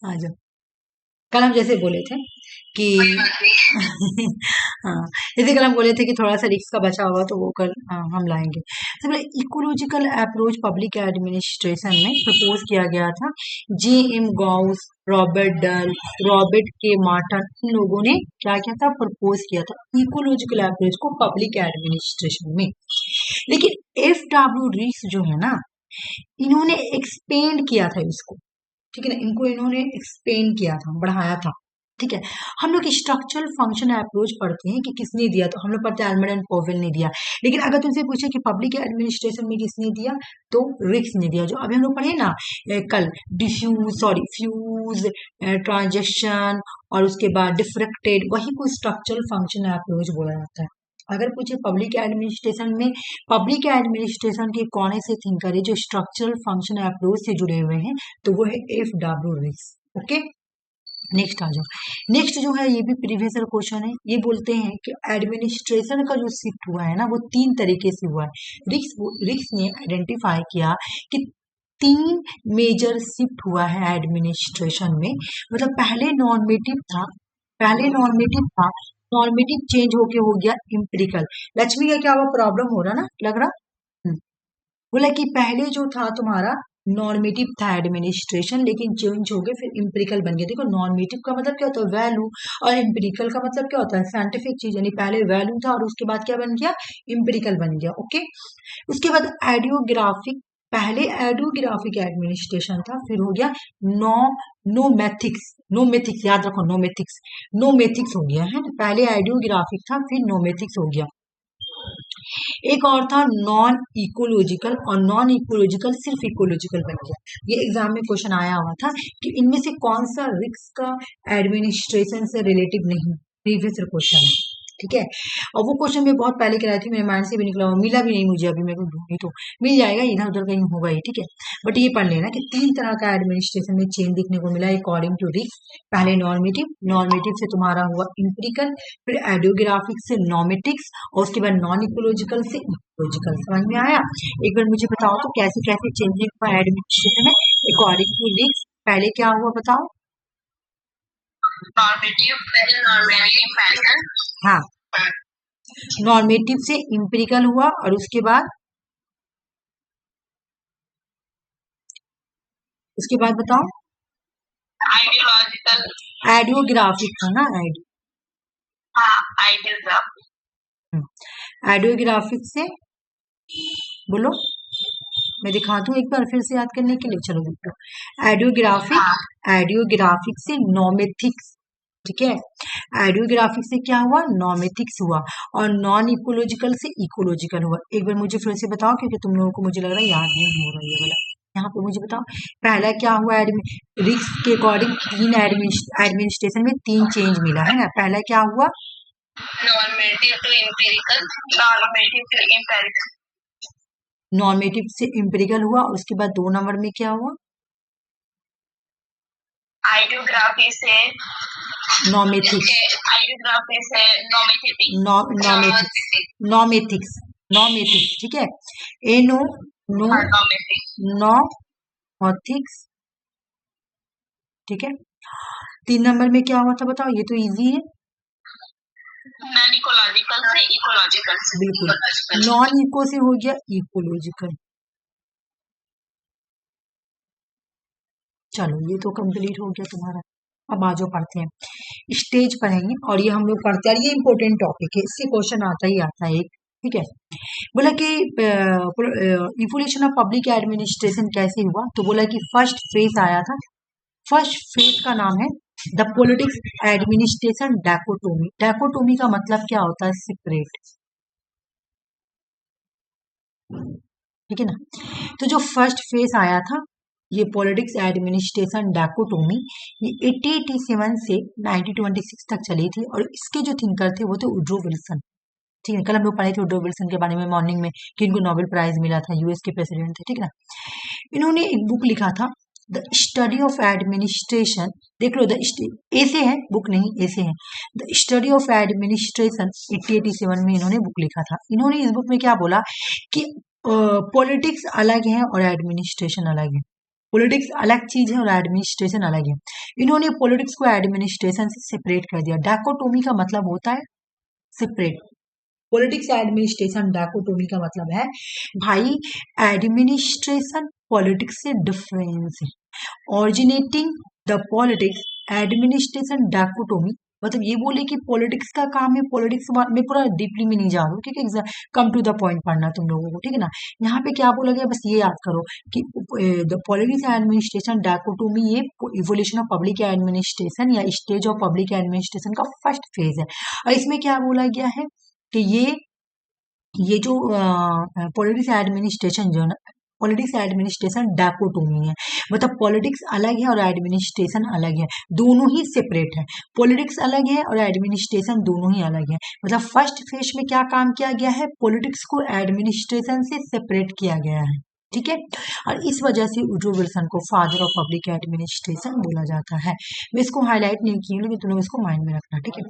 आ जाओ। कल हम जैसे बोले थे कि हाँ, जैसे कल हम बोले थे कि थोड़ा सा रिस्क का बचा हुआ तो वो कल हम लाएंगे। तो इकोलॉजिकल अप्रोच पब्लिक एडमिनिस्ट्रेशन में प्रपोज किया गया था। जे एम गाउस, रॉबर्ट डल, रॉबर्ट के मार्टन, इन लोगों ने क्या किया था, प्रपोज किया था इकोलॉजिकल अप्रोच को पब्लिक एडमिनिस्ट्रेशन में। लेकिन एफ डब्ल्यू रिस जो है ना, इन्होंने एक्सपेंड किया था इसको, ठीक है ना, इनको इन्होंने एक्सपेंड किया था, बढ़ाया था। ठीक है, हम लोग स्ट्रक्चरल फंक्शन अप्रोच पढ़ते हैं कि किसने दिया, तो हम लोग पढ़ते हैं एल्मंड एंड पोवेल ने दिया। लेकिन अगर तुमसे पूछे कि पब्लिक एडमिनिस्ट्रेशन में किसने दिया, तो रिक्स ने दिया, जो अभी हम लोग पढ़े ना कल, फ्यूज, ट्रांजेक्शन और उसके बाद डिफ्रेक्टेड, वही को स्ट्रक्चरल फंक्शन अप्रोच बोला जाता है। अगर पूछे पब्लिक एडमिनिस्ट्रेशन में, पब्लिक एडमिनिस्ट्रेशन के कौन से थिंकर है जो स्ट्रक्चरल फंक्शन अप्रोच से जुड़े हुए हैं, तो वो है एफ डब्ल्यू रिक्स। ओके, नेक्स्ट आ जाओ। नेक्स्ट जो है ये भी प्रीवियस क्वेश्चन है। ये बोलते हैं कि एडमिनिस्ट्रेशन का जो शिफ्ट हुआ है ना, वो 3 तरीके से हुआ है। रिक्स ने आइडेंटिफाई किया कि 3 मेजर शिफ्ट हुआ है एडमिनिस्ट्रेशन में। मतलब पहले नॉर्मेटिव था, नॉर्मेटिव चेंज होके हो गया इम्पेरिकल। लक्ष्मी का क्या हुआ, प्रॉब्लम हो रहा ना, लग रहा। बोला कि पहले जो था तुम्हारा नॉर्मेटिव था एडमिनिस्ट्रेशन, लेकिन चेंज हो गए, फिर इम्पेरिकल बन गया। देखो नॉर्मेटिव का मतलब क्या होता है, वैल्यू, और इम्पेरिकल का मतलब क्या होता है, साइंटिफिक चीज। यानी पहले वैल्यू था और उसके बाद क्या बन गया, इम्पेरिकल बन गया। ओके, उसके बाद एडियोग्राफिक, पहले एडियोग्राफिक एडमिनिस्ट्रेशन था, फिर हो गया नो नोमेथिक्स, याद रखो नोमेथिक्स हो गया है। पहले एडियोग्राफिक था, फिर नोमेथिक्स हो गया। एक और था नॉन इकोलॉजिकल, और नॉन इकोलॉजिकल सिर्फ इकोलॉजिकल बन गया। ये एग्जाम में क्वेश्चन आया हुआ था कि इनमें से कौन सा रिस्क का एडमिनिस्ट्रेशन से रिलेटिव नहीं, प्रीवियस क्वेश्चन है। ठीक है, और वो क्वेश्चन मैं बहुत पहले कराई थी, मेरे माइंड से भी निकला हुआ, मिला भी नहीं मुझे अभी, मेरे को ढूंढी तो मिल जाएगा, इधर उधर कहीं होगा ही। ठीक है, बट ये पढ़ लेना कि 3 तरह का एडमिनिस्ट्रेशन में चेंज देखने को मिला अकॉर्डिंग टू रिस्क। पहले नॉर्मेटिव से तुम्हारा हुआ इम्पेरिकल, फिर एडियोग्राफिक से नॉमेटिक्स, और उसके बाद नॉन इकोलॉजिकल से इकोलॉजिकल। समझ में आया? एक बार मुझे बताओ तो कैसे कैसे चेंजिंग हुआ एडमिनिस्ट्रेशन में अकॉर्डिंग टू रिस्क। पहले क्या हुआ बताओ? हाँ, नॉर्मेटिव से इम्पेरिकल हुआ, और उसके बाद बताओ, एडियोग्राफिक था ना, एडियोग्राफिक से, बोलो मैं दिखा दूं एक बार फिर से याद करने के लिए। चलो देखो, एडियोग्राफिक से नॉमेथिक्स। ठीक है, एडियोग्राफिक से क्या हुआ, नॉमेथिक्स हुआ, और नॉन इकोलॉजिकल से इकोलॉजिकल हुआ। एक बार मुझे फिर से बताओ, क्योंकि तुम लोगों को मुझे लग रहा है याद नहीं हो रहा है ये वाला। यहाँ पे मुझे बताओ पहला क्या हुआ, रिस्क के अकॉर्डिंग 3 एडमिनिस्ट्रेशन में 3 चेंज मिला है ना। पहला क्या हुआ, नॉर्मेटिव से इम्पेरिकल हुआ, और उसके बाद 2 नंबर में क्या हुआ, आइडियोग्राफी से नॉमेथिक्स, नॉमेथिक्स। ठीक है, नॉमेथिक्स। ठीक है, 3 नंबर में क्या हुआ था बताओ, ये तो इजी है। नॉन इकोलॉजिकल से इकोलॉजिकल, बिल्कुल, नॉन इको से हो गया इकोलॉजिकल। चलो ये तो कंप्लीट हो गया तुम्हारा। अब आ जाओ पढ़ते हैं, स्टेज पढ़ेंगे, और ये हम लोग पढ़ते हैं, ये इंपॉर्टेंट टॉपिक है, इससे क्वेश्चन आता ही आता है एक। ठीक है, बोला कि इवोल्यूशन ऑफ पब्लिक एडमिनिस्ट्रेशन कैसे हुआ, तो बोला कि फर्स्ट फेज आया था। फर्स्ट फेज का नाम है द पॉलिटिक्स एडमिनिस्ट्रेशन डाकोटोमी। डाकोटोमी का मतलब क्या होता है, सेपरेट। ठीक है ना, तो जो फर्स्ट फेज आया था ये पॉलिटिक्स एडमिनिस्ट्रेशन डाकोटोमी, ये 1887 से 1926 तक चली थी, और इसके जो थिंकर थे वो थे वुड्रो विल्सन। ठीक है, कल हम लोग पढ़े थे वुड्रो विल्सन के बारे में मॉर्निंग में कि इनको नोबेल प्राइज मिला था, यूएस के प्रेसिडेंट थे। ठीक है ना, इन्होंने एक बुक लिखा था द स्टडी ऑफ एडमिनिस्ट्रेशन। देख लो, ऐसे है बुक, नहीं ऐसे है, द स्टडी ऑफ एडमिनिस्ट्रेशन। 1887 में इन्होंने बुक लिखा था। इन्होंने इस बुक में क्या बोला कि पॉलिटिक्स अलग है और एडमिनिस्ट्रेशन अलग है। पॉलिटिक्स अलग चीज है और एडमिनिस्ट्रेशन अलग है। इन्होंने पॉलिटिक्स को एडमिनिस्ट्रेशन से सेपरेट कर दिया। डाकोटोमी का मतलब होता है सेपरेट। पॉलिटिक्स एडमिनिस्ट्रेशन डाकोटोमी का मतलब है भाई एडमिनिस्ट्रेशन पॉलिटिक्स से डिफरेंस है। ऑरिजिनेटिंग द पॉलिटिक्स एडमिनिस्ट्रेशन डाकोटोमी मतलब ये बोले कि पॉलिटिक्स का काम है। पॉलिटिक्स में पूरा डीपली में नहीं जा रहा हूँ, ठीक है, कम टू द पॉइंट पढ़ना तुम लोगों को, ठीक है ना। यहाँ पे क्या बोला गया बस ये याद करो कि द पॉलिटिक्स एडमिनिस्ट्रेशन डाकोटोमी ये इवोल्यूशन ऑफ पब्लिक एडमिनिस्ट्रेशन या स्टेज ऑफ पब्लिक एडमिनिस्ट्रेशन का फर्स्ट फेज है। और इसमें क्या बोला गया है कि ये जो पॉलिटिक्स एडमिनिस्ट्रेशन जो पॉलिटिक्स एडमिनिस्ट्रेशन डाकोटोमी है, मतलब पॉलिटिक्स अलग है और एडमिनिस्ट्रेशन अलग है, दोनों ही सेपरेट है। पॉलिटिक्स अलग है और एडमिनिस्ट्रेशन दोनों ही अलग है। मतलब फर्स्ट फेज में क्या काम किया गया है, पॉलिटिक्स को एडमिनिस्ट्रेशन से सेपरेट किया गया है, ठीक है। और इस वजह से वुडरो विल्सन को फादर ऑफ पब्लिक एडमिनिस्ट्रेशन बोला जाता है। मैं इसको हाईलाइट नहीं की हूँ, लेकिन तुम लोग इसको माइंड में रखना, ठीक है।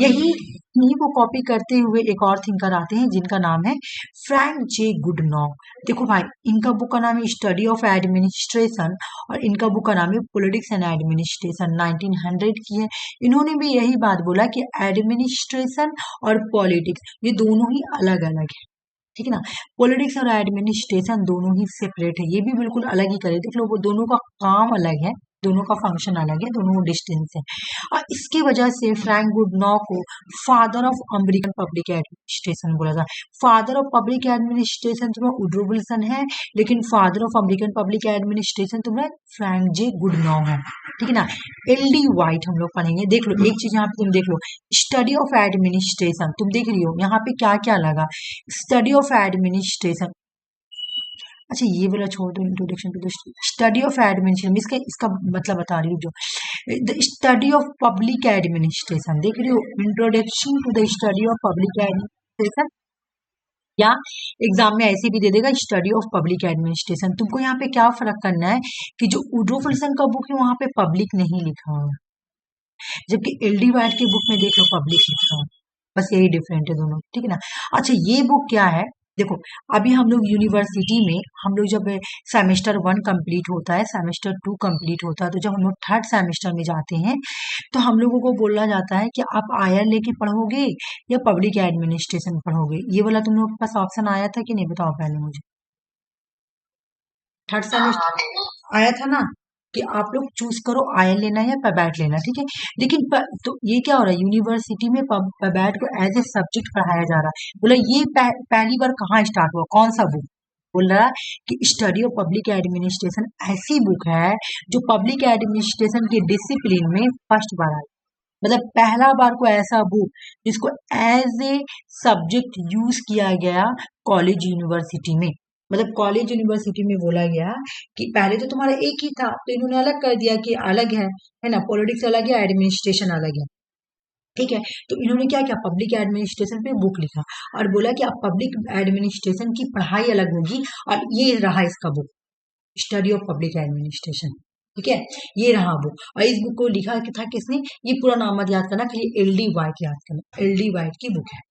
यही को कॉपी करते हुए एक और थिंकर आते हैं जिनका नाम है फ्रैंक जे गुडनॉ। देखो भाई, इनका बुक का नाम है स्टडी ऑफ एडमिनिस्ट्रेशन और इनका बुक का नाम है पॉलिटिक्स एंड एडमिनिस्ट्रेशन, 1900 की है। इन्होंने भी यही बात बोला कि एडमिनिस्ट्रेशन और पॉलिटिक्स ये दोनों ही अलग अलग है, ठीक है ना। पॉलिटिक्स और एडमिनिस्ट्रेशन दोनों ही सेपरेट है, ये भी बिल्कुल अलग ही करे। देख लो वो दोनों का काम अलग है, दोनों का फंक्शन अलग है, दोनों डिस्टेंस है। और इसके वजह से फ्रैंक गुडनॉ को father of American public administration बोला था। फादर ऑफ पब्लिक एडमिनिस्ट्रेशन तुम्हें वुडरो विल्सन है, लेकिन father of American public administration तुम्हें फ्रैंक जे गुडनॉ है, ठीक है ना। एल.डी. वाइट हम लोग पढ़ेंगे। देख लो एक चीज यहाँ पे तुम देख लो, स्टडी ऑफ एडमिनिस्ट्रेशन तुम देख रही हो यहाँ पे क्या क्या लगा, स्टडी ऑफ एडमिनिस्ट्रेशन। अच्छा ये वाला छोड़ दो, introduction to the study of administration, इसका इसका मतलब बता रही हूँ जो the study of public administration देख रही हो, introduction to the study of public administration, या एग्जाम में ऐसे भी दे देगा स्टडी ऑफ पब्लिक एडमिनिस्ट्रेशन। तुमको यहाँ पे क्या फर्क करना है कि जो वुडरो विल्सन का बुक है वहां पे पब्लिक नहीं लिखा हुआ, जबकि एल.डी. वाइट की बुक में देख लो पब्लिक लिखा हुआ, बस यही डिफरेंट है दोनों, ठीक है ना। अच्छा ये बुक क्या है, देखो अभी हम लोग यूनिवर्सिटी में हम लोग जब सेमेस्टर 1 कंप्लीट होता है, सेमेस्टर 2 कंप्लीट होता है, तो जब हम लोग थर्ड सेमेस्टर में जाते हैं तो हम लोगों को बोला जाता है कि आप आयर लेके पढ़ोगे या पब्लिक एडमिनिस्ट्रेशन पढ़ोगे। ये वाला तुम लोग के पास ऑप्शन आया था कि नहीं, बताओ पहले मुझे। थर्ड सेमेस्टर आया था ना कि आप लोग चूज करो आयल लेना है या पबैट लेना, ठीक है। लेकिन तो ये क्या हो रहा है, यूनिवर्सिटी में पबैट को एज ए सब्जेक्ट पढ़ाया जा रहा है। बोला ये पहली बार कहाँ स्टार्ट हुआ, कौन सा बुक, बोल रहा है कि स्टडी ऑफ पब्लिक एडमिनिस्ट्रेशन ऐसी बुक है जो पब्लिक एडमिनिस्ट्रेशन के डिसिप्लिन में फर्स्ट बार आई। मतलब पहला बार को ऐसा बुक जिसको एज ए सब्जेक्ट यूज किया गया कॉलेज यूनिवर्सिटी में। मतलब कॉलेज यूनिवर्सिटी में बोला गया कि पहले तो तुम्हारा एक ही था, तो इन्होंने अलग कर दिया कि अलग है ना, पॉलिटिक्स अलग है, एडमिनिस्ट्रेशन अलग है, ठीक है। तो इन्होंने क्या किया, पब्लिक एडमिनिस्ट्रेशन पे बुक लिखा और बोला कि अब पब्लिक एडमिनिस्ट्रेशन की पढ़ाई अलग होगी, और ये रहा इसका book, study of public administration, ठीक है। ये रहा बुक, और इस बुक को लिखा था किसने, ये पूरा नाम मत याद करना, खाली एल.डी. वाइट याद करना। एल.डी. वाइट की बुक है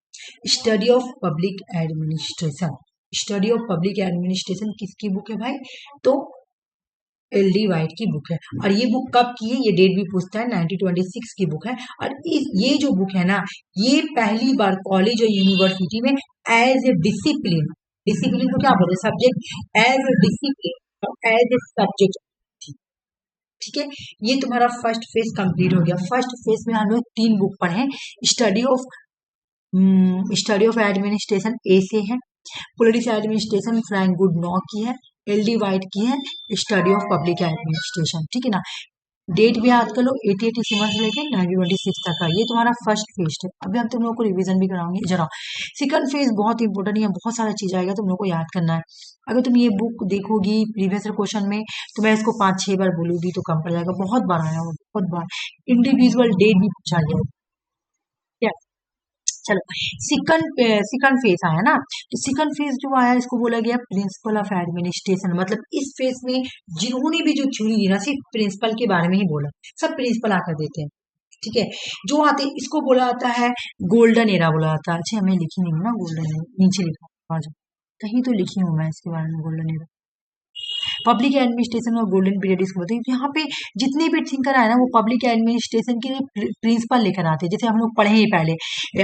study of public administration. Study of public administration किसकी बुक है भाई, तो एल.डी. वाइट की बुक है। और ये बुक कब की है, ये डेट भी पूछता है, 1926 की बुक है। और ये जो बुक है ना, ये पहली बार कॉलेज और यूनिवर्सिटी में एज ए डिसिप्लिन, डिसिप्लिन को क्या बोलते हैं, सब्जेक्ट, एज ए डिसिप्लिन और एज ए सब्जेक्ट, ठीक है। ये तुम्हारा फर्स्ट फेज कंप्लीट हो गया। फर्स्ट फेज में हम लोग 3 बुक पढ़े, स्टडी ऑफ एडमिनिस्ट्रेशन ए से है, पॉलिटिक्स एडमिनिस्ट्रेशन फ्रैंक गुडनॉ की है, एल.डी. वाइट की है स्टडी ऑफ पब्लिक एडमिनिस्ट्रेशन, ठीक है ना। डेट भी याद कर लो, 88 से लेके 1926 तक का, ये तुम्हारा फर्स्ट फेज है। अभी हम तुम लोगों को रिवीजन भी कराऊंगी जरा। सेकंड फेज बहुत इंपॉर्टेंट है, बहुत सारा चीज आएगा, तुम लोग को याद करना है। अगर तुम ये बुक देखोगी प्रीवियस क्वेश्चन में, तो मैं इसको 5-6 बार बोलूंगी तो कम पड़ जाएगा, बहुत बार आया हुआ, बहुत बार। इंडिविजुअल डेट भी पूछा गया, चलो सेकंड फेज आया ना, तो सेकंड फेज जो आया इसको बोला गया प्रिंसिपल ऑफ एडमिनिस्ट्रेशन। मतलब इस फेज में जिन्होंने भी जो चुनी थी ना, सिर्फ प्रिंसिपल के बारे में ही बोला, सब प्रिंसिपल आकर देते हैं, ठीक है। जो आते इसको बोला जाता है गोल्डन एरा बोला जाता है। अच्छा मैं लिखी नहीं हूँ ना गोल्डन एरा, नीचे लिखा आ जाओ, कहीं तो लिखी हूँ मैं इसके बारे में गोल्डन एरा, पब्लिक एडमिनिस्ट्रेशन और गोल्डन पीरियड इसको बोलते हैं। यहाँ पे जितने भी थिंकर आए ना वो पब्लिक एडमिनिस्ट्रेशन के प्रिंसिपल लेकर आते हैं। जैसे हम लोग पढ़े ही पहले,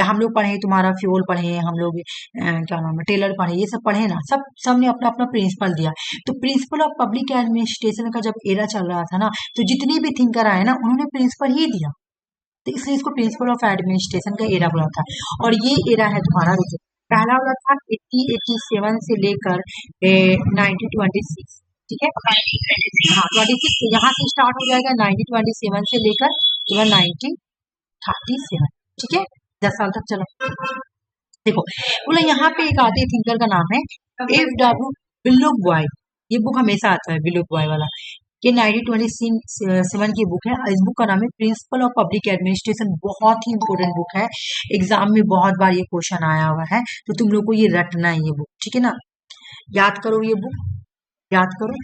हम लोग पढ़े तुम्हारा फ्यूल पढ़े, हम लोग क्या नाम है टेलर पढ़े, ये सब पढ़े ना, सबने अपना अपना प्रिंसिपल दिया। तो प्रिंसिपल ऑफ पब्लिक एडमिनिस्ट्रेशन का जब एरा चल रहा था ना, तो जितने भी थिंकर आए ना उन्होंने प्रिंसिपल ही दिया, तो इसलिए इसको प्रिंसिपल ऑफ एडमिनिस्ट्रेशन का एरा बोला था। और ये एरा है तुम्हारा, रुको, पहला वाला था 1887 से लेकर 1926, ठीक है। हाँ 26 यहाँ से स्टार्ट हो जाएगा, 1927 से लेकर तुम्हारा 1937, ठीक है, 10 साल तक चलो। देखो बोला यहाँ पे एक आते थिंकर का नाम है F.W. बिल्लुक बॉय, ये बुक हमेशा आता है बिल्लुक बॉय वाला, ये 1927 की बुक है। इस बुक का नाम है प्रिंसिपल ऑफ पब्लिक एडमिनिस्ट्रेशन, बहुत ही इंपॉर्टेंट बुक है, एग्जाम में बहुत बार ये क्वेश्चन आया हुआ है, तो तुम लोग को ये रटना है ये बुक, ठीक है ना, याद करो ये बुक, याद करो।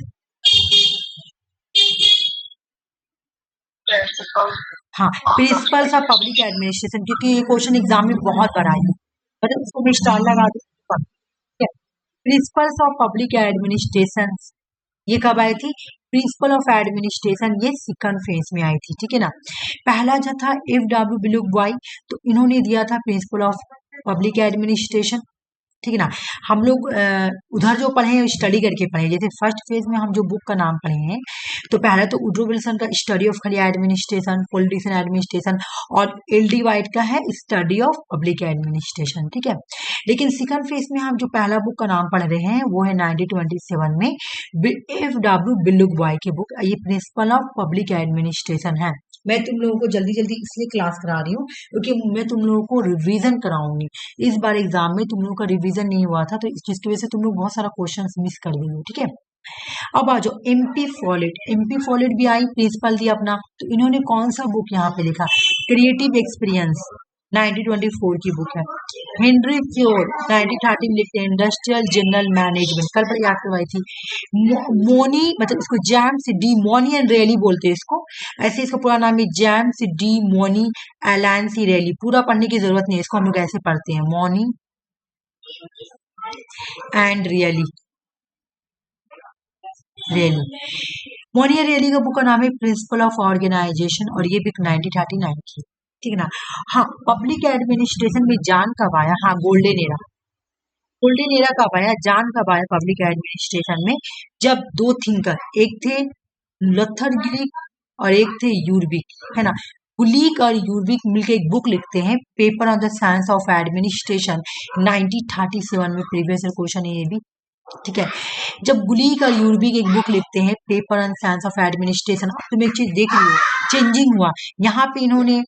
हाँ प्रिंसिपल्स ऑफ पब्लिक एडमिनिस्ट्रेशन, क्योंकि ये क्वेश्चन एग्जाम में बहुत बार आया, मतलब उसको मैं स्टार लगा दूँ। प्रिंसिपल्स ऑफ पब्लिक एडमिनिस्ट्रेशन ये कब आई थी, प्रिंसिपल ऑफ एडमिनिस्ट्रेशन ये सेकंड फेज में आई थी, ठीक है ना। पहला जो था F.W. बिल्लुक बॉय, तो इन्होंने दिया था प्रिंसिपल ऑफ पब्लिक एडमिनिस्ट्रेशन, ठीक है ना। हम लोग उधर जो पढ़े हैं स्टडी करके पढ़े, जैसे फर्स्ट फेज में हम जो बुक का नाम पढ़े हैं, तो पहला तो वुडरो विल्सन का स्टडी ऑफ खाली एडमिनिस्ट्रेशन, पॉलिटिशियन एडमिनिस्ट्रेशन, और L.D. वाइट का है स्टडी ऑफ पब्लिक एडमिनिस्ट्रेशन, ठीक है। लेकिन सेकंड फेज में हम जो पहला बुक का नाम पढ़ रहे हैं वो है 1927 में F.W. बिल्लुक बॉय की बुक, ये प्रिंसिपल ऑफ पब्लिक एडमिनिस्ट्रेशन है। मैं तुम लोगों को जल्दी जल्दी इसलिए क्लास करा रही हूँ क्योंकि मैं तुम लोगों को रिवीजन कराऊंगी। इस बार एग्जाम में तुम लोगों का रिवीजन नहीं हुआ था, तो जिसकी वजह से तुम लोग बहुत सारा क्वेश्चंस मिस कर दिए, ठीक है। अब आ जाओ MP फॉलेट, MP फॉलेट भी आई, प्रिंसिपल दिया अपना, तो इन्होंने कौन सा बुक यहाँ पे लिखा, क्रिएटिव एक्सपीरियंस 1924 की बुक है। हेनरी फ्योर 1913 में लिखते हैं इंडस्ट्रियल जनरल मैनेजमेंट, कल पर याद करवाई थी। मोनी, मतलब इसको जेम्स डी मोनी एंड रेली बोलते हैं इसको, ऐसे इसका पूरा नाम है जेम्स डी मोनी एलांसी रेली, पूरा पढ़ने की जरूरत नहीं है इसको, हम लोग ऐसे पढ़ते हैं Mooney and Reiley, Reiley, Mooney and Reiley का बुक का नाम है प्रिंसिपल ऑफ ऑर्गेनाइजेशन, और ये बुक 1939 की, ठीक है ना। हाँ पब्लिक एडमिनिस्ट्रेशन में जान कब आया, हाँ गोल्डन एरा, गोल्डन एरा कब आया, जान कब आया पब्लिक एडमिनिस्ट्रेशन में, जब दो थिंकर, एक थे लथर गिलिक और एक थे यूरबिक, है ना। गुलीक और यूरबिक मिलकर एक बुक लिखते हैं paper on the science of administration, 1937 में प्रीवियस क्वेश्चन है ये भी, ठीक है। जब गुलीक और यूरबिक एक बुक लिखते हैं paper on science of administration, अब तुम एक चीज देख रही हो चेंजिंग हुआ, यहाँ पे इन्होंने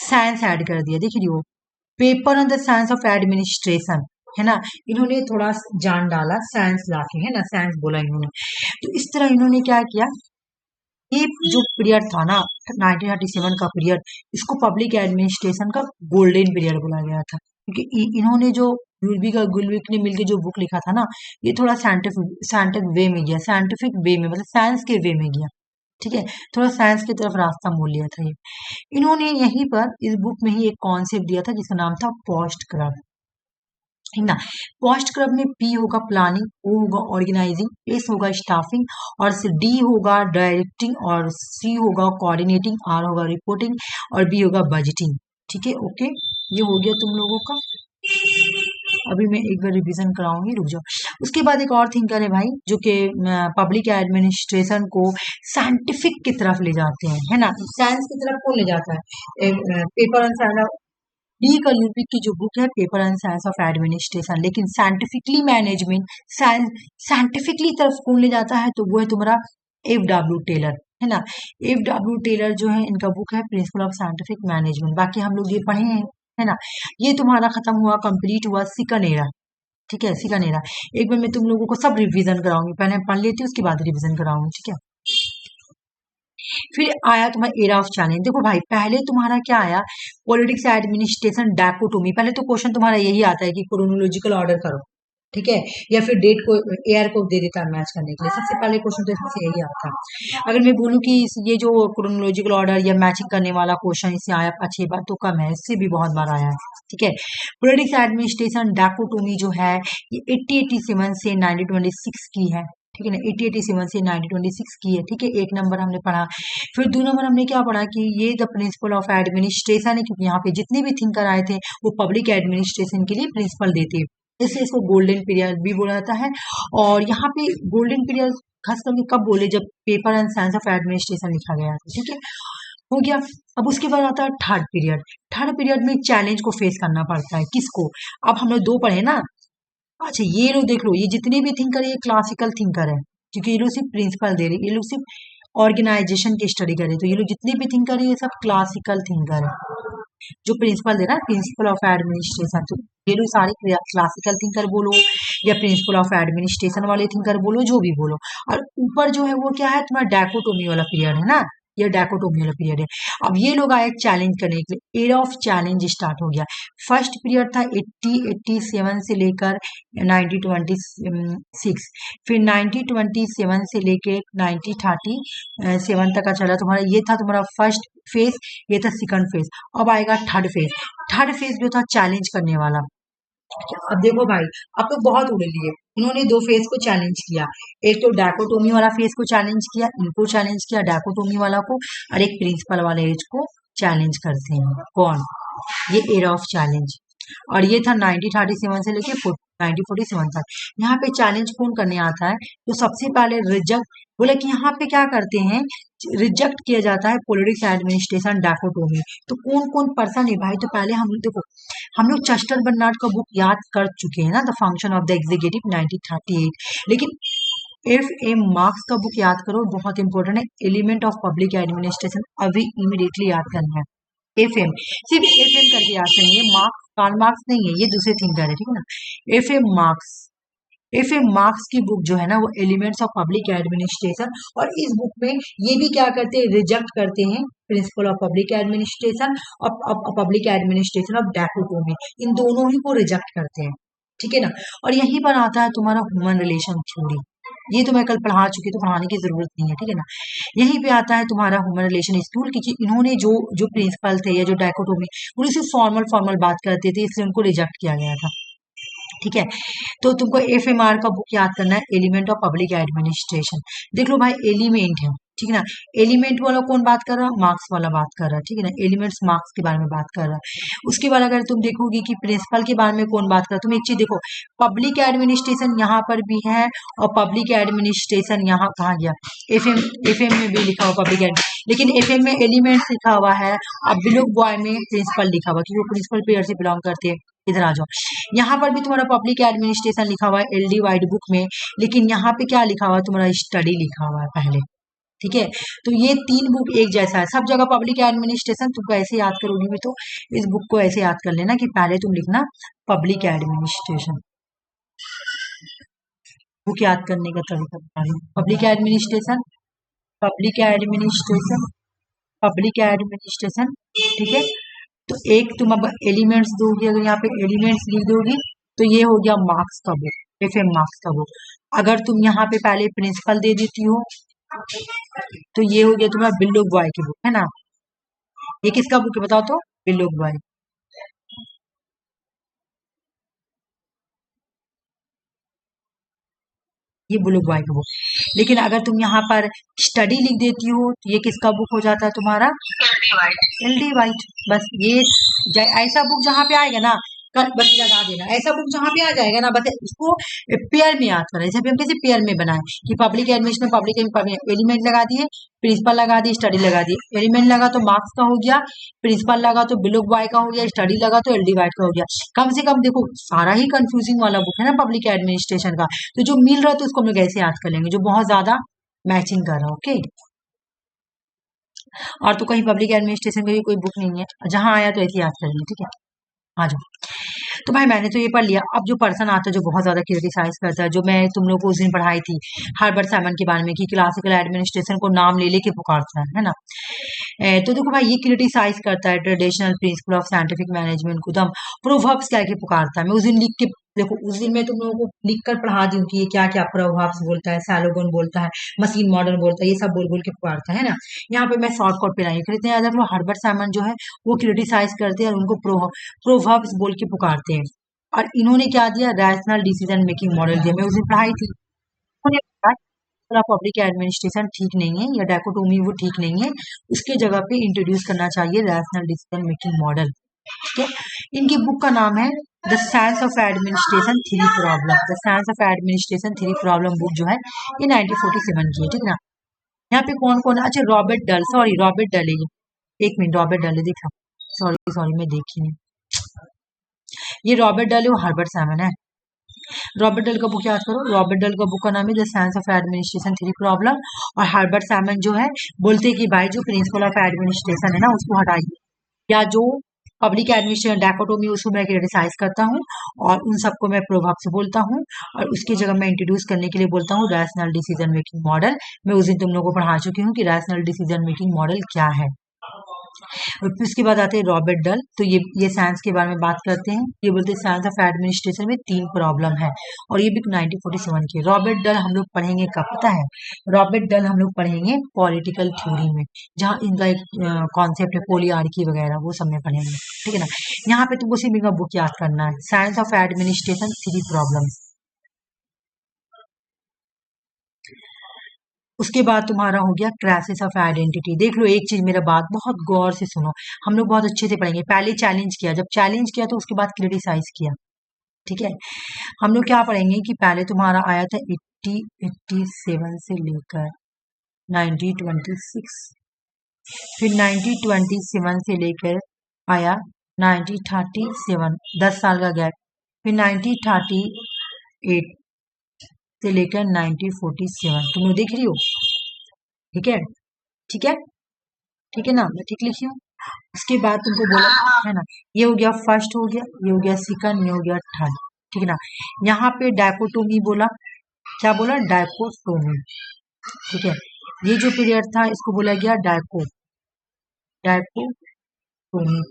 साइंस ऐड कर दिया, देख रही हो, paper on the science of administration, है ना, इन्होंने थोड़ा जान डाला साइंस लाके, है ना, साइंस बोला इन्होंने। तो इस तरह इन्होंने क्या किया, ये जो पीरियड था ना 1937 का पीरियड, इसको पब्लिक एडमिनिस्ट्रेशन का गोल्डन पीरियड बोला गया था, क्योंकि इन्होंने जो यूरबिक और गुलविक ने मिलकर जो बुक लिखा था ना, ये थोड़ा साइंटिफिक वे में गया, साइंटिफिक वे में, मतलब साइंस के वे में गया, ठीक है, थोड़ा साइंस की तरफ रास्ता मोड़ लिया था ये। इन्होंने यहीं पर इस बुक में ही एक कॉन्सेप्ट दिया था जिसका नाम था पोस्ट क्रब, है ना। पोस्ट क्रब में P होगा प्लानिंग, O होगा ऑर्गेनाइजिंग, S होगा स्टाफिंग, और D होगा डायरेक्टिंग, और C होगा कोऑर्डिनेटिंग, R होगा रिपोर्टिंग, और B होगा बजटिंग, ठीक है। ओके, ये हो गया तुम लोगों का। अभी मैं एक बार रिवीजन कराऊंगी, रुक जाओ। उसके बाद एक और थिंकर है भाई जो कि पब्लिक एडमिनिस्ट्रेशन को साइंटिफिक की तरफ ले जाते हैं, है ना, साइंस की तरफ कौन ले जाता है, पेपर ऑन साइंस, डी का यूपी की जो बुक है paper and science of administration, लेकिन साइंटिफिकली मैनेजमेंट, साइंटिफिकली तरफ कौन ले जाता है, तो वो है तुम्हारा F.W. टेलर, है ना। F.W. टेलर जो है इनका बुक है प्रिंसिपल ऑफ साइंटिफिक मैनेजमेंट, बाकी हम लोग ये पढ़े हैं, है ना। ये तुम्हारा खत्म हुआ, कंप्लीट हुआ सेकंड एरा, ठीक है, सेकंड एरा। एक बार मैं तुम लोगों को सब रिवीजन कराऊंगी, पहले पढ़ लेती हूँ उसके बाद रिवीजन कराऊंगी, ठीक है। फिर आया तुम्हारा एरा ऑफ चैलेंज, देखो भाई पहले तुम्हारा क्या आया, पॉलिटिक्स एडमिनिस्ट्रेशन डाकोटोमी, पहले तो क्वेश्चन तुम्हारा यही आता है कि क्रोनोलॉजिकल ऑर्डर करो, ठीक है, या फिर डेट को एयर को दे देता है मैच करने के लिए, सबसे पहले क्वेश्चन तो इससे यही आता है। अगर मैं बोलूँ कि ये जो क्रोनोलॉजिकल ऑर्डर या मैचिंग करने वाला क्वेश्चन इससे आया 5-6 बार तो कम है, इससे भी बहुत बार आया है, ठीक है। पॉलिटिक्स एडमिनिस्ट्रेशन डाकोटोमी जो है ये 1887 से 1926 की है, ठीक है ना, 1887 से 1926 की है, ठीक है, एक नंबर हमने पढ़ा। फिर 2 नंबर हमने क्या पढ़ा कि ये द प्रिंसिपल ऑफ एडमिनिस्ट्रेशन है, क्योंकि यहाँ पे जितने भी थिंकर आए थे वो पब्लिक एडमिनिस्ट्रेशन के लिए प्रिंसिपल देते, इसलिए इसको गोल्डन पीरियड भी बोला जाता है। और यहाँ पे गोल्डन पीरियड खास करके कब बोले, जब paper and science of administration लिखा गया था, ठीक है, हो गया। अब उसके बाद आता है थर्ड पीरियड। थर्ड पीरियड में चैलेंज को फेस करना पड़ता है, किसको? अब हम लोग 2 पढ़े ना। अच्छा ये लोग देख लो, ये जितने भी थिंकर है ये क्लासिकल थिंकर है, क्योंकि ये लोग सिर्फ प्रिंसिपल दे रहे, ये लोग सिर्फ ऑर्गेनाइजेशन की स्टडी करे, तो ये लोग जितने भी थिंकर है ये सब क्लासिकल थिंकर है। जो प्रिंसिपल दे रहा है प्रिंसिपल ऑफ एडमिनिस्ट्रेशन, तो ये लोग सारे क्लासिकल थिंकर बोलो या प्रिंसिपल ऑफ एडमिनिस्ट्रेशन वाले थिंकर बोलो, जो भी बोलो। और ऊपर जो है वो क्या है, तुम्हारा डायकोटोमी वाला पीरियड है ना, ये डायकोटोमी वाला पीरियड है। अब ये लोग आए चैलेंज करने के लिए, एरा ऑफ चैलेंज स्टार्ट हो गया। फर्स्ट पीरियड था 8087 से लेकर 1926, फिर 1927 से लेकर 1937 तक का चला तुम्हारा, ये था तुम्हारा फर्स्ट फेज, ये था सेकंड फेज। अब आएगा थर्ड फेज। थर्ड फेज जो था चैलेंज करने वाला। अब देखो भाई, अब तो बहुत उड़ लिए, इन्होंने 2 फेज को चैलेंज किया, एक तो डाकोटोमी वाला फेज को चैलेंज किया, इनको चैलेंज किया डाकोटोमी वाला को, और एक प्रिंसिपल वाले एज को चैलेंज करते हैं, कौन? ये एरा ऑफ चैलेंज। और ये था 1937 से लेके 1947 तक। यहाँ पे चैलेंज कौन करने आता है, तो सबसे पहले रिजेक्ट, बोले कि यहाँ पे क्या करते हैं, रिजेक्ट किया जाता है पॉलिटिक्स एडमिनिस्ट्रेशन डाकोटोमी। तो कौन कौन पर्सन है भाई, तो पहले हम लोग देखो, हम लोग चेस्टर बर्नार्ड का बुक याद कर चुके हैं ना, the function of the executive 1938, लेकिन एफ एम मार्क्स का बुक याद करो, बहुत इंपॉर्टेंट है, एलिमेंट ऑफ पब्लिक एडमिनिस्ट्रेशन, अभी इमीडिएटली याद करना है। एफ एम, सिर्फ एफ एम करके याद करेंगे, मार्क्स कार्ल मार्क्स नहीं है, ये दूसरे थिंकर है, ठीक है ना। F M Marx, F M Marx की बुक जो है ना वो एलिमेंट्स ऑफ पब्लिक एडमिनिस्ट्रेशन, और इस बुक में ये भी क्या करते हैं, रिजेक्ट करते हैं प्रिंसिपल ऑफ पब्लिक एडमिनिस्ट्रेशन और पब्लिक एडमिनिस्ट्रेशन ऑफ डाकोटोमी, इन दोनों ही को रिजेक्ट करते हैं, ठीक है ना। और यहीं पर आता है तुम्हारा ह्यूमन रिलेशन थ्योरी, ये तो मैं कल पढ़ा चुकी, तो पढ़ाने की जरूरत नहीं है, ठीक है ना। यहीं पे आता है तुम्हारा ह्यूमन रिलेशन स्कूल, क्योंकि इन्होंने जो जो प्रिंसिपल थे या जो डाकोटोमी, वो सिर्फ फॉर्मल फॉर्मल बात करते थे, इसलिए उनको रिजेक्ट किया गया था, ठीक है। तो तुमको एफ एम आर का बुक याद करना है, एलिमेंट ऑफ पब्लिक एडमिनिस्ट्रेशन। देख लो भाई, एलिमेंट है, ठीक है ना, एलिमेंट वाला कौन बात कर रहा है, मार्क्स वाला बात कर रहा है, ठीक है ना, एलिमेंट्स मार्क्स के बारे में बात कर रहा है। उसके बाद अगर तुम देखोगी कि प्रिंसिपल के बारे में कौन बात कर रहा है, तुम एक चीज देखो, पब्लिक एडमिनिस्ट्रेशन यहाँ पर भी है और पब्लिक एडमिनिस्ट्रेशन यहाँ कहाँ गया, एफ एम में भी लिखा हुआ पब्लिक एड, लेकिन एफ एम में एलिमेंट्स लिखा हुआ है, अब बिलोंग बॉय में प्रिंसिपल लिखा हुआ, क्योंकि वो प्रिंसिपल पेयर से बिलोंग करते हैं। इधर आ जाओ, यहाँ पर भी तुम्हारा पब्लिक एडमिनिस्ट्रेशन लिखा हुआ है एलडी वाइड बुक में, लेकिन यहाँ पे क्या लिखा हुआ है, तुम्हारा स्टडी लिखा हुआ है पहले, ठीक है। तो ये 3 बुक एक जैसा है, सब जगह पब्लिक एडमिनिस्ट्रेशन, तुमको ऐसे याद करोगी भी तो इस बुक को ऐसे याद कर लेना कि पहले तुम लिखना पब्लिक एडमिनिस्ट्रेशन, बुक याद करने का तरीका बता रही हूँ, public administration, public administration, public administration, ठीक है। तो एक तुम अब एलिमेंट्स दोगी, अगर यहाँ पे एलिमेंट्स लिख दोगी तो ये हो गया मार्क्स का बुक, एफ एम मार्क्स का बुक। अगर तुम यहाँ पे पहले प्रिंसिपल दे देती हो तो ये हो गया तुम्हारा बिल्लो बॉय की बुक, है ना। ये किसका बुक है बताओ तो, बिल्लो बॉय, ये ब्लू बॉय का बुक। लेकिन अगर तुम यहाँ पर स्टडी लिख देती हो तो ये किसका बुक हो जाता है तुम्हारा, एल डी वाइट। बस ये ऐसा बुक जहाँ पे आएगा ना, कल बस लगा देना, ऐसा बुक जहाँ पे आ जाएगा ना, बस उसको पेयर में याद करें, जैसे हम कैसे पेयर में बनाए कि पब्लिक एडमिशन, पब्लिक एलिमेंट लगा दिए, प्रिंसिपल लगा दिए, स्टडी लगा दिए, एलिमेंट लगा तो मार्क्स का हो गया, प्रिंसिपल लगा तो बिलोक बॉय का हो गया, स्टडी लगा तो एल डी वाइट का हो गया। कम से कम देखो, सारा ही कंफ्यूजिंग वाला बुक है ना पब्लिक एडमिनिस्ट्रेशन का, तो जो मिल रहा है तो उसको हम लोग ऐसे याद कर लेंगे, जो बहुत ज्यादा मैचिंग कर रहा है, ओके। और तो कहीं पब्लिक एडमिनिस्ट्रेशन की कोई बुक नहीं है, जहां आया तो ऐसे याद कर लेंगे, ठीक है। आ जाओ, तो भाई मैंने तो ये पढ़ लिया। अब जो पर्सन आता है जो बहुत ज्यादा क्रिटिसाइज करता है, जो मैं तुम लोग को उस दिन पढ़ाई थी हर्बर्ट साइमन के बारे में कि क्लासिकल एडमिनिस्ट्रेशन को नाम ले लेके पुकारता है ना। तो देखो भाई, ये क्रिटिसाइज करता है traditional principle of scientific management को, दम प्रोवर्ब्स कह के पुकारता है। मैं उस दिन लिख के देखो, उस दिन मैं तुम लोगों को लिख कर पढ़ा दी हूँ कि ये क्या क्या प्रोवर्ब्स बोलता है, सैलोगन बोलता है, मशीन मॉडर्न बोलता है, ये सब बोल बोल के पुकारता है ना। यहाँ पे मैं शॉर्टकट पे लाई फिर इतने याद रख लो, हर्बर्ट साइमन जो है वो क्रिटिसाइज करते हैं और उनको प्रोवर्ब्स बोल के पुकारते हैं। और इन्होंने क्या दिया, रैशनल डिसीजन मेकिंग मॉडल दिया, मैं उस दिन पढ़ाई थी। उन्होंने प्रिंसिपल ऑफ पब्लिक एडमिनिस्ट्रेशन ठीक नहीं है, या डायकोटोमी वो ठीक नहीं है, उसके जगह पे इंट्रोड्यूस करना चाहिए रैशनल डिसीजन मेकिंग मॉडल। ठीक है, इनकी बुक का नाम है the science of administration three problem. The science of administration three problem book जो है ये 1947 की है। ठीक है ना, यहाँ पे कौन कौन है? अच्छा, रॉबर्ट डल, सॉरी रॉबर्ट डल है ये, एक मिनट, रॉबर्ट डल है, देखा, सॉरी सॉरी मैं देखी नहीं, ये रॉबर्ट डल है, वो हर्बर्ट सैमन है। रॉबर्ट डल का बुक याद करो, रॉबर्ट डल का बुक का नाम है the science of administration three problem, और हर्बर्ट सैमन जो है बोलते हैं कि भाई जो प्रिंसिपल ऑफ एडमिनिस्ट्रेशन है ना उसको हटाइए, या जो पब्लिक एडमिनिस्ट्रेशन डायकोटोमी उसको मैं क्रिटिसाइज करता हूँ और उन सबको मैं प्रभाव से बोलता हूँ, और उसकी जगह मैं इंट्रोड्यूस करने के लिए बोलता हूँ रैशनल डिसीजन मेकिंग मॉडल। मैं उस दिन तुम लोगों को पढ़ा चुकी हूँ कि रैशनल डिसीजन मेकिंग मॉडल क्या है। और फिर उसके बाद आते हैं रॉबर्ट डल, तो ये साइंस के बारे में बात करते हैं। ये बोलते हैं साइंस ऑफ एडमिनिस्ट्रेशन में तीन प्रॉब्लम है, और ये भी 1947 की। रॉबर्ट डल हम लोग पढ़ेंगे कब पता है? रॉबर्ट डल हम लोग पढ़ेंगे पॉलिटिकल थ्योरी में, जहाँ इनका एक कॉन्सेप्ट है पोलियार्की वगैरह, वो सब में पढ़ेंगे। ठीक है ना, यहाँ पे तुमको सिर्फ इनका बुक याद करना है, science of administration three problem. उसके बाद तुम्हारा हो गया क्राइसिस ऑफ आइडेंटिटी। देख लो एक चीज, मेरा बात बहुत गौर से सुनो, हम लोग बहुत अच्छे से पढ़ेंगे। पहले चैलेंज किया, जब चैलेंज किया तो उसके बाद क्रिटिसाइज किया। ठीक है, हम लोग क्या पढ़ेंगे कि पहले तुम्हारा आया था 87 से लेकर 1926, फिर 1927 से लेकर आया 1937, 10 साल का गैप, फिर 1938 से लेकर 1947। तुम लोग देख रही हो? ठीक है, ठीक है, ठीक है ना, मैं ठीक लिखी हूँ। उसके बाद तुमको बोला है ना, ये हो गया फर्स्ट, हो गया ये, हो गया सेकंड, ये हो गया थर्ड। ठीक है ना, यहाँ पे डायकोटोमी बोला, क्या बोला? डायकोटोमी। ठीक है, ये जो पीरियड था इसको बोला गया डायकोटोमी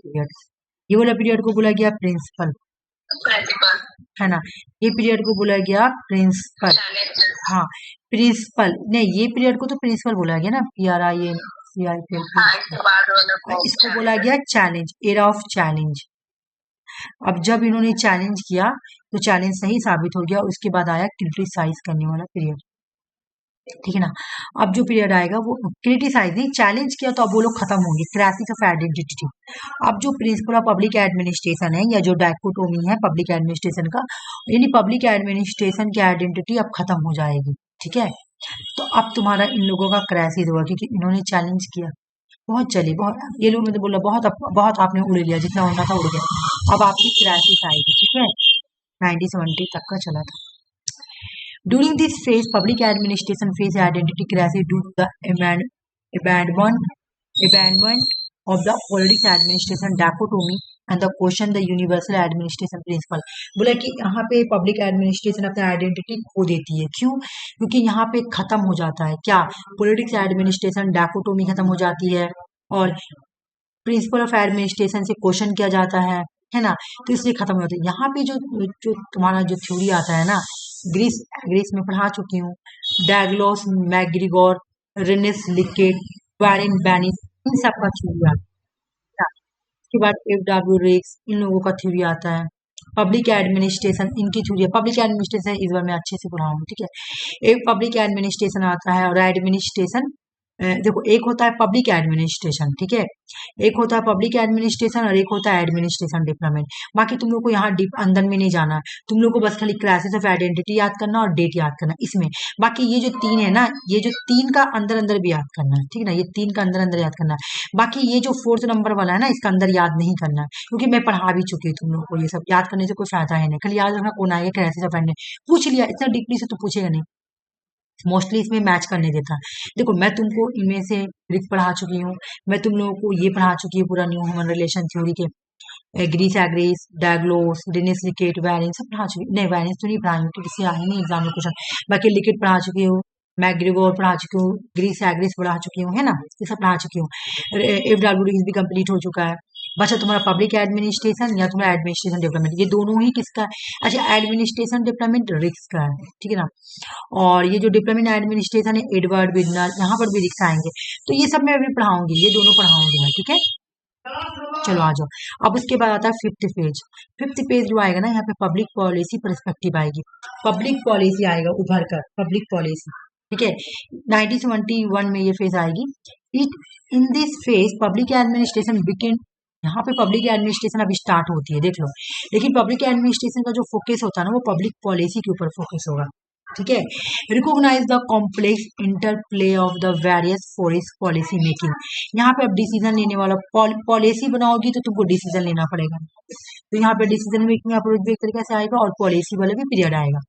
पीरियड। ये वाला पीरियड को बोला गया प्रिंसिपल, है ना, ये पीरियड को बोला गया प्रिंसिपल। हाँ, प्रिंसिपल नहीं, ये पीरियड को तो प्रिंसिपल बोला गया ना, PRINCIPL। इसको बोला गया चैलेंज, एरा ऑफ चैलेंज। अब जब इन्होंने चैलेंज किया तो चैलेंज सही साबित हो गया, उसके बाद आया क्रिटिसाइज करने वाला पीरियड। ठीक है ना, अब जो पीरियड आएगा वो क्रिटिसाइज नहीं, चैलेंज किया तो अब वो लोग खत्म होंगे, क्राइसिस ऑफ आइडेंटिटी। अब जो प्रिंसिपल ऑफ पब्लिक एडमिनिस्ट्रेशन है, या जो डायकोटोमी है पब्लिक एडमिनिस्ट्रेशन का, यानी पब्लिक एडमिनिस्ट्रेशन की आइडेंटिटी अब खत्म हो जाएगी। ठीक है, तो अब तुम्हारा इन लोगों का क्राइसिस होगा, क्योंकि इन्होंने चैलेंज किया, बहुत चली, बहुत, ये लोग ने तो बोला बहुत बहुत आपने उड़ लिया, जितना उड़ना था उड़ गया, अब आपकी क्राइसिस आएगी। ठीक है, 1970 तक का चला था। During this phase, public administration face identity crisis due to the abandonment of the politics administration dichotomy and the question the universal administration principle। बोला कि यहाँ पे पब्लिक एडमिनिस्ट्रेशन अपना आइडेंटिटी खो देती है। क्यों? क्योंकि यहाँ पे खत्म हो जाता है क्या? पॉलिटिक्स एडमिनिस्ट्रेशन डायकोटोमी खत्म हो जाती है, और प्रिंसिपल ऑफ एडमिनिस्ट्रेशन से क्वेश्चन किया जाता है ना, तो इसलिए खत्म हो जाता है। यहाँ पे जो जो तुम्हारा जो थ्योरी आता है ना, ग्रीस में पढ़ा चुकी हूँ, डैगलोस, मैग्रिगोर, रेनिस लिकेट, वारेन बैनिस, इन सब का थ्योरी आता है। उसके बाद FW रेक्स, इन लोगों का थ्योरी आता है। पब्लिक एडमिनिस्ट्रेशन इनकी थ्योरी है, पब्लिक एडमिनिस्ट्रेशन इस बार मैं अच्छे से पढ़ाऊंगी। ठीक है, एक पब्लिक एडमिनिस्ट्रेशन आता है, और एडमिनिस्ट्रेशन देखो, एक होता है पब्लिक एडमिनिस्ट्रेशन, ठीक है, एक होता है पब्लिक एडमिनिस्ट्रेशन और एक होता है एडमिनिस्ट्रेशन डेवलपमेंट। बाकी तुम लोग को यहाँ डीप अंदर में नहीं जाना है, तुम लोग को बस खाली क्लासेस ऑफ आइडेंटिटी याद करना और डेट याद करना इसमें। बाकी ये जो तीन है ना, ये जो तीन का अंदर अंदर भी याद करना है, ठीक है ना, ये तीन का अंदर अंदर याद करना है। बाकी ये जो फोर्थ नंबर वाला है ना, इसका अंदर याद नहीं करना है, क्योंकि मैं पढ़ा भी चुकी हूँ तुम लोग को, ये सब याद करने से कोई फायदा है नहीं। खाली याद रखना कौन आएगा, क्लासेस ऑफ आइडेंटिटी पूछ लिया, इतना डीपली से तो पूछेगा नहीं, मोस्टली इसमें मैच करने देता है। देखो मैं तुमको इनमें से ग्रीक पढ़ा चुकी हूँ, मैं तुम लोगों को ये पढ़ा चुकी हूँ पूरा न्यू ह्यूमन रिलेशन थ्योरी के ग्रीस एग्रीस, डैगलोस, डेनिस लिकेट, वैरेंस सब पढ़ा चुकी, नहीं वैरेंस तो नहीं पढ़ाई हूँ क्योंकि इससे आई नहीं एग्जाम में क्वेश्चन। बाकी लिकेट पढ़ा चुकी हूँ, मैग्रिगोर पढ़ा चुकी हूँ, ग्रीस एग्रीस पढ़ा चुकी हूँ, है ना, ये सब पढ़ा चुकी हूँ। FW भी कंप्लीट हो चुका है। बचा तुम्हारा पब्लिक एडमिनिस्ट्रेशन या तुम्हारा एडमिनिस्ट्रेशन डेवलपमेंट, ये दोनों ही किसका है? अच्छा, एडमिनिस्ट्रेशन डेवलपमेंट रिक्स का है, ठीक है ना, और ये जो डेवलपमेंट एडमिनिस्ट्रेशन है एडवर्ड विडनर, यहाँ पर भी रिक्स आएंगे, तो ये सब मैं अभी पढ़ाऊंगी, ये दोनों पढ़ाऊंगी मैं, ठीक है। चलो आ जाओ, अब उसके बाद आता है फिफ्थ पेज। फिफ्थ पेज जो आएगा ना, यहाँ पे पब्लिक पॉलिसी पर्सपेक्टिव आएगी, पब्लिक पॉलिसी आएगा उभर कर, पब्लिक पॉलिसी, ठीक है। 1971 में ये फेज आएगी। In this phase public administration begin, यहाँ पे पब्लिक एडमिनिस्ट्रेशन अभी स्टार्ट होती है, देख लो। लेकिन पब्लिक एडमिनिस्ट्रेशन का जो फोकस होता है ना, वो पब्लिक पॉलिसी के ऊपर फोकस होगा। ठीक है। Recognise the complex interplay of the various forest policy making, यहाँ पे अब डिसीजन लेने वाला, पॉलिसी बनाओगी तो तुमको डिसीजन लेना पड़ेगा, तो यहाँ पे डिसीजन मेकिंग अप्रोच भी एक तरीके से आएगा और पॉलिसी वाला भी पीरियड आएगा।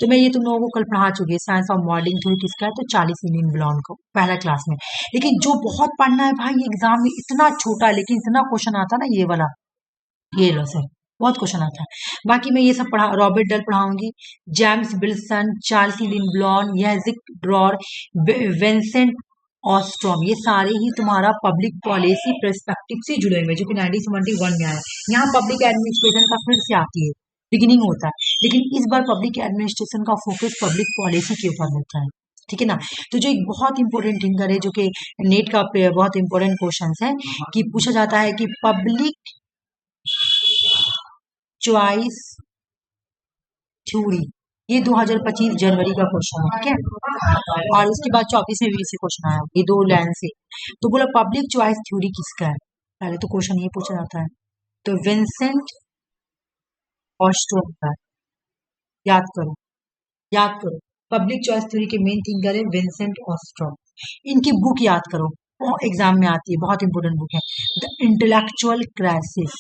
तो मैं ये तुम लोगों को कल पढ़ा चुकी है, साइंस ऑफ मॉडलिंग थ्योरी किसका है, तो 40 मिलियन ब्लॉन को पहला क्लास में। लेकिन जो बहुत पढ़ना है भाई, एग्जाम में इतना छोटा है लेकिन इतना क्वेश्चन आता है ना, ये वाला, ये लो सर, बहुत क्वेश्चन आता है। बाकी मैं ये सब पढ़ा, रॉबर्ट डल पढ़ाऊंगी, जेम्स विल्सन, चार्ल्स लिन ब्लॉन, यजिक ड्रॉर, विंसेंट ऑस्ट्रॉम, ये सारे ही तुम्हारा पब्लिक पॉलिसी पर्सपेक्टिव से जुड़े हुए, जो कि 1971 में आया। यहाँ पब्लिक एडमिनिस्ट्रेशन का फिर से आती है, बिगिनिंग होता है, लेकिन इस बार पब्लिक एडमिनिस्ट्रेशन का फोकस पब्लिक पॉलिसी के ऊपर होता है। ठीक है ना। तो जो एक बहुत इंपॉर्टेंट थिंकर है, जो कि नेट का बहुत इंपॉर्टेंट क्वेश्चन है, कि पूछा जाता है कि पब्लिक चॉइस थ्योरी, ये 2025 जनवरी का क्वेश्चन है। ठीक है। और उसके बाद 24 में भी से क्वेश्चन आया, ये 2 लाइन से। तो बोला पब्लिक चॉइस थ्योरी किसका है, पहले तो क्वेश्चन ये पूछा जाता है, तो विंसेंट ऑस्ट्रॉम का। याद करो, याद करो, पब्लिक चॉइस थ्योरी के मेन थिंकर है विंसेंट ऑस्ट्रॉम। इनकी बुक याद करो, एग्जाम में आती है, बहुत इंपोर्टेंट बुक है, the intellectual crisis,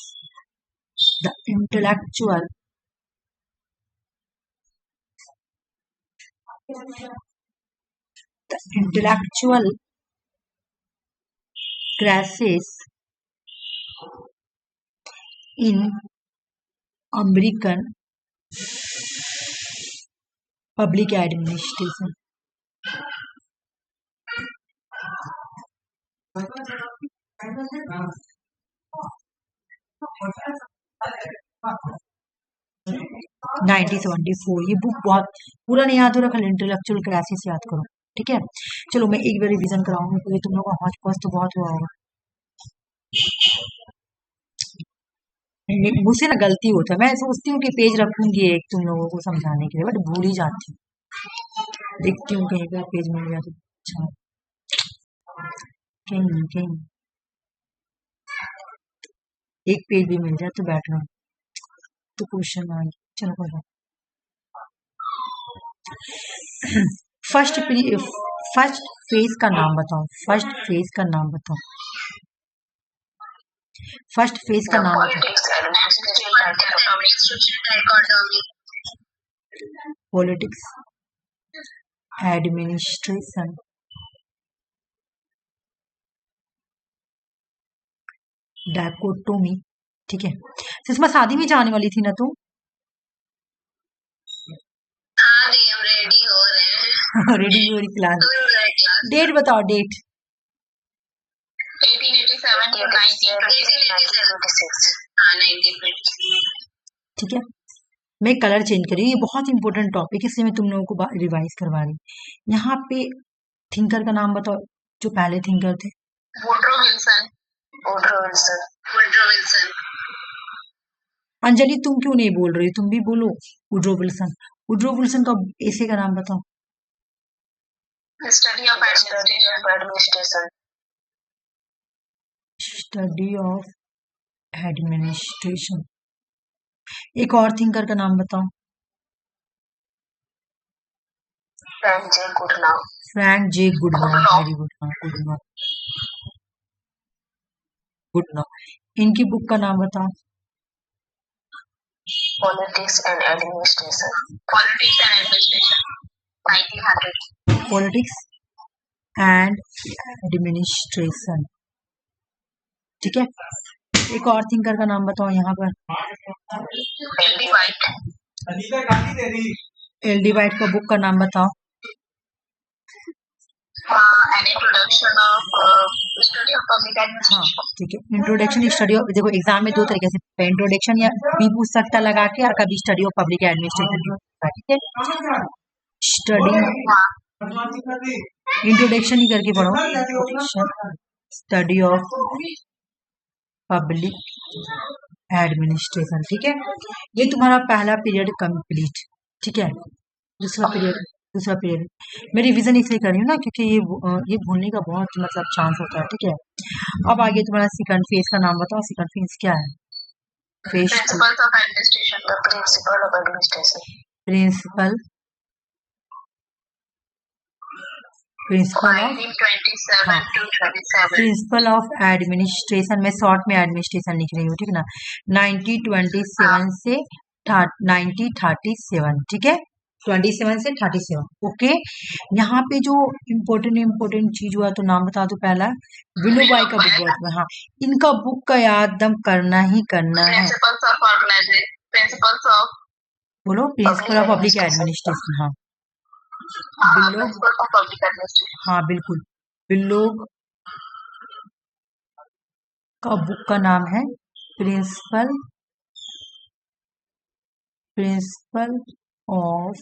the intellectual crisis in American public administration. Nineteen 74, ये बुक बहुत पूरा नहीं याद हो रहा, इंटेलेक्चुअल क्राइसिस याद करो। ठीक है। चलो मैं एक बार रिवीजन कराऊंगी, क्योंकि तुम लोग का हौच पौच तो बहुत हुआ होगा, मुझसे ना गलती होता है, मैं सोचती हूँ कि पेज रखूंगी एक तुम लोगों को समझाने के लिए, बट भूल ही जाती हूँ। देखती हूँ कहीं पर पेज मिल गया तो अच्छा, कहीं कहीं एक पेज भी मिल जाए तो बैठ रहा तो क्वेश्चन आ गया। चलो कोई बात। फर्स्ट फेज का नाम बताओ, फर्स्ट फेज का नाम बताओ, फर्स्ट फेज का नाम बताओ। Politics administration, dichotomy. ठीक है। सुषमा शादी में जाने वाली थी ना तुम? रेडी हो रहे हैं। रेडी हो रही क्लास। डेट बताओ, डेट। 1886। ठीक है। मैं कलर चेंज करी, ये बहुत इंपॉर्टेंट टॉपिक है, इसलिए मैं तुम लोगों को रिवाइज करवा रही हूँ। यहाँ पे थिंकर का नाम बताओ, जो पहले थिंकर थे। Woodrow Wilson. Woodrow Wilson. Woodrow Wilson. Anjali तुम क्यों नहीं बोल रही, तुम भी बोलो वुडरो विल्सन। वुडरो विल्सन का ऐसे का नाम बताओ। Study of administration. Study of administration. एक और थिंकर का नाम बताओ। फ्रैंक जे गुडनाव। फ्रैंक जे गुडनाव, वेरी गुड, गुडनाव, गुडनाव। इनकी बुक का नाम बताओ। Politics and administration. Politics and administration 1900। Politics and administration. ठीक है। एक और थिंकर का नाम बताओ यहाँ पर। L D white. L D white का बुक का नाम बताओ। ठीक है। इंट्रोडक्शन स्टडी ऑफ, देखो एग्जाम में 2 तरीके से, इंट्रोडक्शन या भी पूछ सकता लगा के, और कभी स्टडी ऑफ पब्लिक एडमिनिस्ट्रेशन। ठीक है। स्टडी इंट्रोडक्शन ही करके पढ़ो, स्टडी ऑफ पब्लिक एडमिनिस्ट्रेशन। ठीक है। ये तुम्हारा पहला पीरियड कंप्लीट। ठीक है। दूसरा पीरियड दूसरा पीरियड। मैं रिवीजन इसलिए कर रही हूँ ना क्योंकि ये भूलने का बहुत मतलब चांस होता है, ठीक है। अब आगे तुम्हारा सेकंड फेज का नाम बताओ, सेकंड फेज क्या है? Phase principles of administration, the principle of administration. Principle principle of 1927 to 27। Principle of administration, मैं शॉर्ट में एडमिनिस्ट्रेशन लिख रही हूँ, ठीक है ना। 1927 से 1937, ठीक है, 27 से 37, ओके। यहाँ पे जो इम्पोर्टेंट चीज हुआ तो नाम बता दो। पहला विनोबाई का बुक बहुत हुआ, हाँ, इनका बुक का याद दम करना ही करना है। प्रिंसिपल्स ऑफ बोलो, प्रिंसिपल ऑफ पब्लिक एडमिनिस्ट्रेशन, हाँ हाँ बिल्कुल, बिल्लोग का बुक का नाम है प्रिंसिपल ऑफ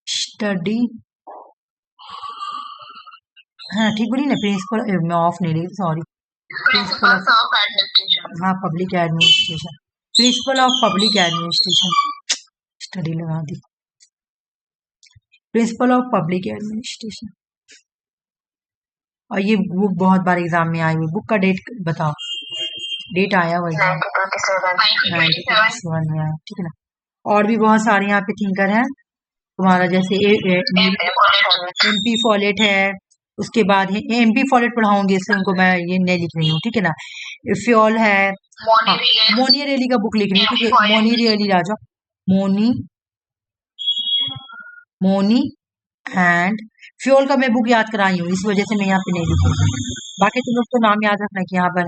स्टडी, हाँ ठीक बोली ना, प्रिंसिपल, मैं ऑफ नहीं लिखी, सॉरी, प्रिंसिपल ऑफ एडमिनिस्ट्रेशन, हाँ public administration, principle of public administration, study लगा दी, प्रिंसिपल ऑफ पब्लिक एडमिनिस्ट्रेशन। और ये बुक बहुत बार एग्जाम में आई हुई, बुक का डेट बताओ, डेट आया हुआ एग्जाम 1927 में आया, ठीक है ना। और भी बहुत सारे यहाँ पे थिंकर हैं तुम्हारा, जैसे MP फॉलेट है, उसके बाद MP फॉलेट पढ़ाऊंगी, इससे उनको मैं ये नहीं लिख रही हूँ, ठीक है ना। फ्योल है, हाँ, मोनी रेली का बुक लिख रही हूँ, ठीक है, मोनी रेली राजा, मोनी एंड फ्योल का मैं बुक याद कराई हूँ, इस वजह से मैं यहाँ पे नहीं लिखूंगी। बाकी तुम लोग तो नाम याद रखना कि यहाँ पर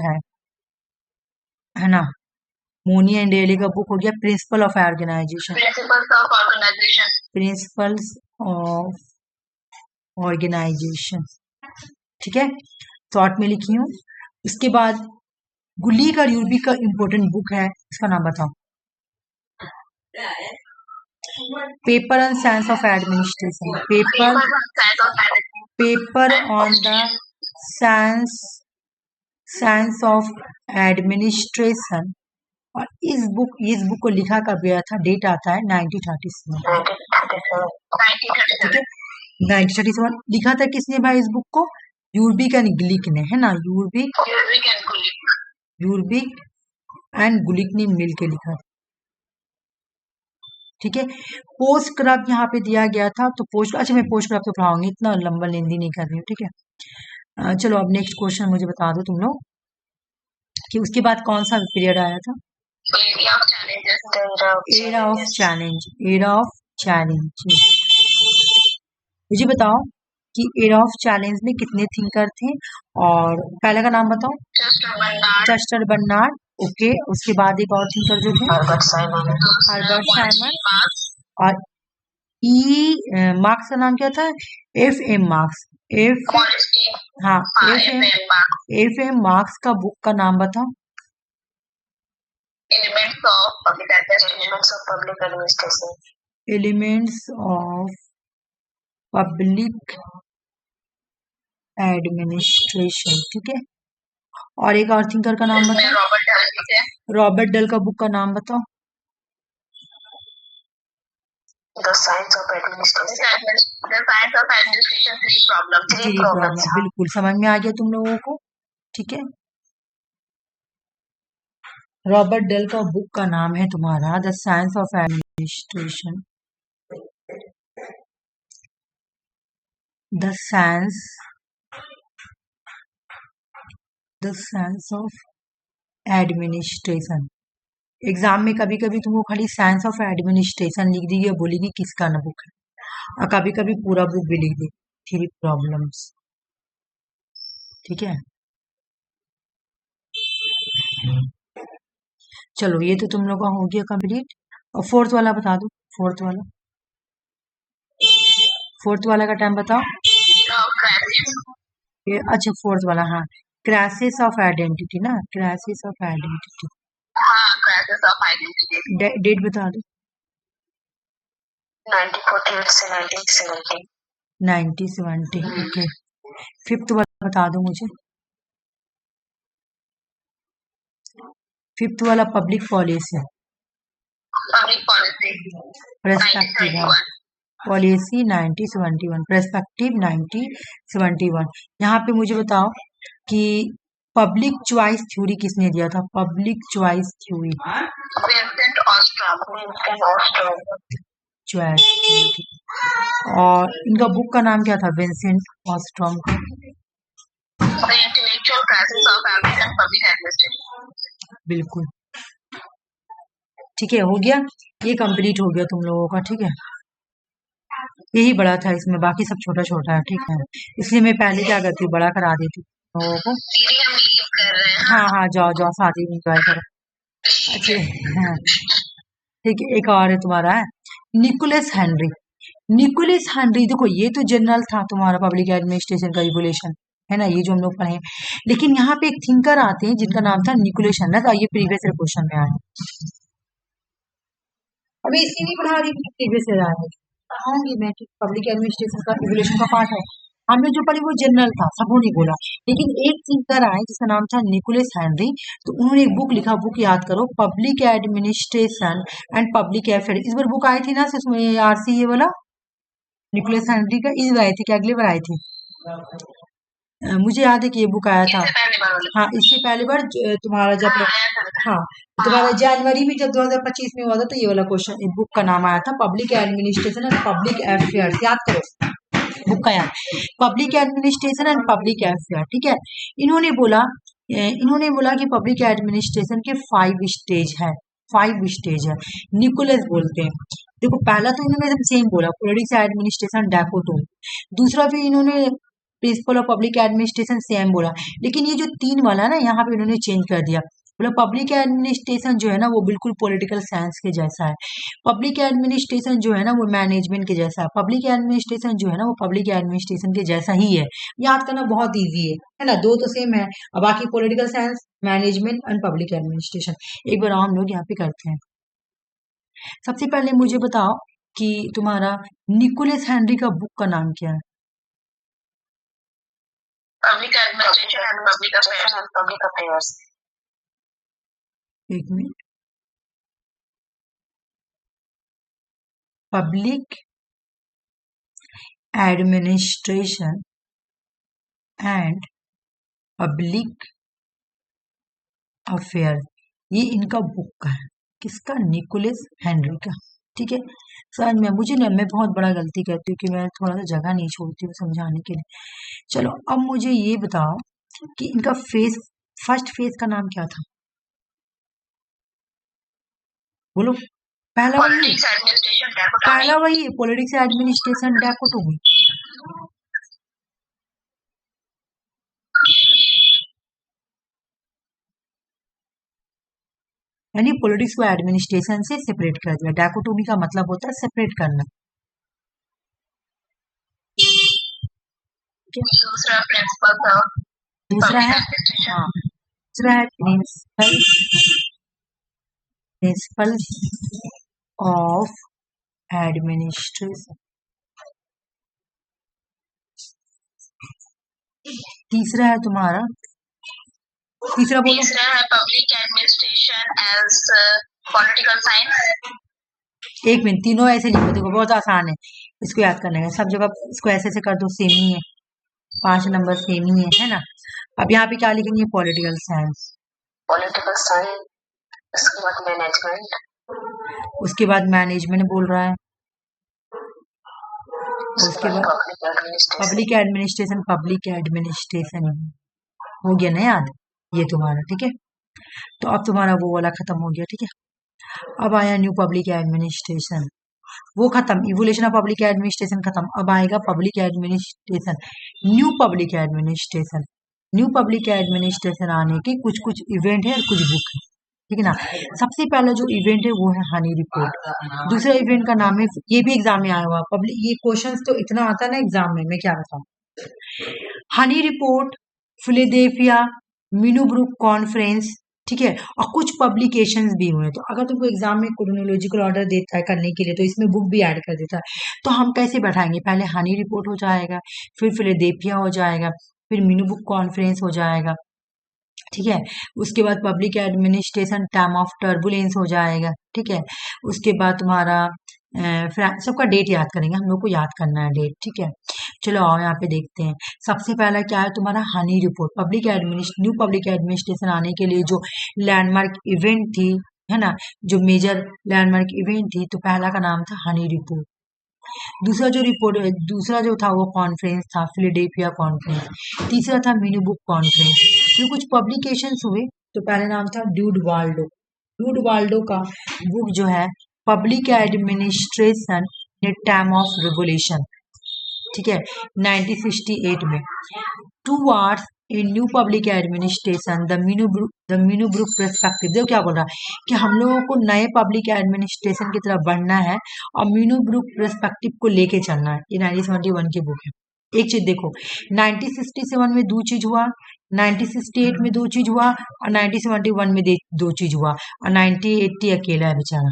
है ना। मोनी एंड रेली का बुक हो गया principle of organisation, principles of organisation, ठीक है, शॉर्ट में लिखी हूँ। उसके बाद गुलीग और यूबी का इम्पोर्टेंट बुक है, इसका नाम बताओ। Paper on science of administration, paper on the science of administration. और इस बुक को लिखा कब गया था, डेट आता है 1937, ठीक है, 1937 लिखा था किसने भाई इस बुक को? यूर्बिक एंड गुलिक ने, है ना, यूर्बिक एंड गुलिक ने मिलके लिखा था, ठीक है। पोस्ट क्रब यहाँ पे दिया गया था, तो पोस्ट, अच्छा मैं पोस्ट क्रब तो पढ़ाऊंगी, इतना लंबा लेंदी नहीं कर रही हूँ, ठीक है। चलो अब नेक्स्ट क्वेश्चन मुझे बता दो तुम लोग कि उसके बाद कौन सा पीरियड आया था? Era of challenge. मुझे बताओ कि एरा ऑफ चैलेंज में कितने थिंकर थे, और पहले का नाम बताओ। Chester Barnard, okay. उसके बाद एक और थिंकर जो थे हर्बर्ट साइमन, और मार्क्स का नाम क्या था? FM मार्क्स, हाँ FM मार्क्स का बुक का नाम बताओ। एलिमेंट्स ऑफ पब्लिक एडमिनिस्ट्रेशन, ठीक है। और एक और थिंकर का नाम बताओ। रॉबर्ट डल का बुक का नाम बताओ। The science of administration, three problems, बिल्कुल समझ में आ गया तुम लोगों को, ठीक है। रॉबर्ट डल का बुक का नाम है तुम्हारा the science of administration, the science of administration. Exam में कभी कभी तुमको खाली साइंस ऑफ एडमिनिस्ट्रेशन लिख दी, बोलेगी किसका ना बुक है, और कभी कभी पूरा बुक भी लिख दी, थ्री प्रॉब्लम्स, ठीक है। चलो ये तो तुम लोग का हो गया कंप्लीट। और फोर्थ वाला बता दो, फोर्थ वाला का टाइम बताओ। अच्छा फोर्थ वाला, हाँ, क्राइसिस ऑफ आइडेंटिटी ना, क्राइसिस ऑफ आइडेंटिटी, डेट बता दो। 1948 से 1970, ओके। फिफ्थ वाला बता दो मुझे, फिफ्थ वाला public policy, perspective, policy 1971, perspective 1971। यहाँ पे मुझे बताओ कि पब्लिक चॉइस थ्योरी किसने दिया था? Public choice theory, Vincent ऑस्ट्रॉम। Choice theory. और इनका बुक का नाम क्या था? विंसेंट ऑस्ट्रॉम का The Intellectual Crisis of American Public Administration। बिल्कुल ठीक है, हो गया, ये कंप्लीट हो गया तुम लोगों का। ठीक है, यही बड़ा था इसमें, बाकी सब छोटा छोटा है। ठीक है, इसलिए मैं पहले क्या करती हूँ, बड़ा करा देती हूँ लोगों को। दीदी हम लीव कर रहे हैं। हाँ हाँ, जाओ जाओ, शादी में एंजॉय करो। अच्छा हाँ ठीक है, एक और है तुम्हारा है निकोलस हेनरी। निकोलस हेनरी, देखो ये तो जनरल था तुम्हारा पब्लिक एडमिनिस्ट्रेशन का रिवोल्यूशन, है ना, ये जो हम लोग पढ़े हैं। लेकिन यहाँ पे एक थिंकर आते हैं जिनका नाम था निकोलस हेनरी, ये प्रीवियस ईयर क्वेश्चन में आया। अभी इसकी नहीं पढ़ा रही, प्रीवियस ईयर आया पढ़ाऊंगी मैं, पब्लिक एडमिनिस्ट्रेशन का रिवोल्यूशन का पार्ट है। हमने जो पढ़ी वो जनरल था, सबको नहीं बोला। लेकिन एक थिंकर आए जिसका नाम था निकोलस हेनरी, तो उन्होंने एक बुक लिखा, बुक याद करो, public administration and public affair. इस बार बुक आई थी ना, उसमें आरसी ये वाला निकोलस हेनरी का, इस बार आई थी कि अगली बार आई थी? मुझे याद है कि ये बुक आया था। हाँ, इससे पहले बार तुम्हारा जब हाँ तुम्हारा जनवरी में जब 2025 में हुआ था, तो ये वाला क्वेश्चन, इस बुक का नाम आया था public administration and public affairs. याद करो बुक का, याद, public administration and public affair. ठीक है, इन्होंने बोला कि पब्लिक एडमिनिस्ट्रेशन के 5 स्टेज है, 5 स्टेज है, निकोलस बोलते हैं। देखो पहला तो इन्होंने एकदम सेम बोला, पॉलिटिक्स एडमिनिस्ट्रेशन डाकोटो। दूसरा भी इन्होंने principle of public administration same बोला, लेकिन ये जो 3 वाला है ना, यहाँ पे इन्होंने चेंज कर दिया। बोला पब्लिक एडमिनिस्ट्रेशन जो है ना वो बिल्कुल पॉलिटिकल साइंस के जैसा है, पब्लिक एडमिनिस्ट्रेशन जो है ना वो मैनेजमेंट के जैसा है, पब्लिक एडमिनिस्ट्रेशन जो है ना वो पब्लिक एडमिनिस्ट्रेशन के जैसा ही है। याद करना बहुत ईजी है ना, दो तो सेम है, और बाकी political science, management and public administration. एक बार हम लोग यहाँ पे करते हैं। सबसे पहले मुझे बताओ कि तुम्हारा निकोलस हेनरी का बुक का नाम क्या है? Public administration and public affairs. एक minute, public administration and public affair, ये इनका बुक का है, किसका? निकोलस हेनरी का। ठीक है, सर मुझे ना, मैं बहुत बड़ा गलती करती हूँ कि मैं थोड़ा सा जगह नहीं छोड़ती हूँ समझाने के लिए। चलो अब मुझे ये बताओ कि इनका फर्स्ट फेज का नाम क्या था? बोलो, पहला वही पॉलिटिक्स एडमिनिस्ट्रेशन डाकोटोमी। यानी पॉलिटिक्स को एडमिनिस्ट्रेशन से सेपरेट कर दिया। डाकोटोमी का मतलब होता है सेपरेट करना। दूसरा प्रिंसिपल था, दूसरा है हाँ, दूसरा है प्रिंसिपल ऑफ एडमिनिस्ट्रेशन। तीसरा है तुम्हारा, तीसरा बोलो। तीसरा है public administration as political science. एक मिनट, तीनों ऐसे लिखो, देखो बहुत आसान है इसको याद करने का, सब जगह इसको ऐसे ऐसे कर दो, सेम ही है, 5 नंबर सेम ही है ना। अब यहाँ पे क्या लिखेंगे? पॉलिटिकल साइंस, पॉलिटिकल साइंस, उसके बाद मैनेजमेंट, उसके बाद मैनेजमेंट बोल रहा है, उसके बाद पब्लिक एडमिनिस्ट्रेशन, पब्लिक एडमिनिस्ट्रेशन हो गया ना याद, ये तुम्हारा। ठीक है, तो अब तुम्हारा वो वाला खत्म हो गया। ठीक है, अब आया न्यू पब्लिक एडमिनिस्ट्रेशन, वो खत्म, इवोल्यूशन ऑफ पब्लिक एडमिनिस्ट्रेशन खत्म। अब आएगा public administration, new public administration. New public administration आने के कुछ कुछ इवेंट है और कुछ बुक है। ठीक है ना, सबसे पहला जो इवेंट है वो है हनी रिपोर्ट। दूसरा इवेंट का नाम है, ये भी एग्जाम में आया हुआ पब्लिक, ये क्वेश्चंस तो इतना आता है ना एग्जाम में, मैं क्या बताऊं। Honey report, Philadelphia, Minnowbrook conference. ठीक है, और कुछ पब्लिकेशंस भी हुए। तो अगर तुमको एग्जाम में क्रोनोलॉजिकल ऑर्डर देता है करने के लिए, तो इसमें बुक भी ऐड कर देता है। तो हम कैसे बैठाएंगे? पहले हनी रिपोर्ट हो जाएगा, फिर फिलाडेल्फिया हो जाएगा, फिर मिनोब्रुक कॉन्फ्रेंस हो जाएगा। ठीक है, उसके बाद public administration time of turbulence हो जाएगा। ठीक है, उसके बाद तुम्हारा सबका डेट याद करेंगे, हम लोग को याद करना है डेट, ठीक है। चलो आओ यहाँ पे देखते हैं। सबसे पहला क्या है तुम्हारा Honey report. New public administration आने के लिए जो लैंडमार्क इवेंट थी, है ना, जो मेजर लैंडमार्क इवेंट थी, तो पहला का नाम था हनी रिपोर्ट। दूसरा जो था वो कॉन्फ्रेंस था, फिलाडेल्फिया कॉन्फ्रेंस। तीसरा था मिनी बुक कॉन्फ्रेंस। फिर कुछ पब्लिकेशंस हुए, तो पहले नाम था ड्यूड वाल्डो का बुक जो है public administration in time of revolution, ठीक है, 1968 में। Towards a new public administration the Meenu group perspective. देखो क्या बोल रहा है कि हम लोगों को नए पब्लिक एडमिनिस्ट्रेशन की तरफ बढ़ना है और मीनू ग्रुप पर्सपेक्टिव को लेके चलना है। ये 1971 की बुक है। एक चीज देखो, 1967 में दो चीज हुआ, 1968 में दो चीज हुआ और 1971 में दो चीज हुआ और 1980 अकेला है बेचारा,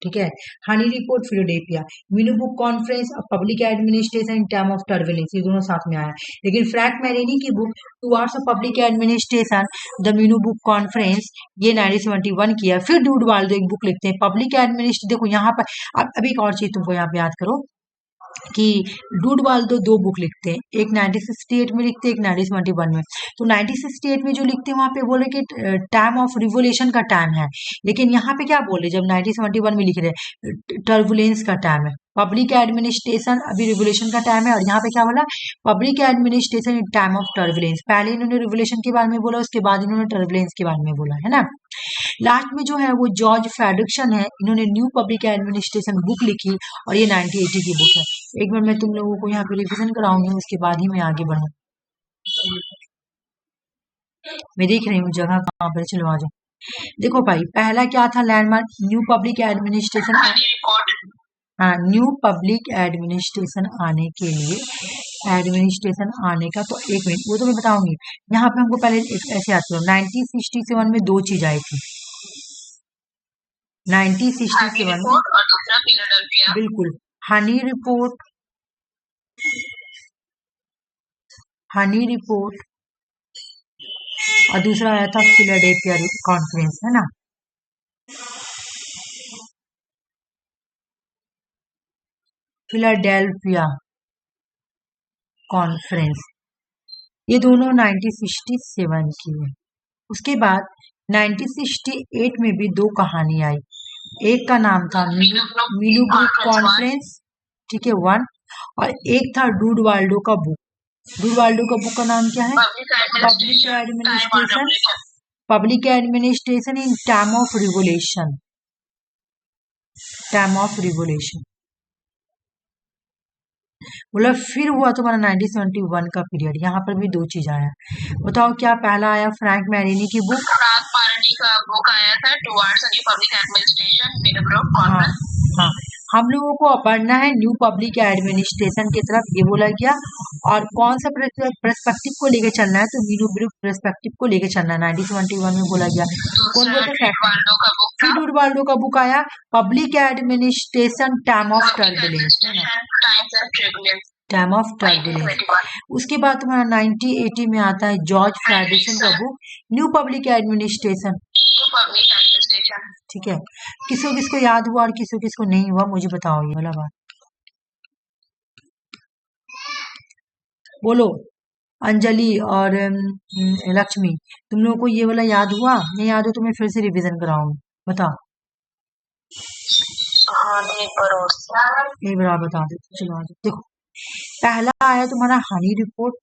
ठीक है। Honey report Philadelphia, Minnowbrook conference और public administration in time of turbulence, ये दोनों साथ में आया। लेकिन फ्रैंक मैरिनी की book towards public administration the Minnowbrook conference, ये 1971 की है। फिर ड्यूड वाल्डो एक बुक लिखते हैं पब्लिक एडमिनिस्ट्रेशन। देखो यहाँ पर अब एक और चीज तुमको यहाँ पे याद करो कि ड्यूड वाल्डो दो बुक लिखते हैं, एक 1968 में लिखते हैं, एक 1971 में। तो 1968 में जो लिखते हैं वहां पे बोले कि टाइम ऑफ रिवोल्यूशन का टाइम है, लेकिन यहाँ पे क्या बोले जब 1971 में लिख रहे हैं टर्बुलेंस का टाइम है। पब्लिक एडमिनिस्ट्रेशन अभी रिवोल्यूशन का टाइम है और यहाँ पे क्या बोला public administration in time of turbulence. पहले इन्होंने रिवोल्यूशन के बारे में बोला, उसके बाद इन्होंने टर्बुलेंस के बारे में बोला, है ना। लास्ट में जो है वो जॉर्ज फ्रेडरिक्सन है, इन्होंने न्यू पब्लिक एडमिनिस्ट्रेशन बुक लिखी और ये 1980 की बुक है। एक बार मैं तुम लोगों को यहाँ पे रिविजन कराऊंगी, उसके बाद ही मैं आगे बढ़ू। मैं देख रही हूँ जगह कहाँ पर, चलो आ जाओ। देखो भाई पहला क्या था लैंडमार्क, न्यू पब्लिक एडमिनिस्ट्रेशन। हाँ, न्यू पब्लिक एडमिनिस्ट्रेशन आने के लिए एडमिनिस्ट्रेशन आने का, तो एक मिनट वो तो मैं बताऊंगी। यहाँ पे हमको पहले ऐसे आते हो 1967 में दो चीज आई थी। 1967 बिल्कुल हनी रिपोर्ट और दूसरा आया था फिलाडेल्फिया कॉन्फ्रेंस, है ना। फिलाडेल्फिया कॉन्फ्रेंस, ये दोनों 1967 की है। उसके बाद 1968 में भी दो कहानी आई, एक का नाम था मीनू ग्रुप कॉन्फ्रेंस, ठीक है, वन, और एक था ड्यूड वाल्डो का बुक। ड्यूड वाल्डो का बुक का नाम क्या है public administration in time of revolution. मतलब फिर हुआ तुम्हारा 1971 का पीरियड, यहाँ पर भी दो चीज आया। बताओ क्या पहला आया फ्रैंक मैरिनी की बुक, आया था towards new public administration Meenu group conference. हाँ, हम लोगों को अब बढ़ना है न्यू पब्लिक एडमिनिस्ट्रेशन की तरफ, ये बोला गया। और कौन सा पर्सपेक्टिव को लेके चलना है, तो मीनू ग्रुप पर्सपेक्टिव को लेके चलना है, 1971 में बोला गया। कौन बोलते फिर ड्यूड वाल्डो का बुक आया public administration time of turbulence, उसके बाद तुम्हारा 1980 में आता है जॉर्ज फ्रेडरिक्सन का बुक न्यू पब्लिक एडमिनिस्ट्रेशन, ठीक है। किसको किसको याद हुआ और किसको किसको नहीं हुआ मुझे बताओ, ये वाला बात बोलो। अंजलि और लक्ष्मी, तुम लोगों को ये वाला याद हुआ? नहीं याद हो तो मैं फिर से रिवीजन कराऊंगी, बताओ। एक बार बता दो, चलो देखो। पहला आया तुम्हारा हनी रिपोर्ट,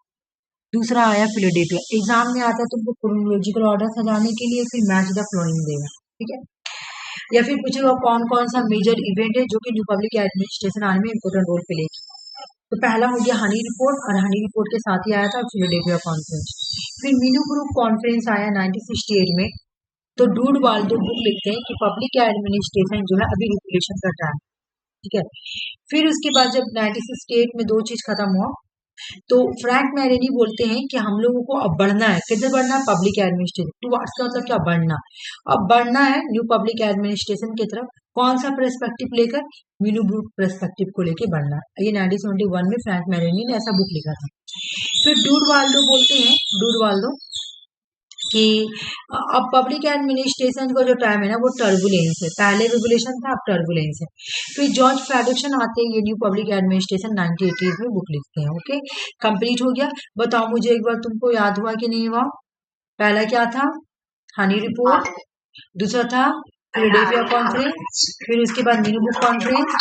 दूसरा आया फिलाडेल्फिया। एग्जाम में आता है तुमको क्रोनोलॉजिकल ऑर्डर सजाने के लिए, फिर मैच द फ्लोइंग देगा, ठीक है। या फिर पूछेगा कौन कौन सा मेजर इवेंट है जो कि न्यू पब्लिक एडमिनिस्ट्रेशन आने में इंपोर्टेंट रोल प्ले किया। तो पहला हो गया हनी रिपोर्ट, और हनी रिपोर्ट के साथ ही आया था फिलाडेल्फिया कॉन्फ्रेंस। फिर मीनू ग्रुप कॉन्फ्रेंस आया 1968 में। तो ड्यूड वाल्डो बुक लिखते हैं कि पब्लिक एडमिनिस्ट्रेशन जो है अभी रिवोल्यूशन का टाइम, ठीक है। फिर उसके बाद जब 1968 में दो चीज खत्म हुआ, तो फ्रैंक मैरिनी बोलते हैं कि हम लोगों को अब बढ़ना है, किधर बढ़ना है, पब्लिक एडमिनिस्ट्रेशन टुवर्ड्स का मतलब क्या, बढ़ना। अब बढ़ना है न्यू पब्लिक एडमिनिस्ट्रेशन की तरफ, कौन सा पर्सपेक्टिव लेकर, मीनू ग्रुप पर्सपेक्टिव को लेकर बढ़ना है। ये 1971 में फ्रैंक मैरिनी ने ऐसा बुक लिखा था। फिर ड्यूड वाल्डो बोलते हैं, ड्यूड वाल्डो कि अब पब्लिक एडमिनिस्ट्रेशन का जो टाइम है ना वो टर्बुलेंस है, पहले रेगुलेशन था अब टर्बुलेंस है। फिर जॉर्ज फ्रेडरिक्सन आते हैं, ये न्यू पब्लिक एडमिनिस्ट्रेशन 1980 में बुक लिखते हैं। ओके, कंप्लीट हो गया। बताओ मुझे एक बार, तुमको याद हुआ कि नहीं हुआ? पहला क्या था? हनी रिपोर्ट, दूसरा था फिलाडेल्फिया कॉन्फ्रेंस, फिर उसके बाद न्यूबुक कॉन्फ्रेंस,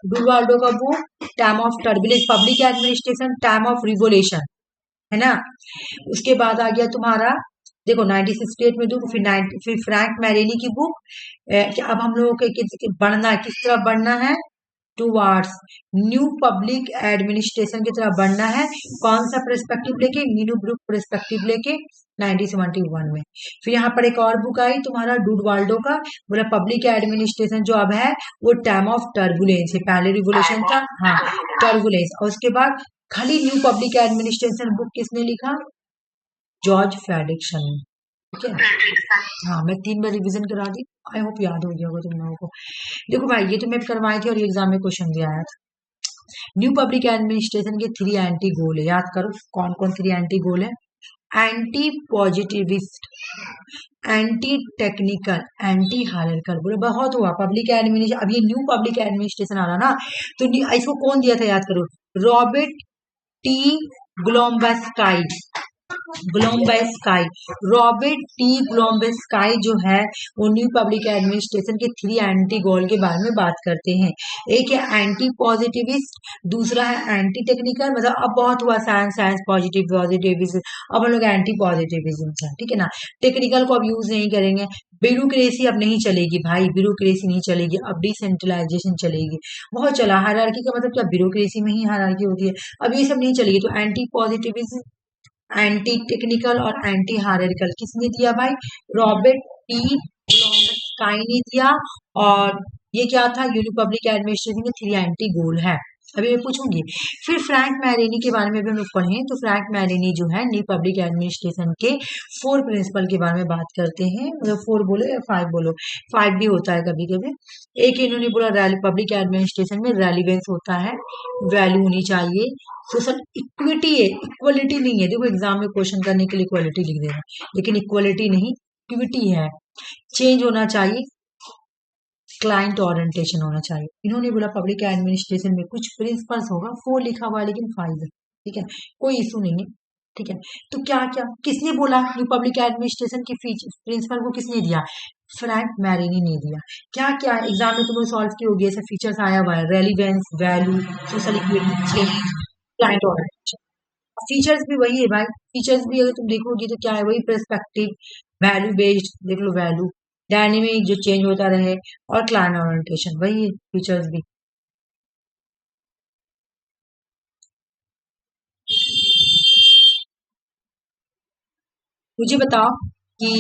डुवाल्डो का book time of turbulence, public administration time of revolution, है ना। उसके बाद आ गया तुम्हारा, देखो 1968 में दो, फिर फ्रैंक मैरेनी की बुक, कि अब हम लोगों के बढ़ना है, किस तरह बढ़ना है? टूवार्ड्स न्यू पब्लिक एडमिनिस्ट्रेशन की तरह बढ़ना है। कौन सा पर्सपेक्टिव लेके? मीनू ब्रुक पर्सपेक्टिव लेके 1971 में। फिर यहाँ पर एक और बुक आई तुम्हारा डूडवाल्डो का, बोला पब्लिक एडमिनिस्ट्रेशन जो अब है वो टाइम ऑफ टर्बुलेंस है, पहले रिवोल्यूशन था, हाँ टर्बुलेंस। और उसके बाद खाली न्यू पब्लिक एडमिनिस्ट्रेशन बुक किसने लिखा? जॉर्ज फ्रेडरिक्सन ने, ठीक है। हाँ, मैं 3 बार रिवीजन करा दी, आई होप याद हो गया होगा तुम लोगों को। देखो भाई, ये तो मैं करवाई थी और एग्जाम में क्वेश्चन भी आया था। न्यू पब्लिक एडमिनिस्ट्रेशन के 3 एंटी गोल है, याद करो कौन कौन 3 एंटी गोल है? Anti positivist, anti technical, anti hierarchical. बोले बहुत हुआ पब्लिक एडमिनिस्ट्रेशन, अब ये न्यू पब्लिक एडमिनिस्ट्रेशन आ रहा ना, तो इसको कौन दिया था याद करो? रॉबर्ट टी ग्लोम्बस्काई, ग्लोम्बस्काई, रॉबर्ट टी ग्लोम्बस्काई जो है वो न्यू पब्लिक एडमिनिस्ट्रेशन के 3 एंटी गोल के बारे में बात करते हैं। एक है एंटी पॉजिटिविस्ट, दूसरा है एंटी टेक्निकल, मतलब अब बहुत हुआ साइंस साइंस पॉजिटिविज्म, अब हम लोग एंटी पॉजिटिविज्म है, ठीक है ना। टेक्निकल को अब यूज नहीं करेंगे, ब्यूरोक्रेसी अब नहीं चलेगी भाई, ब्यूरोक्रेसी नहीं चलेगी, अब डिसेंट्रलाइजेशन चलेगी। बहुत चला हायरार्की का मतलब क्या? ब्यूरोक्रेसी में ही हायरार्की होती है, अब ये सब नहीं चलेगी। तो एंटी पॉजिटिविज्म, एंटी टेक्निकल और एंटी हायरार्किकल किसने दिया भाई? रॉबर्ट टी ग्लोम्बस्काई ने दिया। और ये क्या था? यूनी पब्लिक एडमिनिस्ट्रेशन के 3 एंटी गोल है। अभी मैं पूछूंगी। फिर फ्रैंक मैरेनी के बारे में भी हम लोग पढ़े, तो फ्रैंक मैरेनी जो है न्यू पब्लिक एडमिनिस्ट्रेशन के 4 प्रिंसिपल के बारे में बात करते हैं, मतलब 4 बोलो या 5 बोलो, 5 भी होता है कभी कभी। एक इन्होंने बोला पब्लिक एडमिनिस्ट्रेशन में रेलिवेंस होता है, वैल्यू होनी चाहिए, सोशल इक्विटी है, इक्वलिटी नहीं है। देखो एग्जाम में क्वेश्चन करने के लिए इक्वलिटी लिख देना, लेकिन इक्वलिटी नहीं, इक्विटी है। चेंज होना चाहिए, क्लाइंट ओरिएंटेशन होना चाहिए। इन्होंने बोला पब्लिक एडमिनिस्ट्रेशन में कुछ प्रिंसिपल्स होगा, 4 लिखा हुआ है लेकिन 5 है, ठीक है, कोई इशू नहीं है, ठीक है। तो क्या क्या किसने बोला? न्यू पब्लिक एडमिनिस्ट्रेशन की प्रिंसिपल को किसने दिया? फ्रैंक मैरेनी ने दिया। क्या क्या एग्जाम में तुमने सॉल्व की होगी, ऐसा फीचर्स आया हुआ है, relevance, value, social equity, change, client orientation. Features भी वही है भाई, फीचर्स भी अगर तुम देखोगे तो क्या है, वही पर्सपेक्टिव, वैल्यू बेस्ड, देख लो वैल्यू, डायनेमिक जो चेंज होता रहे, और क्लाइंट ओरिएंटेशन, वही है फीचर्स भी। मुझे बताओ कि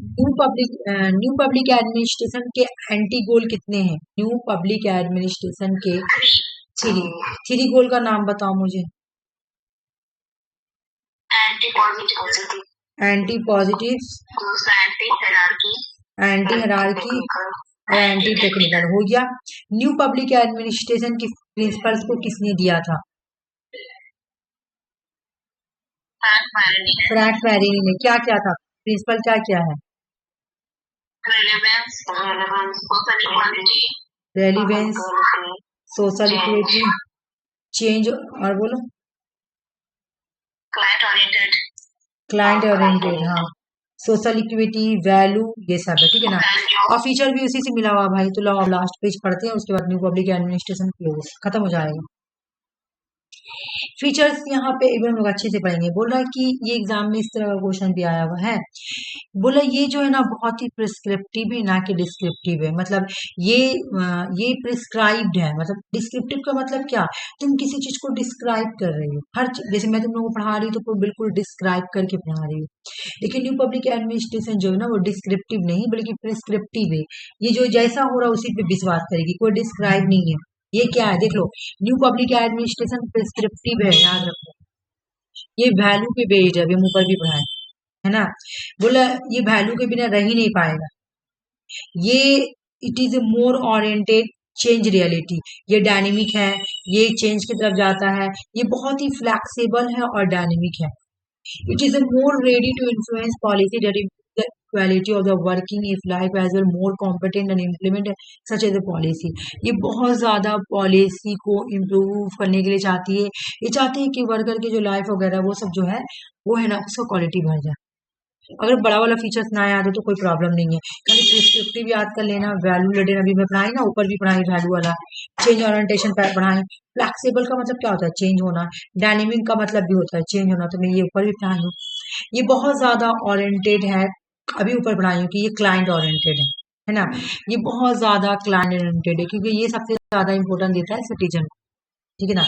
न्यू पब्लिक एडमिनिस्ट्रेशन के एंटी गोल कितने हैं? न्यू पब्लिक एडमिनिस्ट्रेशन के 3 गोल का नाम बताओ मुझे। एंटी पॉजिटिव, एंटी हायरार्की और एंटी टेक्निकल हो गया। न्यू पब्लिक एडमिनिस्ट्रेशन की प्रिंसिपल्स को किसने दिया था? फ्रैंक मैरेनी ने। क्या क्या था प्रिंसिपल, क्या क्या है? रेलिवेंस, सोशल इक्विटी, चेंज, और बोलो क्लाइंट ओरिएंटेड, हाँ, सोशल इक्विटी, वैल्यू, ये सब है, ठीक है ना। और फीचर भी उसी से मिला हुआ भाई। तो लो लास्ट पेज पढ़ते हैं, उसके बाद न्यू पब्लिक एडमिनिस्ट्रेशन क्लोज, खत्म हो जाएगा। फीचर्स यहाँ पे एक बार हम लोग अच्छे से पढ़ेंगे। बोल रहा है कि ये एग्जाम में इस तरह का क्वेश्चन भी आया हुआ है, बोला ये जो है ना बहुत ही प्रिस्क्रिप्टिव है ना कि डिस्क्रिप्टिव है, मतलब ये प्रिस्क्राइब्ड है। मतलब डिस्क्रिप्टिव का मतलब क्या? तुम किसी चीज को डिस्क्राइब कर रही हो, हर जैसे मैं तुम लोगों को पढ़ा रही हूँ तो बिल्कुल डिस्क्राइब करके पढ़ा रही हूँ। लेकिन न्यू पब्लिक एडमिनिस्ट्रेशन जो है ना वो डिस्क्रिप्टिव नहीं बल्कि प्रिस्क्रिप्टिव है। ये जो जैसा हो रहा है उसी पे विश्वास करेगी, कोई डिस्क्राइब नहीं है। ये क्या है देख लो, न्यू पब्लिक एडमिनिस्ट्रेशन प्रिस्क्रिप्टिव है, याद रखो। ये वैल्यू पे बेस्ड है, अभी हम ऊपर भी पढ़ाए, है ना। बोला ये वैल्यू के बिना रह ही नहीं पाएगा। ये it is a more oriented change reality, ये डायनेमिक है, ये चेंज की तरफ जाता है, ये बहुत ही फ्लैक्सिबल है और डायनेमिक है। It is a more ready to influence policy that improve the quality of the working if life as well more competent and implement such as a policy. ये बहुत ज़्यादा पॉलिसी को इम्प्रूव करने के लिए चाहती है। ये चाहती है कि वर्कर की जो लाइफ वगैरह वो सब जो है वो है ना उसका क्वालिटी बढ़ जाए। अगर बड़ा वाला फीचर्स ना याद हो तो कोई प्रॉब्लम नहीं है, खाली प्रिस्क्रिप्टिव याद कर लेना। वैल्यू लेडर अभी मैं पढ़ाई ना, ऊपर भी पढ़ाई वैल्यू वाला। चेंज ओरिएंटेशन पढ़ाई। फ्लेक्सिबल का मतलब क्या होता है? चेंज होना। डायनेमिक का मतलब भी होता है चेंज होना, तो मैं ये ऊपर भी पढ़ाई हूँ। ये बहुत ज्यादा ओरिएंटेड है, अभी ऊपर पढ़ाई हूँ कि ये क्लाइंट ओरिएंटेड है ना। ये बहुत ज्यादा क्लाइंट ओरिएंटेड है क्योंकि ये सबसे ज्यादा इंपॉर्टेंट देता है सिटीजन, ठीक है ना।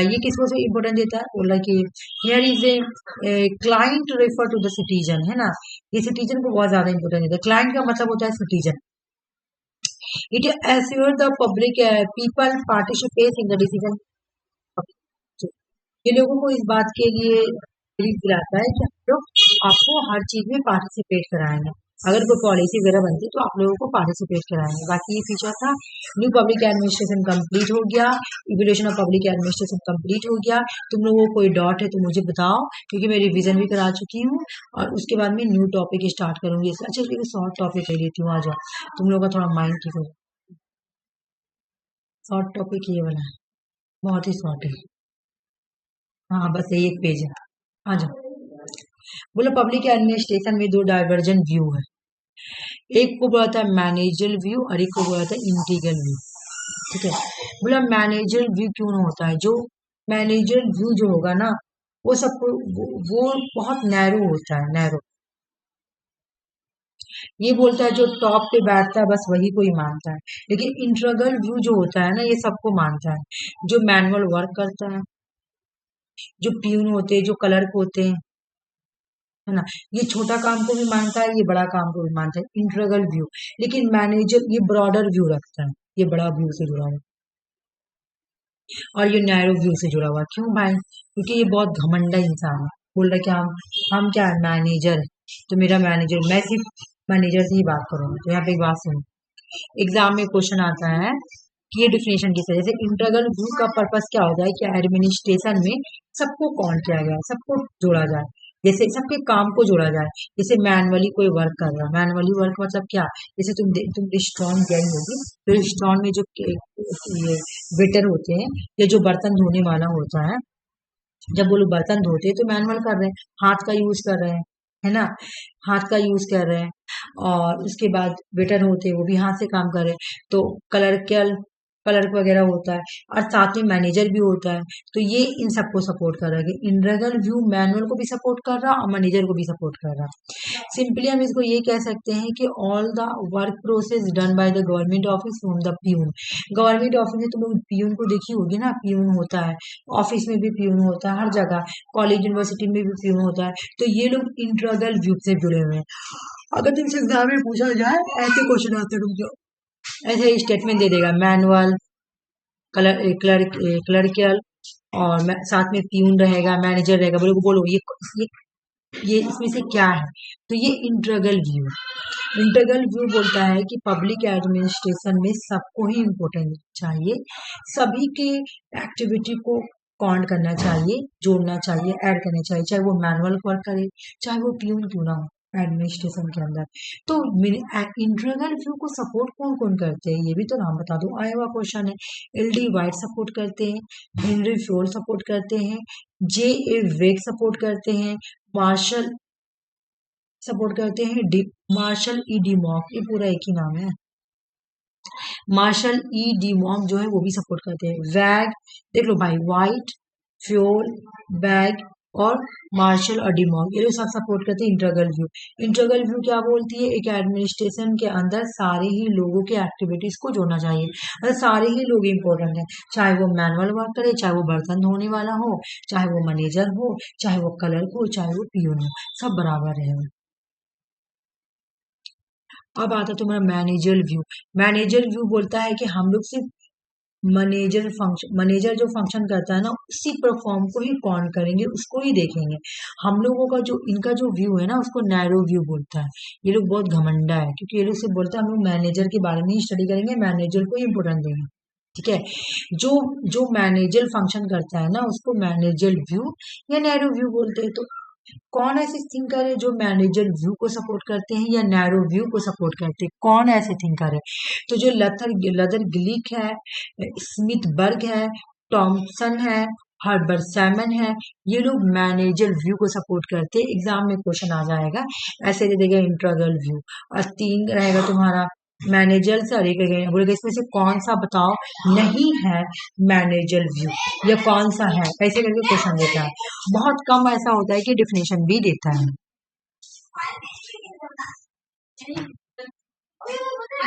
ये किसको से इम्पोर्टेंट देता है? बोला कि here is a client refer to the citizen, है ना। ये सिटीजन को बहुत ज्यादा इंपॉर्टेंट देता है। क्लाइंट का मतलब होता है citizen. It assure the public people participate in the decision. ये लोगों को इस बात के लिए रिलीफ दिलाता है कि हम लोग आपको हर चीज में पार्टिसिपेट कराएंगे। अगर कोई पॉलिसी वगैरह बनती तो आप लोगों को पार्टिसिपेट कराएंगे। बाकी ये फीचर था। न्यू पब्लिक एडमिनिस्ट्रेशन कंप्लीट हो गया, evolution of public administration complete हो गया। तुम लोगों को कोई डॉट है तो मुझे बताओ, क्योंकि मैं रिवीजन भी करा चुकी हूँ और उसके बाद में न्यू टॉपिक स्टार्ट करूंगी। अच्छा चलिए शॉर्ट टॉपिक ले लेती हूँ, आ जाओ, तुम लोगों का थोड़ा माइंड ठीक हो जाए। शॉर्ट टॉपिक ये वाला है, बहुत ही शॉर्ट है। हाँ बस यही एक पेज है, आ जाओ। बोला पब्लिक एडमिनिस्ट्रेशन में दो डाइवर्जेंट व्यू है, एक को बोला था मैनेजर व्यू और एक को बोला था इंटीग्रल व्यू, ठीक है। बोला मैनेजर व्यू क्यों ना होता है? जो मैनेजर व्यू जो होगा ना वो सबको वो बहुत नैरो होता है, नैरो। ये बोलता है जो टॉप पे बैठता है बस वही कोई मानता है, लेकिन इंटीग्रल व्यू जो होता है ना ये सबको मानता है। जो मैनुअल वर्क करता है, जो प्यून होते हैं, जो क्लर्क होते हैं, है ना, ये छोटा काम को भी मानता है, ये बड़ा काम को भी मानता है, इंटीग्रल व्यू। लेकिन मैनेजर ये ब्रॉडर व्यू रखता है, ये बड़ा व्यू से जुड़ा हुआ, और ये नैरो व्यू से जुड़ा हुआ। क्यों भाई? क्योंकि ये बहुत घमंडा इंसान है। बोल रहा है कि हम क्या है, मैनेजर है, तो मेरा मैनेजर, मैं सिर्फ मैनेजर से ही बात करूंगा। तो यहाँ पे एक बात सुनो, एग्जाम में क्वेश्चन आता है कि ये डिफिनेशन किस तरह से। इंटीग्रल व्यू का पर्पस क्या होता है कि एडमिनिस्ट्रेशन में सबको काउंट किया जाए, सबको जोड़ा जाए, जैसे सबके काम को जोड़ा जाए। जैसे मैनुअली कोई वर्क कर रहा है, मैनुअली वर्क मतलब क्या? जैसे तुम रिस्टोरेंट गई होगी, तो रिस्टोरेंट में जो ये वेटर होते हैं या जो बर्तन धोने वाला होता है, जब वो लोग बर्तन धोते हैं तो मैनुअल कर रहे हैं, हाथ का यूज कर रहे हैं, है ना, हाथ का यूज कर रहे हैं। और उसके बाद वेटर होते हैं वो भी हाथ से काम कर रहे हैं। तो क्लर्क वगैरह होता है, और साथ में मैनेजर भी होता है। तो ये इन सबको सपोर्ट कर रहा है। इंटीग्रल व्यू मैनुअल को भी सपोर्ट कर रहा और मैनेजर को भी सपोर्ट कर रहा। सिंपली हम इसको ये कह सकते हैं कि all the work process done by the government office from the peon. Government office में तुम लोग प्यून को देखी होगी ना, प्यून होता है, ऑफिस में भी प्यून होता है, हर जगह कॉलेज यूनिवर्सिटी में भी प्यून होता है। तो ये लोग इंटीग्रल व्यू से जुड़े हुए हैं। अगर तुमसे एग्जाम में पूछा जाए, ऐसे क्वेश्चन आते रुक जाओ, ऐसे स्टेटमेंट दे देगा, मैनुअल, क्लर्कियल, और साथ में प्यून रहेगा, मैनेजर रहेगा। बोलो बोलो ये इसमें से क्या है? तो ये इंटीग्रल व्यू। इंटीग्रल व्यू बोलता है कि पब्लिक एडमिनिस्ट्रेशन में सबको ही इम्पोर्टेंस चाहिए, सभी के एक्टिविटी को काउंट करना चाहिए, जोड़ना चाहिए, ऐड करना चाहिए, चाहे वो मैनुअल वर्क करे, चाहे वो प्यून क्यों ना हो एडमिनिस्ट्रेशन के अंदर। तो इंटीग्रल व्यू को सपोर्ट कौन कौन करते हैं ये भी तो नाम बता दो, आया हुआ क्वेश्चन है। एल.डी. वाइट सपोर्ट करते हैं, हेनरी फ्योल सपोर्ट करते हैं, जे.ए. वेग सपोर्ट करते हैं, मार्शल सपोर्ट करते हैं, मार्शल ई डी मॉक, ये पूरा एक ही नाम है, मार्शल ई डी मॉक जो है वो भी सपोर्ट करते हैं। वैग देख लो भाई, वाइट, फ्योल, बैग और मार्शल और डिमॉक, ये लोग सब सपोर्ट करते हैं इंटीग्रल व्यू। इंटीग्रल व्यू क्या बोलती है? एक एडमिनिस्ट्रेशन के अंदर सारे ही लोगों के एक्टिविटीज को जोड़ना चाहिए, मतलब सारे ही लोग इंपॉर्टेंट है, चाहे वो मैनुअल वर्क करे, चाहे वो बर्तन धोने वाला हो, चाहे वो मैनेजर हो, चाहे वो क्लर्क हो, चाहे वो पीओन हो, सब बराबर है। अब आता है तुम्हारा मैनेजर व्यू। मैनेजर व्यू बोलता है कि हम लोग सिर्फ मैनेजर जो फंक्शन करता है ना उसी परफॉर्म को ही काउंट करेंगे, उसको ही देखेंगे। हम लोगों का जो इनका जो व्यू है ना उसको नैरो व्यू बोलता है। ये लोग बहुत घमंडा है क्योंकि ये लोग सिर्फ बोलता है हम लोग मैनेजर के बारे में ही स्टडी करेंगे, मैनेजर को ही इम्पोर्टेंस देंगे, ठीक है। जो जो मैनेजर फंक्शन करता है ना उसको मैनेजर व्यू या नैरो व्यू बोलते हैं। तो कौन ऐसे थिंकर है जो मैनेजर व्यू को सपोर्ट करते हैं या नैरो व्यू को सपोर्ट करते हैं? कौन ऐसे थिंकर है? तो जो लदर गिलिक है, स्मिथ बर्ग है, टॉमसन है, हर्बर्ट सैमन है, ये लोग मैनेजर व्यू को सपोर्ट करते हैं। एग्जाम में क्वेश्चन आ जाएगा ऐसे दे देगा इंट्रागल व्यू, और 3 रहेगा तुम्हारा मैनेजर से, और एक रहेगा बोलेगा इसमें से कौन सा बताओ नहीं है मैनेजर व्यू, या कौन सा है, कैसे करके क्वेश्चन देता है। बहुत कम ऐसा होता है कि डिफिनेशन भी देता है।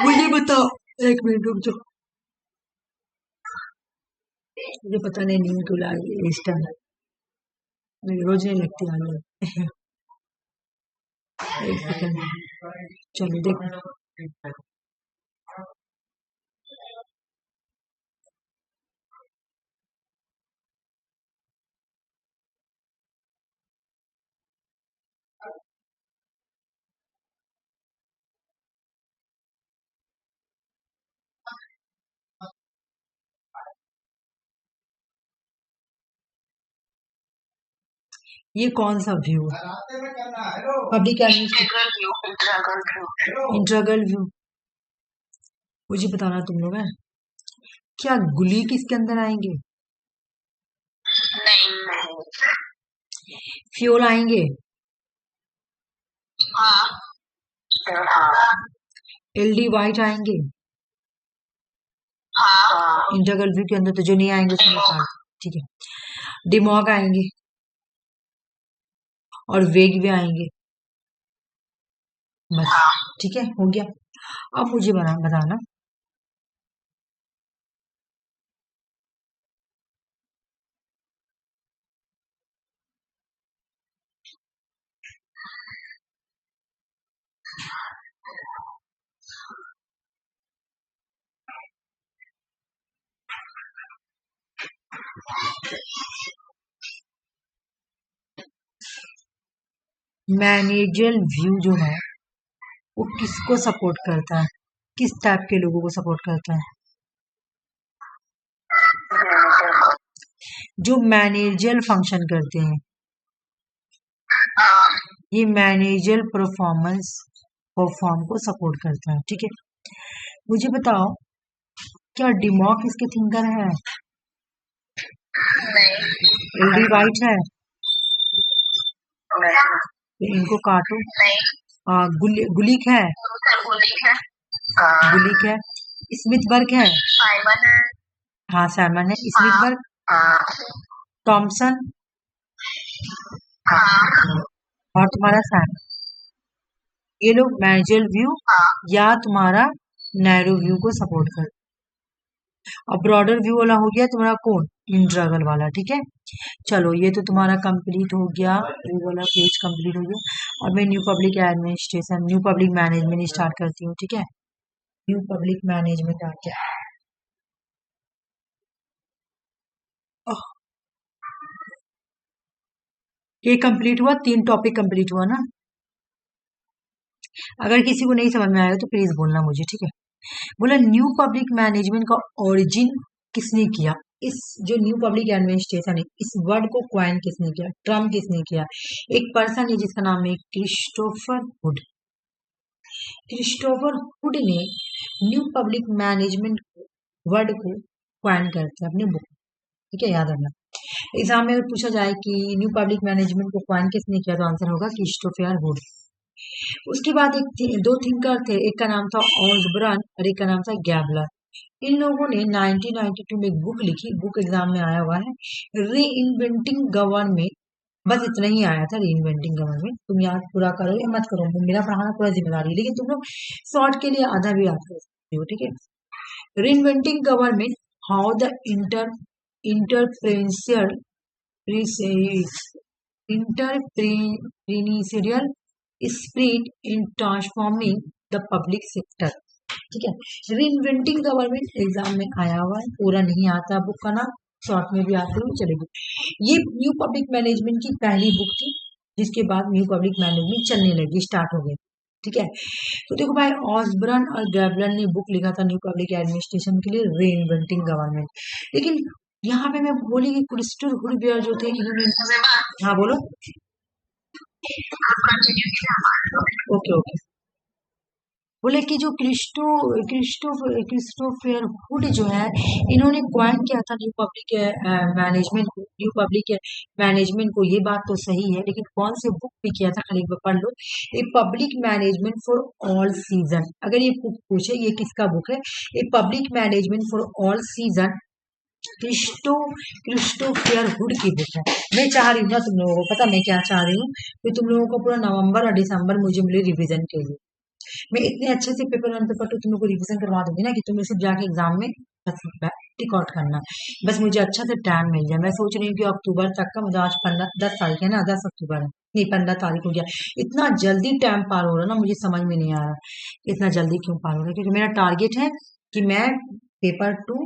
मुझे बताओ, एक मिनट रुक जाओ, मुझे पता नहीं नींद क्यों ला रही है इस टाइम, मेरी रोज नहीं लगती आने। एक सेकंड, चलो देख। ये कौन सा व्यू है? Public administration integral view, integral view. Integral view, मुझे बताना तुम लोग है क्या गुली किसके अंदर आएंगे? नहीं। फ्यूल आएंगे? हाँ। हाँ। एलडी वाइट आएंगे? हाँ। इंट्रागल व्यू के अंदर तो जो नहीं आएंगे उसमें निकाल, ठीक है। डिमॉग आएंगे और वेग भी आएंगे, बस, ठीक है, हो गया। अब मुझे बताना मैनेजर व्यू जो है वो किसको सपोर्ट करता है, किस टाइप के लोगों को सपोर्ट करता है? जो मैनेजर फंक्शन करते हैं, ये मैनेजर परफॉर्म को सपोर्ट करता है, ठीक है। मुझे बताओ क्या डिमॉक इसके थिंकर है? नहीं। एलडी वाइट है? नहीं। तो इनको काटो। नहीं। गुलिक है? गुलिक है। गुलिक है। स्मिथ बर्ग है? साइमन है। हाँ सैमन है। स्मिथ बर्ग, टॉमसन और तुम्हारा सैम, ये लोग मैनेजर व्यू या तुम्हारा नैरो व्यू को सपोर्ट कर। और ब्रॉडर व्यू वाला हो गया तुम्हारा कौन? इंट्रागल वाला, ठीक है। चलो ये तो तुम्हारा कंप्लीट हो गया, ये वाला पेज कंप्लीट हो गया। और मैं new public administration, new public management start करती हूँ, ठीक है। न्यू पब्लिक मैनेजमेंट आ गया। ये कंप्लीट हुआ, 3 टॉपिक कंप्लीट हुआ ना। अगर किसी को नहीं समझ में आएगा तो प्लीज बोलना मुझे, ठीक है। बोला न्यू पब्लिक मैनेजमेंट का ओरिजिन किसने किया? इस जो न्यू पब्लिक एडमिनिस्ट्रेशन है, इस वर्ड को क्वाइन किसने किया, ट्रम किसने किया? एक पर्सन है जिसका नाम है क्रिस्टोफर हुड। क्रिस्टोफर हुड ने न्यू पब्लिक मैनेजमेंट वर्ड को क्वाइन करते हैं अपने बुक, ठीक है, याद रखना। एग्जाम में अगर पूछा जाए कि न्यू पब्लिक मैनेजमेंट को क्वाइन किसने किया तो आंसर होगा क्रिस्टोफर हुड। उसके बाद दो थिंकर थे, एक का नाम था ऑसबर्न और एक का नाम था गैबलर। इन लोगों ने 1992 में एक बुक लिखी, बुक एग्जाम में आया हुआ है, री इन्वेंटिंग गवर्नमेंट। बस इतना ही आया था, री इन्वेंटिंग गवर्नमेंट। तुम याद पूरा करो या मत करो, मेरा पढ़ाना पूरा जिम्मेदारी है, लेकिन तुम लोग शॉर्ट के लिए आधा भी याद कर सकते हो, ठीक है। री inventing government, how the entrepreneurial entrepreneurial spirit in transforming the public sector, ठीक है। रीइन्वेंटिंग गवर्नमेंट एग्जाम में आया हुआ है, पूरा नहीं आता बुक का नाम, शॉर्ट में भी आते हुए चलेगी। ये न्यू पब्लिक मैनेजमेंट की पहली बुक थी, जिसके बाद न्यू पब्लिक मैनेजमेंट चलने लगी, स्टार्ट हो गई, ठीक है। तो देखो भाई, ऑसबर्न और गैबलर ने बुक लिखा था न्यू पब्लिक एडमिनिस्ट्रेशन के लिए, रीइन्वेंटिंग गवर्नमेंट। लेकिन यहाँ पे मैं बोली कि क्रिस्टोफर हुड जो थे इन्होंने, हाँ बोलो। आप कंटिन्यू कीजिए हमारे। Okay okay. बोले कि जो क्रिस्टोफर हुड जो है, इन्होंने क्वाइन किया था न्यू पब्लिक मैनेजमेंट को, न्यू पब्लिक मैनेजमेंट को। ये बात तो सही है, लेकिन कौन से बुक पे किया था, खाली एक बार पढ़ लो। A public management for all season. अगर ये बुक पूछे ये किसका बुक है, a public management for all season, Christo Christopher Hood की बुक है। मैं चाह रही हूँ ना, तुम लोगों को पता मैं क्या चाह रही हूँ, कि तुम लोगों को पूरा नवंबर और दिसंबर मुझे मिले रिवीजन के लिए। मैं इतने अच्छे से पेपर वन पेपर टू तुम लोग को रिवीजन करवा दूंगी ना, कि तुम्हें सिर्फ जाके एग्जाम में बस टिक आउट करना। बस मुझे अच्छा से टाइम मिल जाए। मैं सोच रही हूँ कि अक्टूबर तक का, मुझे आज 10 तारीख है ना, 10 अक्टूबर है, नहीं 15 तारीख हो गया। इतना जल्दी टाइम पार हो रहा है ना, मुझे समझ में नहीं आ रहा इतना जल्दी क्यों पार हो रहा है, क्योंकि मेरा टारगेट है कि मैं पेपर 2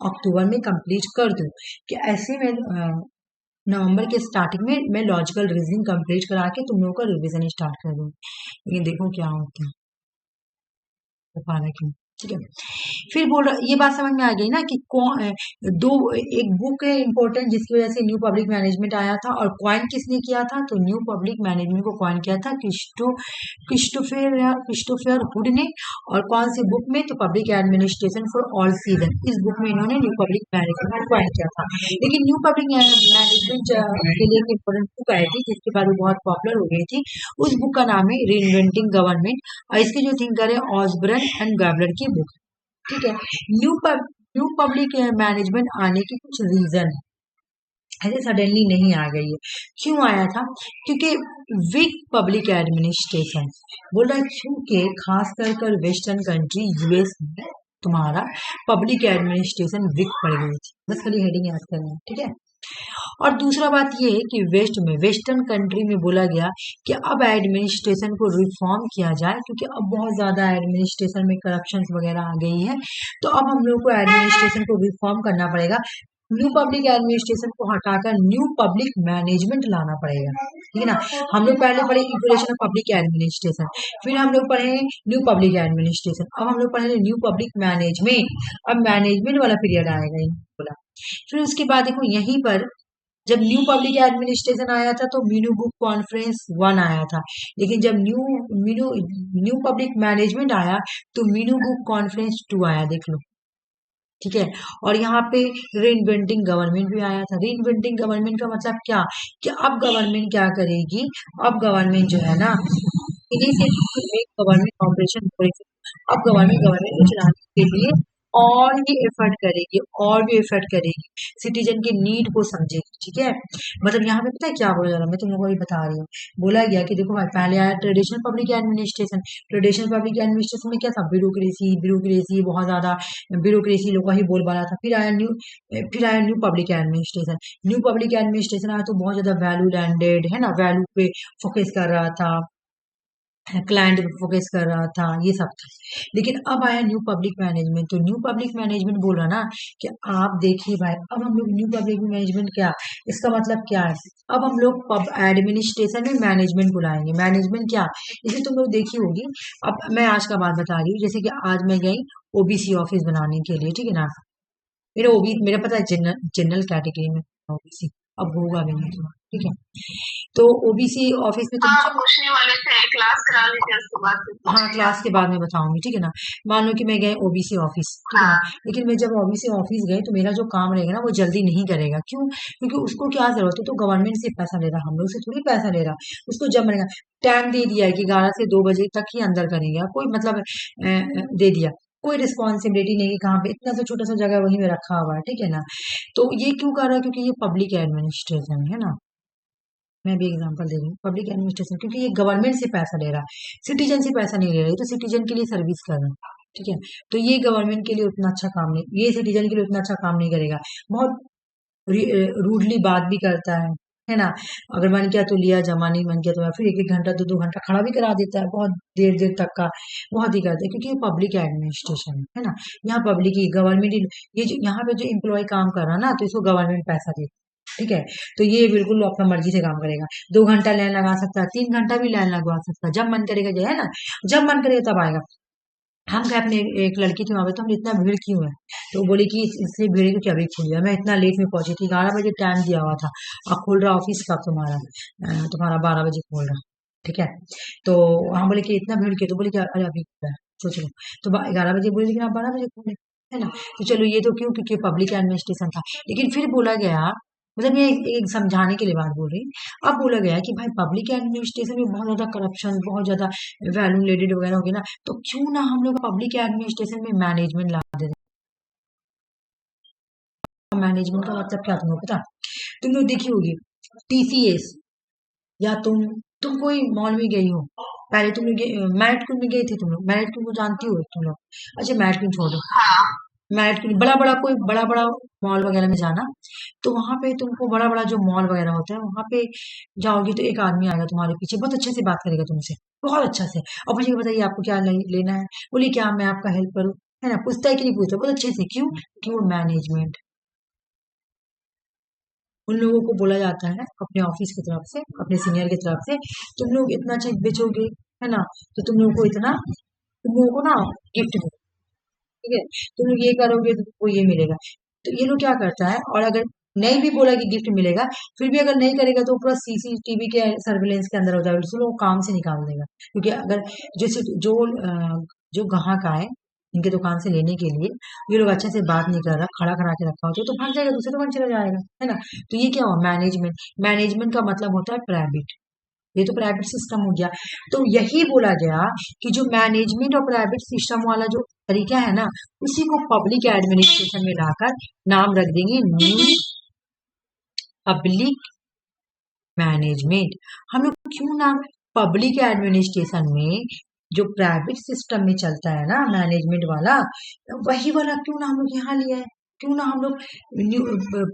अक्टूबर में कंप्लीट कर दूं, कि ऐसे में नवंबर के स्टार्टिंग में मैं लॉजिकल रीजनिंग कंप्लीट करा के तुम लोगों का रिवीजन स्टार्ट कर दूं। लेकिन देखो क्या होता है, हो पा रहा है क्यों। ठीक है, फिर बोल रहा, ये बात समझ में आ गई ना कि कौन दो, एक बुक है इंपॉर्टेंट जिसकी वजह से न्यू पब्लिक मैनेजमेंट आया था, और क्वाइन किसने किया था, तो न्यू पब्लिक मैनेजमेंट को क्वाइन किया था क्रिस्टोफर हुड ने। और कौन सी बुक में, तो public administration for all season, इस बुक में इन्होंने न्यू पब्लिक मैनेजमेंट को क्वाइन किया था। लेकिन न्यू पब्लिक मैनेजमेंट के लिए एक इंपॉर्टेंट बुक आई थी जिसके बाद वो बहुत पॉपुलर हो गई थी। उस बुक का नाम है रीइन्वेंटिंग गवर्नमेंट, और इसके जो थिंकर है ऑसबर्न एंड गैबलर की बुक। ठीक है, न्यू पब्लिक मैनेजमेंट आने की कुछ रीजन है, ऐसे सडनली नहीं आ गई है। क्यों आया था, क्योंकि वीक पब्लिक एडमिनिस्ट्रेशन, बोल रहा है क्योंकि खास कर वेस्टर्न कंट्री यूएस में तुम्हारा पब्लिक एडमिनिस्ट्रेशन वीक पड़ गई थी। बस खाली हेडिंग याद करना है, ठीक है। और दूसरा बात ये है कि वेस्टर्न कंट्री में बोला गया कि अब एडमिनिस्ट्रेशन को रिफॉर्म किया जाए, क्योंकि अब बहुत ज्यादा एडमिनिस्ट्रेशन में करप्शन वगैरह आ गई है। तो अब हम लोग को एडमिनिस्ट्रेशन को रिफॉर्म करना पड़ेगा। न्यू पब्लिक एडमिनिस्ट्रेशन को हटाकर न्यू पब्लिक मैनेजमेंट लाना पड़ेगा, ठीक है ना। हम लोग पहले पढ़े इक्वेशन ऑफ पब्लिक एडमिनिस्ट्रेशन, फिर हम लोग पढ़े न्यू पब्लिक एडमिनिस्ट्रेशन, अब हम लोग पढ़े न्यू पब्लिक मैनेजमेंट। अब मैनेजमेंट वाला पीरियड आएगा, बोला। फिर उसके बाद देखो यहीं पर, जब न्यू पब्लिक एडमिनिस्ट्रेशन आया था तो मीनू बुक कॉन्फ्रेंस 1 आया था, लेकिन जब न्यू पब्लिक मैनेजमेंट आया तो मीनू बुक कॉन्फ्रेंस 2 आया, देख लो। ठीक है, और यहाँ पे रीइन्वेंटिंग गवर्नमेंट भी आया था। रीइन्वेंटिंग गवर्नमेंट का मतलब क्या, कि अब गवर्नमेंट क्या करेगी, अब गवर्नमेंट जो है ना, इनिशिएटिव गवर्नमेंट ऑपरेशन, अब गवर्नमेंट को चलाने के लिए और भी एफर्ट करेगी, और भी एफर्ट करेगी, सिटीजन के नीड को समझेगी। ठीक है, मतलब यहाँ पे पता है क्या बोला जा रहा है, मैं तुम लोगों को भी बता रही हूँ। बोला गया कि देखो भाई, पहले आया traditional public administration. Traditional public administration में क्या था, ब्यूरोक्रेसी ब्यूरोक्रेसी बहुत ज्यादा, ब्यूरोक्रेसी लोग का ही बोलबाला था। फिर आया new public administration. New public administration आया तो बहुत ज्यादा वैल्यू लैंडेड है ना, वैल्यू पे फोकस कर रहा था, क्लाइंट पे फोकस कर रहा था, ये सब था। लेकिन अब आया न्यू पब्लिक मैनेजमेंट, तो न्यू पब्लिक मैनेजमेंट बोल रहा ना कि आप देखिए भाई, अब हम लोग न्यू पब्लिक मैनेजमेंट क्या, इसका मतलब क्या है, अब हम लोग पब एडमिनिस्ट्रेशन में मैनेजमेंट बुलाएंगे। मैनेजमेंट क्या, जैसे तुम लोग देखी होगी। अब मैं आज का बात बता रही हूँ, जैसे कि आज मैं गई ओबीसी ऑफिस बनाने के लिए, ठीक है ना। मेरा पता है जनरल कैटेगरी में ओबीसी, अब होगा भी नहीं तो, ठीक है। तो ओबीसी ऑफिस में तुम, हाँ, पूछने वाले थे, क्लास करा लीजिए उसके बाद फिर हाँ पूछिएगा। क्लास के बाद में बताऊंगी, ठीक है ना। मान लो कि मैं गए ओबीसी ऑफिस, ठीक है ना। हाँ, लेकिन मैं जब ओबीसी ऑफिस गए तो मेरा जो काम रहेगा ना वो जल्दी नहीं करेगा। क्यों, क्योंकि उसको क्या जरूरत है, तो गवर्नमेंट से पैसा ले रहा, हम लोग से थोड़ी पैसा ले रहा। उसको जब मिलेगा, टाइम दे दिया है कि 11 से 2 बजे तक ही अंदर करेगा, कोई मतलब दे दिया, कोई रिस्पॉन्सिबिलिटी नहीं कि कहाँ पे, इतना सा छोटा सा जगह वहीं में रखा हुआ है, ठीक है ना। तो ये क्यों कर रहा है, क्योंकि ये पब्लिक एडमिनिस्ट्रेशन है ना। मैं भी एग्जांपल दे रही हूँ, पब्लिक एडमिनिस्ट्रेशन, क्योंकि ये गवर्नमेंट से पैसा ले रहा है, सिटीजन से पैसा नहीं ले रहा है, तो सिटीजन के लिए सर्विस कर रहा है। ठीक है, तो ये गवर्नमेंट के लिए उतना अच्छा काम नहीं, ये सिटीजन के लिए उतना अच्छा काम नहीं करेगा। बहुत रूडली बात भी करता है ना। अगर मन किया तो लिया, जमा नहीं मन किया तो फिर 1-1 घंटा 2-2 घंटा खड़ा भी करा देता है, बहुत देर देर तक का, बहुत ही करता है, क्योंकि ये पब्लिक एडमिनिस्ट्रेशन है ना। यहाँ पब्लिक ही गवर्नमेंट, ये जो यहाँ पे जो एम्प्लॉय काम कर रहा है ना, तो इसको गवर्नमेंट पैसा देती है। ठीक है, तो ये बिल्कुल अपना मर्जी से काम करेगा। 2 घंटा लाइन लगा सकता है, 3 घंटा भी लाइन लगवा सकता है, जब मन करेगा जो है ना, जब मन करेगा तब आएगा। हम गए अपने एक लड़की थी वहां पे, तो हमने इतना भीड़ क्यों है, तो वो बोली कि इसलिए भीड़ है क्योंकि अभी खुल गया, मैं इतना लेट में पहुंची थी, 11 बजे टाइम दिया हुआ था और खुल रहा ऑफिस का तुम्हारा, तुम्हारा 12 बजे खोल रहा, ठीक है। तो हम बोले कि इतना भीड़ क्यों, तो बोले कि अरे अभी खुला है, सोच लो। तो 11 बजे बोले लेकिन आप 12 बजे खोले, है ना। तो चलो ये तो क्यों, क्योंकि पब्लिक एडमिनिस्ट्रेशन था, लेकिन फिर बोला गया, मतलब ये एक समझाने के लिए बात बोल रही। अब बोला गया कि भाई पब्लिक एडमिनिस्ट्रेशन में बहुत ज्यादा करप्शन, बहुत ज्यादा वैल्यू लेडेड वगैरह हो गया ना, तो क्यों ना हम लोग पब्लिक एडमिनिस्ट्रेशन में मैनेजमेंट ला दे। मैनेजमेंट का मतलब क्या तुम्हें पता, तुम लोग देखी होगी टीसीएस, या तुम कोई मॉल में गई हो, पहले तुम लोग मैरिट क्वीन में गई थी, तुम लोग मैरिट क्वीन को जानती हो तुम लोग, अच्छा मैरिट क्वीन छोड़ो, हाँ। मैरिट क्वीन बड़ा बड़ा कोई बड़ा बड़ा मॉल वगैरह में जाना, तो वहां पे तुमको बड़ा बड़ा जो मॉल वगैरह होता है वहां पे जाओगी, तो एक आदमी आएगा तुम्हारे पीछे, बहुत अच्छे से बात करेगा तुमसे, बहुत अच्छा से, और पूछेगा बताइए आपको क्या लेना है, बोलिए क्या मैं आपका हेल्प करूँ, है ना, पूछता है कि नहीं पूछता, बहुत अच्छे से, क्यों, क्यों मैनेजमेंट, उन लोगों को बोला जाता है अपने ऑफिस की तरफ से, अपने सीनियर की तरफ से, तुम लोग इतना चेक बेचोगे, है ना, तो तुम लोगों को इतना, तुम लोगों को ना गिफ्ट मिलेगा, ठीक है, तुम लोग ये करोगे तो तुमको ये मिलेगा। तो ये लोग क्या करता है, और अगर नहीं भी बोला कि गिफ्ट मिलेगा, फिर भी अगर नहीं करेगा तो पूरा सीसीटीवी के सर्विलेंस के अंदर हो जाएगा, उसको लोग काम से निकाल देगा, क्योंकि अगर जैसे जो ग्राहक आए इनके दुकान से लेने के लिए, ये लोग अच्छे से बात नहीं कर रहा, खड़ा करा के रखा हो तो भाग जाएगा, दूसरी दुकान चला जाएगा, है ना। तो ये क्या हुआ, मैनेजमेंट, मैनेजमेंट का मतलब होता है प्राइवेट, ये तो प्राइवेट सिस्टम हो गया। तो यही बोला गया कि जो मैनेजमेंट और प्राइवेट सिस्टम वाला जो तरीका है ना, उसी को पब्लिक एडमिनिस्ट्रेशन में लाकर नाम रख देंगे न्यू पब्लिक मैनेजमेंट। हम लोग क्यों ना पब्लिक एडमिनिस्ट्रेशन में जो प्राइवेट सिस्टम में चलता है ना मैनेजमेंट वाला, वही वाला क्यों ना हम लोग यहाँ लिया है, क्यों ना हम लोग न्यू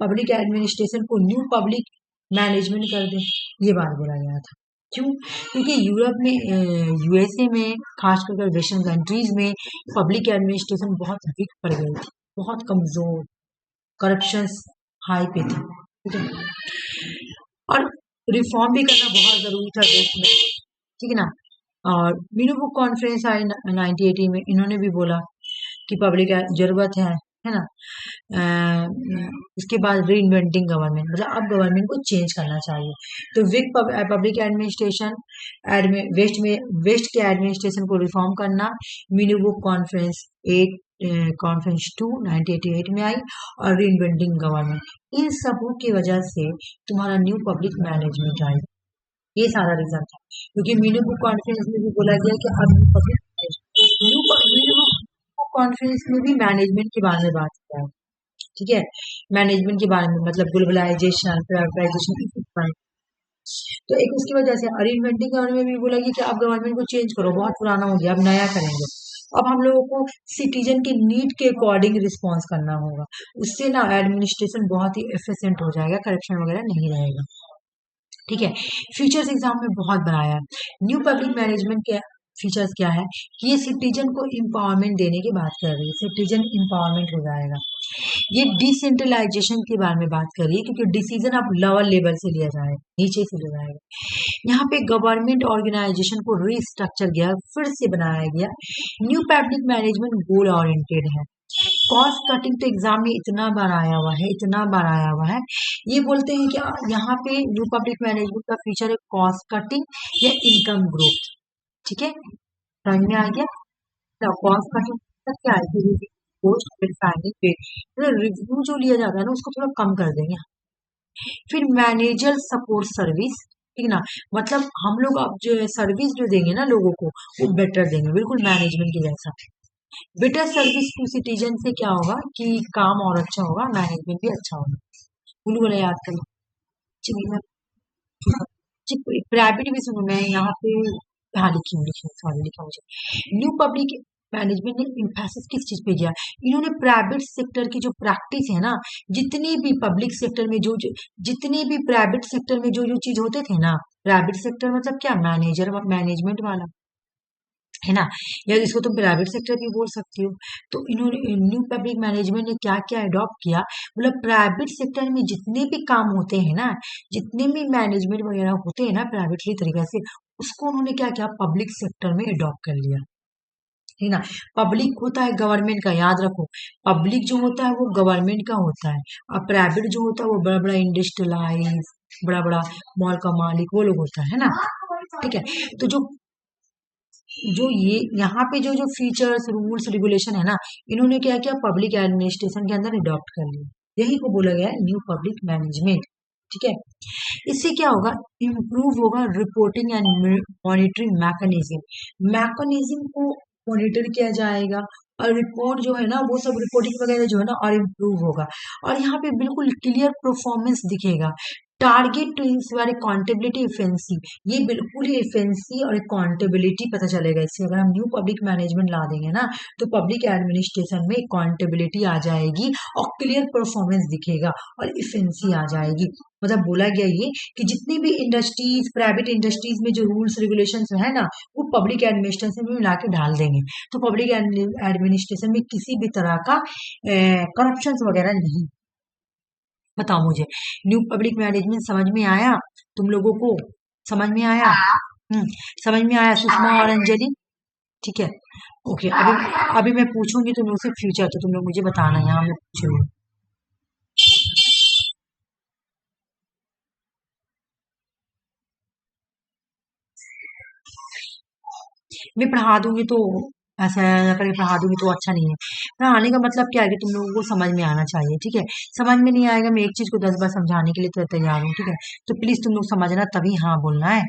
पब्लिक एडमिनिस्ट्रेशन को न्यू पब्लिक मैनेजमेंट कर दें, ये बात बोला गया था। क्यों, क्योंकि यूरोप में, यूएसए में, खास करके वेस्टर्न कंट्रीज में पब्लिक एडमिनिस्ट्रेशन बहुत वीक पड़ गई थी, बहुत कमजोर, करप्शन हाई पे थी, ठीक है, और रिफॉर्म भी करना बहुत जरूरी था देश में, ठीक है ना। और मीनू बुक कॉन्फ्रेंस आई 1980 में, इन्होंने भी बोला कि पब्लिक जरूरत है ना। उसके बाद री इन्वेंटिंग गवर्नमेंट, मतलब अब गवर्नमेंट को चेंज करना चाहिए, तो विक पब्लिक एडमिनिस्ट्रेशन, वेस्ट के एडमिनिस्ट्रेशन को रिफॉर्म करना, मीनू बुक कॉन्फ्रेंस 8 कॉन्फ्रेंस 2 1988 में आई, और री इन्वेंटिंग गवर्नमेंट, इन सबों की वजह से तुम्हारा न्यू पब्लिक मैनेजमेंट आई, ये सारा रीजन था, क्योंकि मीनू बुक कॉन्फ्रेंस में भी बोला गया कि अब मीनू बुक कॉन्फ्रेंस में भी मैनेजमेंट के बारे में बात किया है, ठीक है, मैनेजमेंट के बारे में, मतलब ग्लोबलाइजेशन, प्राइवेटाइजेशन, तो एक उसकी वजह से रीइन्वेंटिंग गवर्नमेंट में भी बोला कि अब गवर्नमेंट को चेंज करो, बहुत पुराना हो गया, अब नया करेंगे, अब हम लोगों को सिटीजन के नीड के अकॉर्डिंग रिस्पॉन्स करना होगा, उससे ना एडमिनिस्ट्रेशन बहुत ही एफिशिएंट हो जाएगा, करप्शन वगैरह नहीं रहेगा, ठीक है। फीचर्स एग्जाम में बहुत बनाया है, न्यू पब्लिक मैनेजमेंट के फीचर्स क्या है कि ये सिटीजन को एम्पावरमेंट देने की बात कर रही है, सिटीजन एम्पावरमेंट हो जाएगा, ये डिसेंट्रलाइजेशन के बारे में बात कर रही है, क्योंकि डिसीजन अब लोअर लेवल से लिया जाएगा, नीचे से लिया जाएगा, यहाँ पे गवर्नमेंट ऑर्गेनाइजेशन को रिस्ट्रक्चर गया, फिर से बनाया गया, new public management goal oriented है, कॉस्ट कटिंग तो एग्जाम में इतना बार आया हुआ है, इतना बार आया हुआ है, ये बोलते हैं कि यहाँ पे न्यू पब्लिक मैनेजमेंट का फीचर है कॉस्ट कटिंग या इनकम ग्रोथ, ठीक है, समझ में आ गया, कॉस्ट कटिंग क्या है, पोस्ट रिफाइनिंग पे रिव्यू जो लिया जाता है ना उसको थोड़ा कम कर देंगे, फिर मैनेजर सपोर्ट सर्विस, ठीक ना, मतलब हम लोग अब जो सर्विस जो देंगे ना लोगों को वो बेटर देंगे, बिल्कुल मैनेजमेंट के जैसा, बेटर सर्विस टू सिटीजन से क्या होगा कि काम और अच्छा होगा, मैनेजमेंट भी अच्छा होगा, बोलो बोला याद करो, प्राइवेट भी सुनो, मैं यहाँ पे, हाँ लिखी सॉरी लिखा मुझे, न्यू पब्लिक मैनेजमेंट ने इम्फेसिस किस चीज पे किया, इन्होंने प्राइवेट सेक्टर की जो प्रैक्टिस है ना, जितनी भी पब्लिक सेक्टर में जो जितने भी प्राइवेट सेक्टर में जो चीज होते थे ना, प्राइवेट सेक्टर मतलब क्या, मैनेजमेंट वाला, है ना, या इसको तुम प्राइवेट सेक्टर भी बोल सकती हो, तो इन्होंने न्यू पब्लिक मैनेजमेंट ने क्या क्या अडॉप्ट किया, मतलब प्राइवेट सेक्टर में जितने भी काम होते हैं ना, जितने भी मैनेजमेंट वगैरह होते हैं ना प्राइवेटली तरीके से, उसको उन्होंने क्या किया, पब्लिक सेक्टर में अडॉप्ट कर लिया, ठीक ना। पब्लिक होता है गवर्नमेंट का, याद रखो। पब्लिक जो होता है वो गवर्नमेंट का होता है, और प्राइवेट जो होता है वो बड़ा बड़ा इंडस्ट्रियलाइज, बड़ा बड़ा मॉल का मालिक, वो लोग होता है ना। ठीक है। तो जो जो ये यहाँ पे जो जो फीचर्स, रूल्स, रेगुलेशन है ना, इन्होंने क्या किया, पब्लिक एडमिनिस्ट्रेशन के अंदर अडॉप्ट कर लिया। यही को बोला गया है न्यू पब्लिक मैनेजमेंट। ठीक है। इससे क्या होगा, इम्प्रूव होगा reporting and monitoring mechanism. Mechanism को मॉनिटर किया जाएगा, और रिपोर्ट जो है ना, वो सब रिपोर्टिंग वगैरह जो है ना, और इम्प्रूव होगा। और यहाँ पे बिल्कुल क्लियर परफॉर्मेंस दिखेगा। टारगेट टू इंश्योर अकाउंटेबिलिटी इफेंसी, ये बिल्कुल ही इफेंसी और अकाउंटेबिलिटी पता चलेगा इससे। अगर हम न्यू पब्लिक मैनेजमेंट ला देंगे ना, तो पब्लिक एडमिनिस्ट्रेशन में अकाउंटेबिलिटी आ जाएगी, और क्लियर परफॉर्मेंस दिखेगा, और इफेंसी आ जाएगी। मतलब बोला गया ये कि जितनी भी इंडस्ट्रीज, प्राइवेट इंडस्ट्रीज में जो रूल्स रेगुलेशंस है ना, वो पब्लिक एडमिनिस्ट्रेशन में मिला के डाल देंगे। तो पब्लिक एडमिनिस्ट्रेशन में किसी भी तरह का करप्शन वगैरह नहीं। बताओ मुझे, न्यू पब्लिक मैनेजमेंट समझ में आया तुम लोगों को? समझ में आया? हम्म, समझ में आया सुषमा और अंजलि? ठीक है। ओके, अभी मैं पूछूंगी तुम लोग से फ्यूचर, तो तुम लोग मुझे बताना, यहाँ मैं पूछूंगी। मैं पढ़ा दूंगी तो ऐसा करके पढ़ा दूंगी तो अच्छा नहीं है। पढ़ाने का मतलब क्या है कि तुम लोगों को समझ में आना चाहिए। ठीक है। समझ में नहीं आएगा, मैं एक चीज को 10 बार समझाने के लिए तो तैयार हूँ। ठीक है। तो प्लीज तुम लोग समझना, तभी हाँ बोलना है।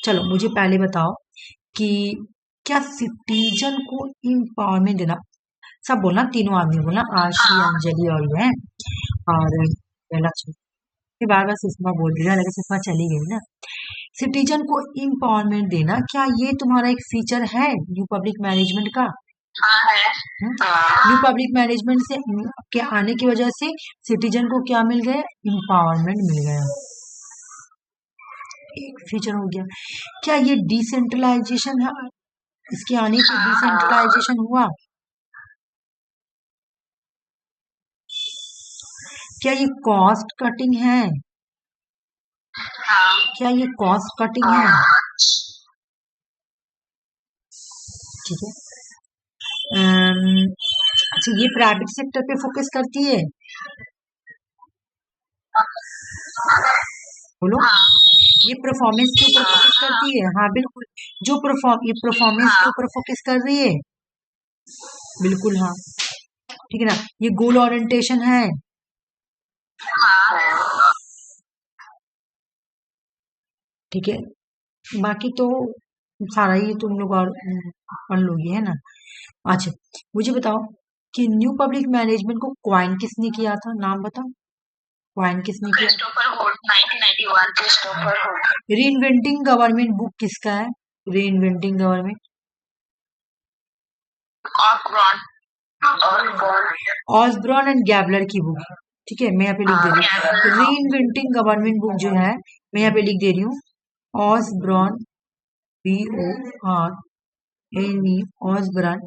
चलो मुझे पहले बताओ कि क्या सिटीजन को इम्पावरमेंट देना, सब बोलना, तीनों आदमी बोलना, आशी, अंजलि और ये, और लक्ष्मी। मैं बार बार सुषमा बोल रही है, लेकिन सुषमा चली गई ना। सिटीजन को इम्पावरमेंट देना, क्या ये तुम्हारा एक फीचर है न्यू पब्लिक मैनेजमेंट का? हाँ है। न्यू पब्लिक मैनेजमेंट से के आने की वजह से सिटीजन को क्या मिल गया, इम्पावरमेंट मिल गया, एक फीचर हो गया। क्या ये डिसेंट्रलाइजेशन है, इसके आने से डिसेंट्रलाइजेशन हुआ? क्या ये कॉस्ट कटिंग है? क्या ये कॉस्ट कटिंग है? ठीक है। अच्छा, ये प्राइवेट सेक्टर पे फोकस करती है? बोलो। ये परफॉर्मेंस के ऊपर फोकस करती है? हाँ बिल्कुल। ये परफॉर्मेंस के ऊपर फोकस कर रही है? बिल्कुल हाँ। ठीक है ना। ये गोल ओरिएंटेशन है? ठीक है। बाकी तो सारा ही तुम लोग और पढ़ लोगे, है ना। अच्छा, मुझे बताओ कि न्यू पब्लिक मैनेजमेंट को क्वाइन किसने किया था, नाम बताओ। क्वाइन किसने किया? Christopher Holt, 1991, Christopher Holt. Reinventing government book किसका है? Reinventing government, Osborne and Gaebler की बुक। ठीक है, मैं यहाँ पे लिख दे रही हूँ रीइन्वेंटिंग गवर्नमेंट बुक जो है, मैं यहाँ पे लिख दे रही हूँ ऑसब्रॉन, BORNE, ऑसब्रॉन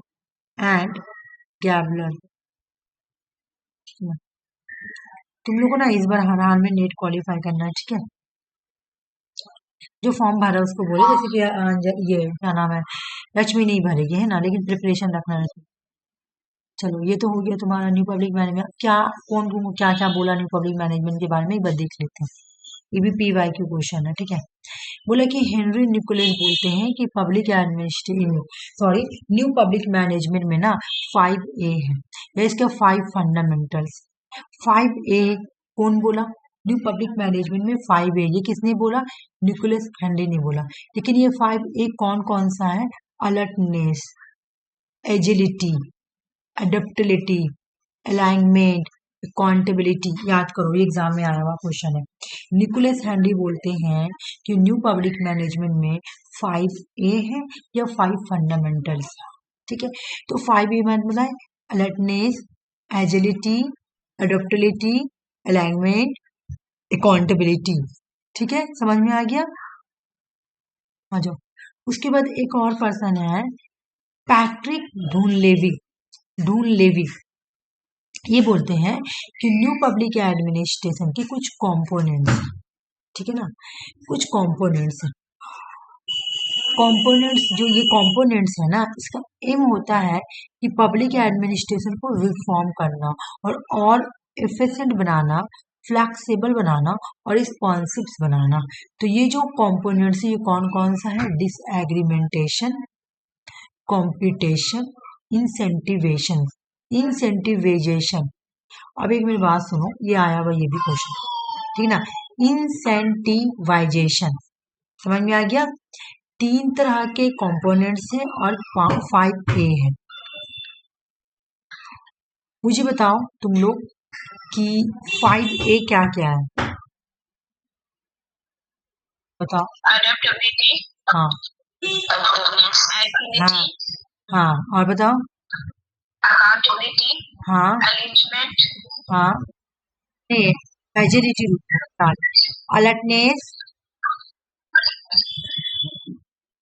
एंड गैबलर। तुम लोगों को ना इस बार हर हाल में नेट क्वालिफाई करना है। ठीक है। जो फॉर्म भरा उसको बोले, जैसे कि ये क्या नाम है, लक्ष्मी नहीं भरेगी, है ना, लेकिन प्रिपरेशन रखना है। चलो ये तो हो गया तुम्हारा न्यू पब्लिक मैनेजमेंट। क्या कौन कौन क्या क्या बोला न्यू पब्लिक मैनेजमेंट के बारे में, एक बार देख लेते हैं। ये भी PY क्वेश्चन है। ठीक है। बोला कि हेनरी निकोलस बोलते हैं कि public administration, sorry, new public management में ना 5A है, या इसके 5 फंडामेंटल्स। 5A कौन बोला? न्यू पब्लिक मैनेजमेंट में 5A, ये किसने बोला? निकोलस हेनरी ने बोला। लेकिन ये 5A कौन कौन सा है? Alertness, agility, adaptability, alignment, accountability. याद करो, ये एग्जाम में आया हुआ क्वेश्चन है। निकोलस हेनरी बोलते हैं कि न्यू पब्लिक मैनेजमेंट में 5A है या 5 फंडामेंटल्स। ठीक है। तो 5A में मतलब है alertness, agility, adaptability, alignment, accountability. ठीक है, समझ में आ गया? आ जाओ। उसके बाद एक और पर्सन है, पैट्रिक ढूनलेवी। ये बोलते हैं कि न्यू पब्लिक एडमिनिस्ट्रेशन के कुछ कंपोनेंट्स, ठीक है ना, कुछ कंपोनेंट्स हैं। कंपोनेंट्स, जो ये कंपोनेंट्स है ना, इसका एम होता है कि पब्लिक एडमिनिस्ट्रेशन को रिफॉर्म करना और एफिशिएंट बनाना, फ्लेक्सिबल बनाना और रिस्पॉन्सिव बनाना। तो ये जो कंपोनेंट्स है ये कौन कौन सा है? डिसएग्रीमेंटेशन, कंपटीशन, इंसेंटिवेशन। अब एक मेरी बात सुनो, ये आया हुआ ये भी क्वेश्चन, ठीक ना? इंसेंटिवाइजेशन समझ में आ गया? 3 तरह के कंपोनेंट्स हैं और 5A है। मुझे बताओ तुम लोग कि 5A क्या क्या है, बताओ। adaptability, हाँ हाँ हाँ, और बताओ। accountability, हाँ alignment, हाँ, नहीं, एजिलिटी, अलर्टनेस,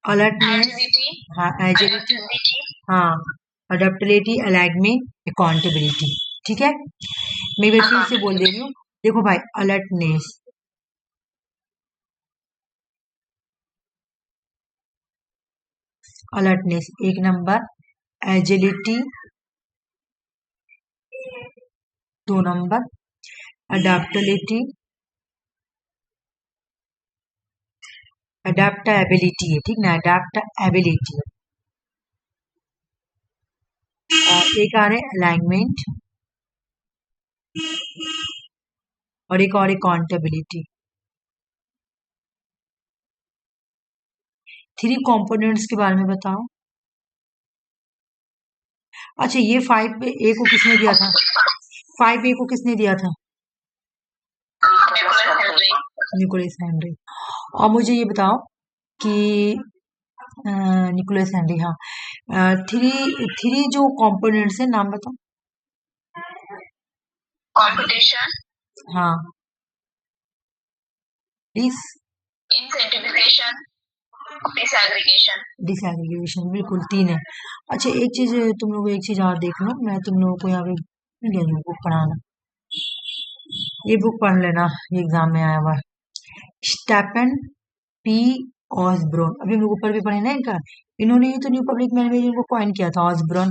agility, हाँ एजिलिटी, हाँ अडेप्टबिलिटी, अलाइनमेंट, अकाउंटेबिलिटी। ठीक है, मैं एक बार फिर से बोल दे रही हूँ, देखो भाई, alertness 1 number, agility 2 number, adaptability है, ठीक ना, अडेप्टबिलिटी। और एक आ रहे अलाइनमेंट और एक और अकाउंटेबिलिटी। 3 कंपोनेंट्स के बारे में बताओ। अच्छा, ये 5A को किसने दिया था? 5A को किसने दिया था? Nicholas Henry. और मुझे ये बताओ कि निकोलस हेनरी, हाँ, थ्री जो कंपोनेंट्स है, नाम बताओ। competition, हाँ, incentivization, disaggregation, बिल्कुल 3 है। अच्छा, एक चीज तुम लोग एक चीज और देख लो, मैं तुम लोगों को यहाँ पे नहीं गई हूँ बुक पढ़ाना, ये बुक पढ़ लेना, ये एग्जाम में आया हुआ है। स्टेफन पी ऑसब्रोन, अभी हम लोग ऊपर भी पढ़े ना इनका, इन्होंने ही तो न्यू पब्लिक मैनेजमेंट को कॉइन किया था, ऑसब्रोन।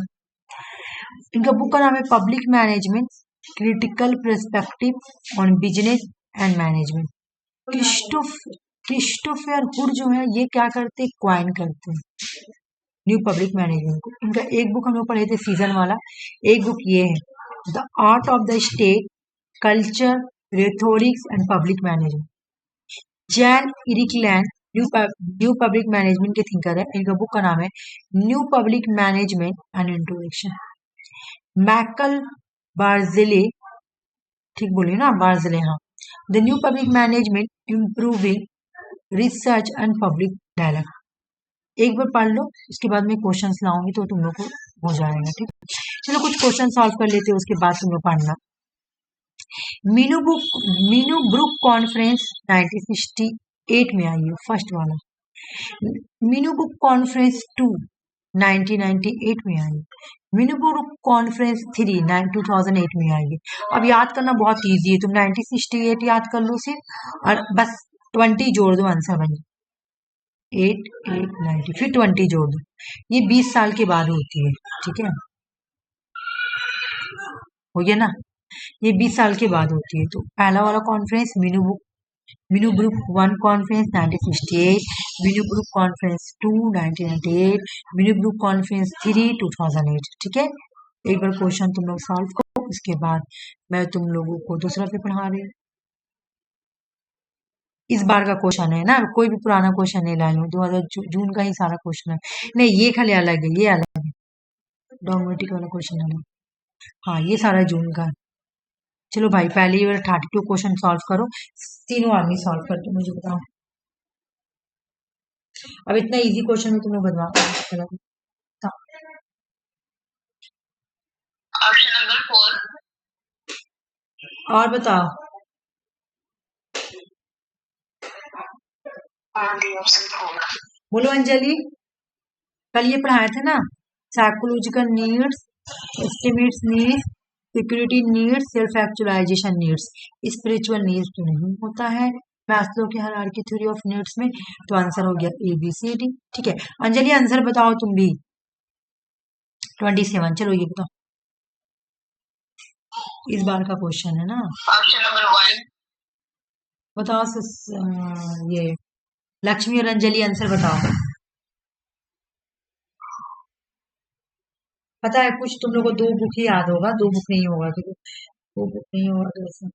इनका बुक का नाम है public management, critical perspective on business and management. Christopher hood जो है, ये क्या करते हैं? क्वाइन करते हैं न्यू पब्लिक मैनेजमेंट को। इनका एक बुक हम लोग पढ़े थे सीजन वाला, एक बुक ये है, the art of the state, culture, rhetorics and public management. Jan Erik Lane new public management के थिंकर है, इनका बुक का नाम है new public management and introduction. Michael Barzelay, ठीक बोलिए ना, बार्जेले, हाँ, the new public management improving research and public dialogue. एक बार पढ़ लो, उसके बाद मैं क्वेश्चंस लाऊंगी तो तुम लोग को हो जाएगा, ठीक। चलो कुछ क्वेश्चन सॉल्व कर लेते हैं, उसके बाद तुम लोग पढ़ना। मीनू ब्रुक कॉन्फ्रेंस 1968 में आई है, फर्स्ट वाला। मीनू बुक कॉन्फ्रेंस 2 1998 में आई है। मीनू बुक कॉन्फ्रेंस 3 2008 में आई है। अब याद करना बहुत इजी है, तुम 1968 याद कर लो सिर्फ, और बस 20 जोड़ दो, आंसर बन जाए 8 8 90, फिर 20 जोड़ दो। ये 20 साल के बाद होती है, ठीक है, हो गया ना, ये 20 साल के बाद होती है। तो पहला वाला conference Meenu group 1 conference 1968, Meenu group conference 2 1998, Meenu group conference 3 2008, ठीक है। एक बार क्वेश्चन तुम लोग सॉल्व करो, उसके बाद मैं तुम लोगों को दूसरा पे पढ़ा रही हूँ। इस बार का क्वेश्चन है ना, कोई भी पुराना क्वेश्चन नहीं लाई हूँ, 2000 जून का ही सारा क्वेश्चन है। नहीं, ये खाली अलग है, ये अलग है, डोमेटिक वाला क्वेश्चन अलग। हाँ, ये सारा जून का है। चलो भाई, पहले ये 32 क्वेश्चन सॉल्व करो, तीनों आदमी सॉल्व करके मुझे बताओ। अब इतना इजी क्वेश्चन में तुम लोग बताओ। option number 4, और बताओ। बोलो अंजलि, कल ये पढ़ाए थे ना, psychological needs, estimates needs, security needs, self actualisation needs, spiritual needs तो नहीं होता है, मैस्लो की हायरार्की थ्योरी ऑफ नीड्स में, तो आंसर हो गया ए बी सी डी। ठीक है, अंजलि आंसर बताओ तुम भी। 27, चलो ये बताओ, इस बार का क्वेश्चन है ना। Option number 1। बताओ ये लक्ष्मी और अंजलि आंसर बताओ। पता है कुछ तुम लोग को 2 बुक ही याद होगा, 2 बुक नहीं होगा, ठीक है, 2 बुक नहीं होगा तो ऐसा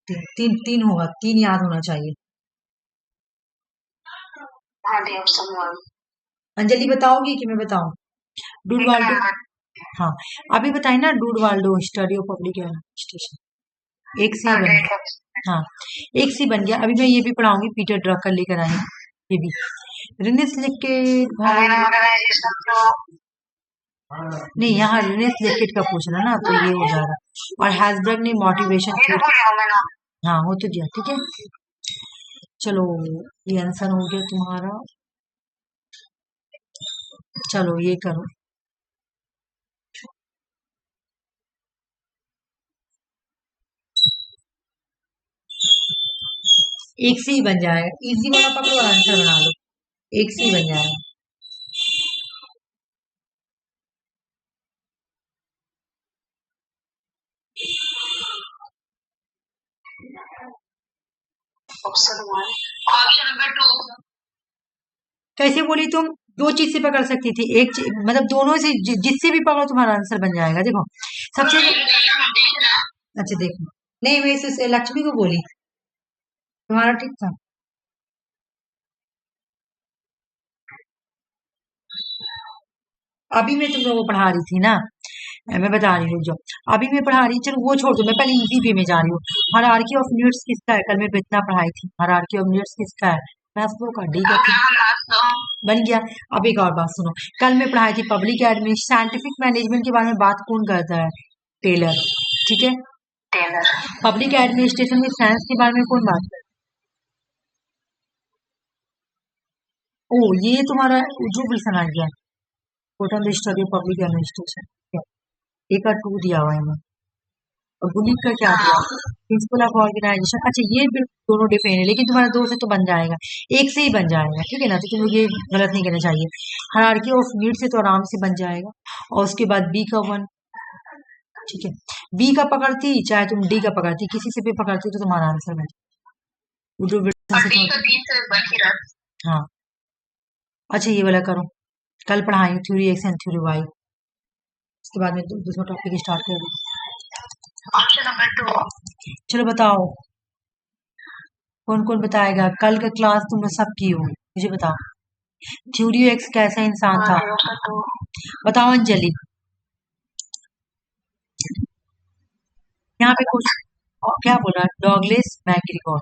तीन तीन तीन होगा, 3 याद होना चाहिए। हाँ दी ऑप्शन 1। अंजलि बताओगी कि मैं बताऊं? डूडवाल्डो, हाँ अभी बताए ना, डूडवाल्डो स्टडी ऑफ पब्लिक एडमिनिस्ट्रेशन, एक सी बन गया। हाँ एक सी बन गया। अभी मैं ये भी पढ़ाऊंगी, पीटर ड्रकर लेकर आए हैं ये भी। रिनेस लिकेट भाई, नहीं यहाँ रिनेस लिकेट का पूछना है ना, तो ये हो जा रहा है। और हैसबर्ग ने मोटिवेशन, हाँ हो तो गया, ठीक है। चलो ये आंसर हो गया तुम्हारा। चलो ये करो, एक से ही बन जाएगा, इजी वाला पकड़ो और आंसर बना लो, एक से ही बन जाएगा। Option number 2। कैसे बोली तुम? 2 चीज से पकड़ सकती थी, एक मतलब दोनों से, जिससे भी पकड़ो तुम्हारा आंसर बन जाएगा। देखो सबसे, अच्छा देखो, नहीं मैं इसे लक्ष्मी को बोली, तुम्हारा ठीक था। अभी मैं तुम लोगों को पढ़ा रही थी ना, मैं बता रही हूँ जो अभी मैं पढ़ा रही, चलो वो छोड़ दो, मैं पहले इजी वे में जा रही हूँ। हायरार्की ऑफ नीड्स किसका है? कल मैं इतना पढ़ाई थी, हायरार्की ऑफ नीड्स किसका है? मैस्लो का, डी का बन गया। अब एक और बात सुनो, कल मैं पढ़ाई थी पब्लिक एडमिनिस्ट्रेशन, साइंटिफिक मैनेजमेंट के बारे में बात कौन करता है? टेलर, ठीक है। टेलर। पब्लिक एडमिनिस्ट्रेशन में साइंस के बारे में कौन बात करता है? ओ ये तुम्हारा जो विल्सन आ गया, total study of public administration, एक और 2 दिया हुआ है मैं, और बुलिक का क्या दिया? Principle of organisation. अच्छा ये भी दोनों डिफरेंट है, लेकिन तुम्हारा 2 से तो बन जाएगा, एक से ही बन जाएगा, ठीक है ना। तो तुम लोग ये गलत नहीं करना चाहिए, हायरार्की ऑफ नीड से तो आराम से बन जाएगा। और उसके बाद बी का 1, ठीक है, बी का पकड़ती चाहे तुम डी का पकड़ती, किसी से भी पकड़ती तो तुम्हारा आंसर बन जाएगा। हाँ अच्छा ये वाला करो, कल पढ़ाई theory X and theory Y, उसके बाद में दूसरा टॉपिक स्टार्ट कर दूँ। Option number 2। चलो बताओ कौन कौन बताएगा, कल का क्लास तुम लोग सब की हो, मुझे बताओ। थ्योरी एक्स कैसा इंसान था? बताओ अंजलि। यहाँ पे कुछ क्या बोल रहा है? डॉगलेस मैकग्रीगोर,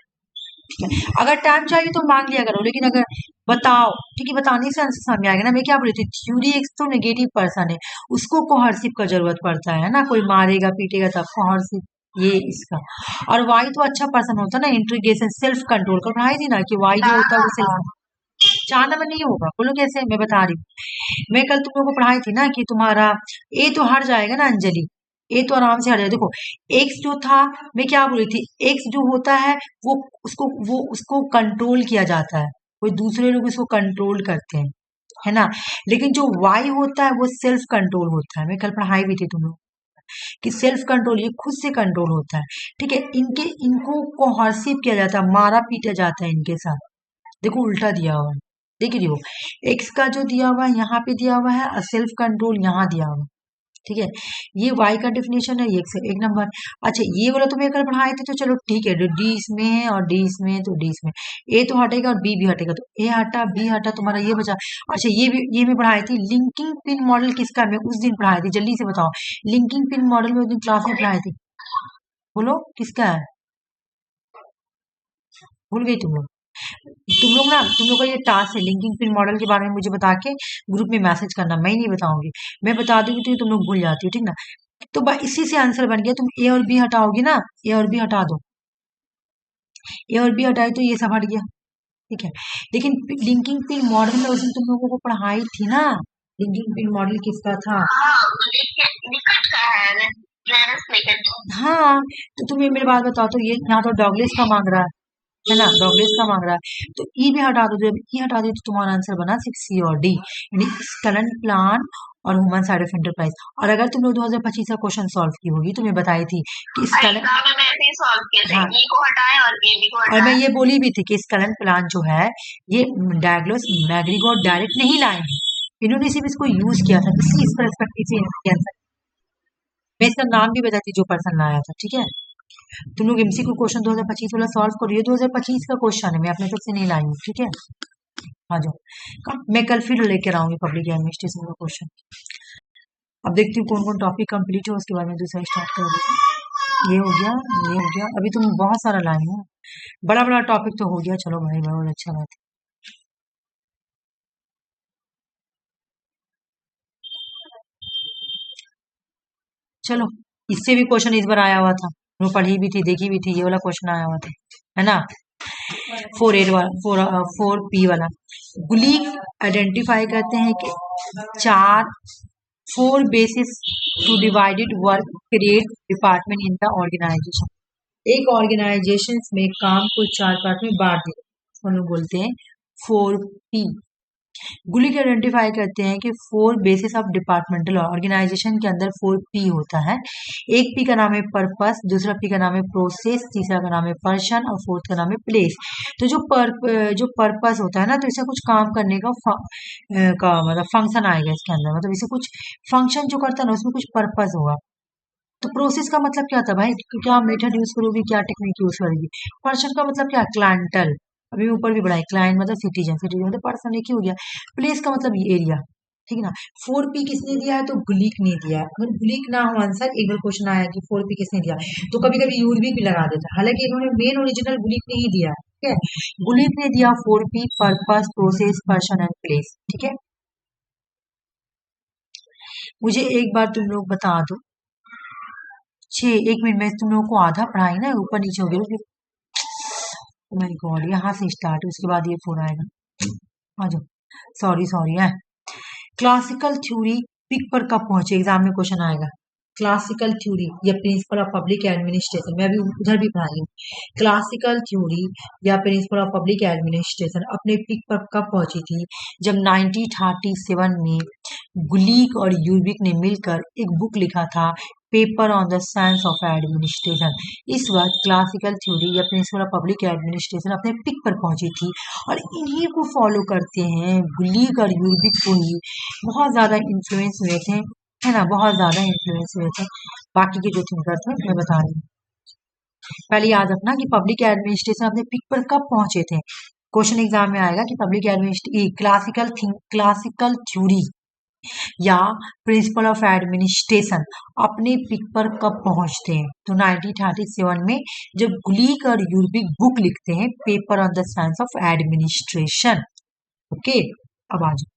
ठीक है। अगर टाइम चाहिए तो मांग लिया करो, लेकिन अगर बताओ, ठीक है, बताने से आंसर सामने आएगा ना। मैं क्या बोली थी, थ्योरी एक्स तो नेगेटिव पर्सन है, उसको कोहर्सिव का जरूरत पड़ता है ना, कोई मारेगा पीटेगा तब कोहर्सिव, ये इसका। और वाई तो अच्छा पर्सन होता है ना, इंट्रीगेशन, सेल्फ कंट्रोल का पढ़ाई थी ना, कि वाई जो होता है वो सेल्फ, 4 नंबर नहीं होगा, बोलो कैसे, मैं बता रही हूँ। मैं कल तुम लोगों को पढ़ाई थी ना कि तुम्हारा ए तो हट जाएगा ना अंजलि, ए तो आराम से हट जाएगा। देखो एक्स जो था, मैं क्या बोली थी, एक्स जो होता है वो उसको कंट्रोल किया जाता है, कोई दूसरे लोग उसको कंट्रोल करते हैं, है ना। लेकिन जो वाई होता है वो सेल्फ कंट्रोल होता है, मैं कल पढ़ाई भी थी तुम लोग कि सेल्फ कंट्रोल, ये खुद से कंट्रोल होता है, ठीक है। इनको कोहर्सिव किया जाता है, मारा पीटा जाता है इनके साथ। देखो उल्टा दिया हुआ है, देख रही हो, एक्स का जो दिया हुआ है यहाँ पे दिया हुआ है, और सेल्फ कंट्रोल यहाँ दिया हुआ है, ठीक है। ये वाई का डेफिनेशन है, ये एक नंबर। अच्छा ये वाला तुम्हें कल पढ़ाए थे, तो चलो ठीक है, डी इसमें है और डी इसमें है, तो डी इसमें, ए तो हटेगा और बी भी हटेगा, तो ए हटा बी हटा, तुम्हारा ये बचा। अच्छा ये भी पढ़ाई थी, लिंकिंग पिन मॉडल किसका, मैं उस दिन पढ़ाई थी, जल्दी से बताओ। लिंकिंग पिन मॉडल में उस दिन क्लास में पढ़ाई थी, बोलो किसका है, भूल गई तुम लोग? तुम लोग का ये टास्क है, लिंकिंग पिन मॉडल के बारे में मुझे बता के ग्रुप में मैसेज करना, मैं ही नहीं बताऊंगी, मैं बता दूंगी तो तुम लोग भूल जाती हो, ठीक ना। तो इसी से आंसर बन गया, तुम ए और बी हटाओगी ना, ए और बी हटा दो, ए और बी हटाए तो ये सब हट गया, ठीक है। लेकिन लिंकिंग पिन मॉडल में उस दिन तुम लोगों को पढ़ाई थी ना, लिंकिंग पिन मॉडल किसका था? निकट का है, हाँ तो तुम्हें मेरी बात बताओ, तो ये यहाँ तो डॉगलेस का मांग रहा है, है ना, प्रोग्रेस का मांग रहा है, तो ई भी हटा दो। जब ई हटा दो तो तुम्हारा आंसर बना 6C और D, यानी स्कलन प्लान और ह्यूमन साइड ऑफ एंटरप्राइज। और अगर तुम लोग 2025 का क्वेश्चन सॉल्व की होगी तो मैं बताई थी कि स्कलन, एग्जाम में ऐसे ही सॉल्व किए थे, हाँ, ई को हटाएं और ए बी को और मैं हटाएं। ये बोली भी थी कि स्कलन प्लान जो है ये डायग्लोस मैग्रीगोड डायरेक्ट नहीं लाए हैं, इन्होंने सिर्फ इसको यूज किया था, इसलिए इसका रेस्पेक्टिव से आंसर मैं इसका नाम भी बताती जो पर्सन लाया था। ठीक है, तुम लोग एमसीक्यू क्वेश्चन 2025 वाला सॉल्व करो, ये 2025 का क्वेश्चन है, मैं अपने तरफ से नहीं लाई हूँ। ठीक है, आ जाओ, मैं कल फिर लेकर आऊंगी पब्लिक एडमिनिस्ट्रेशन का क्वेश्चन। अब देखती हूँ कौन कौन टॉपिक कंप्लीट हो, उसके बाद में दूसरा स्टार्ट कर दूँगी। ये हो गया, ये हो गया, अभी तुम बहुत सारा लाई हो, बड़ा बड़ा टॉपिक तो हो गया। चलो भाई, बहुत अच्छा बात है। चलो, इससे भी क्वेश्चन इस बार आया हुआ था, वो पढ़ी भी थी, देखी भी थी, ये वाला क्वेश्चन आया हुआ था, है ना। 4A वाला, 4P वाला, गुलीक आइडेंटिफाई करते हैं कि 4 basis to divided work create department in the organisation. एक ऑर्गेनाइजेशन में काम को 4 पार्ट में बांट दिया, उसको हम लोग बोलते हैं 4P। गुलिक आइडेंटिफाई करते हैं कि 4 बेसिस ऑफ डिपार्टमेंटल ऑर्गेनाइजेशन के अंदर 4P होता है। एक P का नाम है पर्पस, दूसरा P का नाम है प्रोसेस, तीसरा का नाम है पर्सन और फोर्थ का नाम है प्लेस। तो जो पर्पस होता है ना, तो इसे कुछ काम करने का मतलब फंक्शन आएगा इसके अंदर, मतलब इसे कुछ फंक्शन जो करता है ना उसमें कुछ पर्पस होगा। तो प्रोसेस का मतलब क्या था भाई, क्या मेथड यूज करोगी, क्या टेक्निक यूज करोगी। पर्सन का मतलब क्या, क्लाइंटल, अभी ऊपर भी बढ़ाए, क्लाइंट मतलब सिटीजन, सिटीजन मतलब पर्सन, एक ही हो गया। प्लेस का मतलब एरिया, ठीक है ना। 4P किसने दिया है, तो गुलीक ने दिया है। अगर गुलीक ना हो आंसर, एक बार क्वेश्चन आया कि 4P किसने दिया, तो कभी कभी यूरबिक भी लगा देता, हालांकि इन्होंने मेन ओरिजिनल गुलीक ने ही दिया है। ठीक है, गुलीक ने दिया 4P, purpose, process, person and place. ठीक है, मुझे एक बार तुम लोग बता दो, 1 मिनट में तुम लोगों को आधा पढ़ाई ना, ऊपर नीचे हो गया। माय गॉड, यहाँ से स्टार्ट है, उसके बाद ये फोन आएगा। आ जाओ, सॉरी सॉरी है। क्लासिकल थ्योरी पिक पर कब पहुंचे, एग्जाम में क्वेश्चन आएगा। क्लासिकल थ्योरी या प्रिंसिपल ऑफ पब्लिक एडमिनिस्ट्रेशन, मैं अभी उधर भी पढ़ाई हूँ। क्लासिकल थ्योरी या प्रिंसिपल ऑफ पब्लिक एडमिनिस्ट्रेशन अपने पिक पर कब पहुंची थी, जब 1937 में गुलीक और यूबिक ने मिलकर एक बुक लिखा था, paper on the science of administration. इस वक्त क्लासिकल थ्योरी या प्रिंसिपल ऑफ पब्लिक एडमिनिस्ट्रेशन अपने पिक पर पहुंची थी, और इन्हीं को फॉलो करते हैं गुलीक और यूबिक को ही बहुत ज्यादा इन्फ्लुएंस हुए थे, है ना, बहुत ज्यादा इन्फ्लुएंस हुए थे। बाकी के जो थिंकर थे मैं बता रही हूँ, पहले याद रखना कि पब्लिक एडमिनिस्ट्रेशन अपने पिक पर कब पहुंचे थे। क्वेश्चन एग्जाम में आएगा कि पब्लिक एडमिनिस्ट्रेशन क्लासिकल थ्योरी या प्रिंसिपल ऑफ एडमिनिस्ट्रेशन अपने पिक पर कब पहुंचते हैं, तो 1937 में जब गुलीक और यूरबिक बुक लिखते हैं, paper on the science of administration. Okay, अब आ जाओ,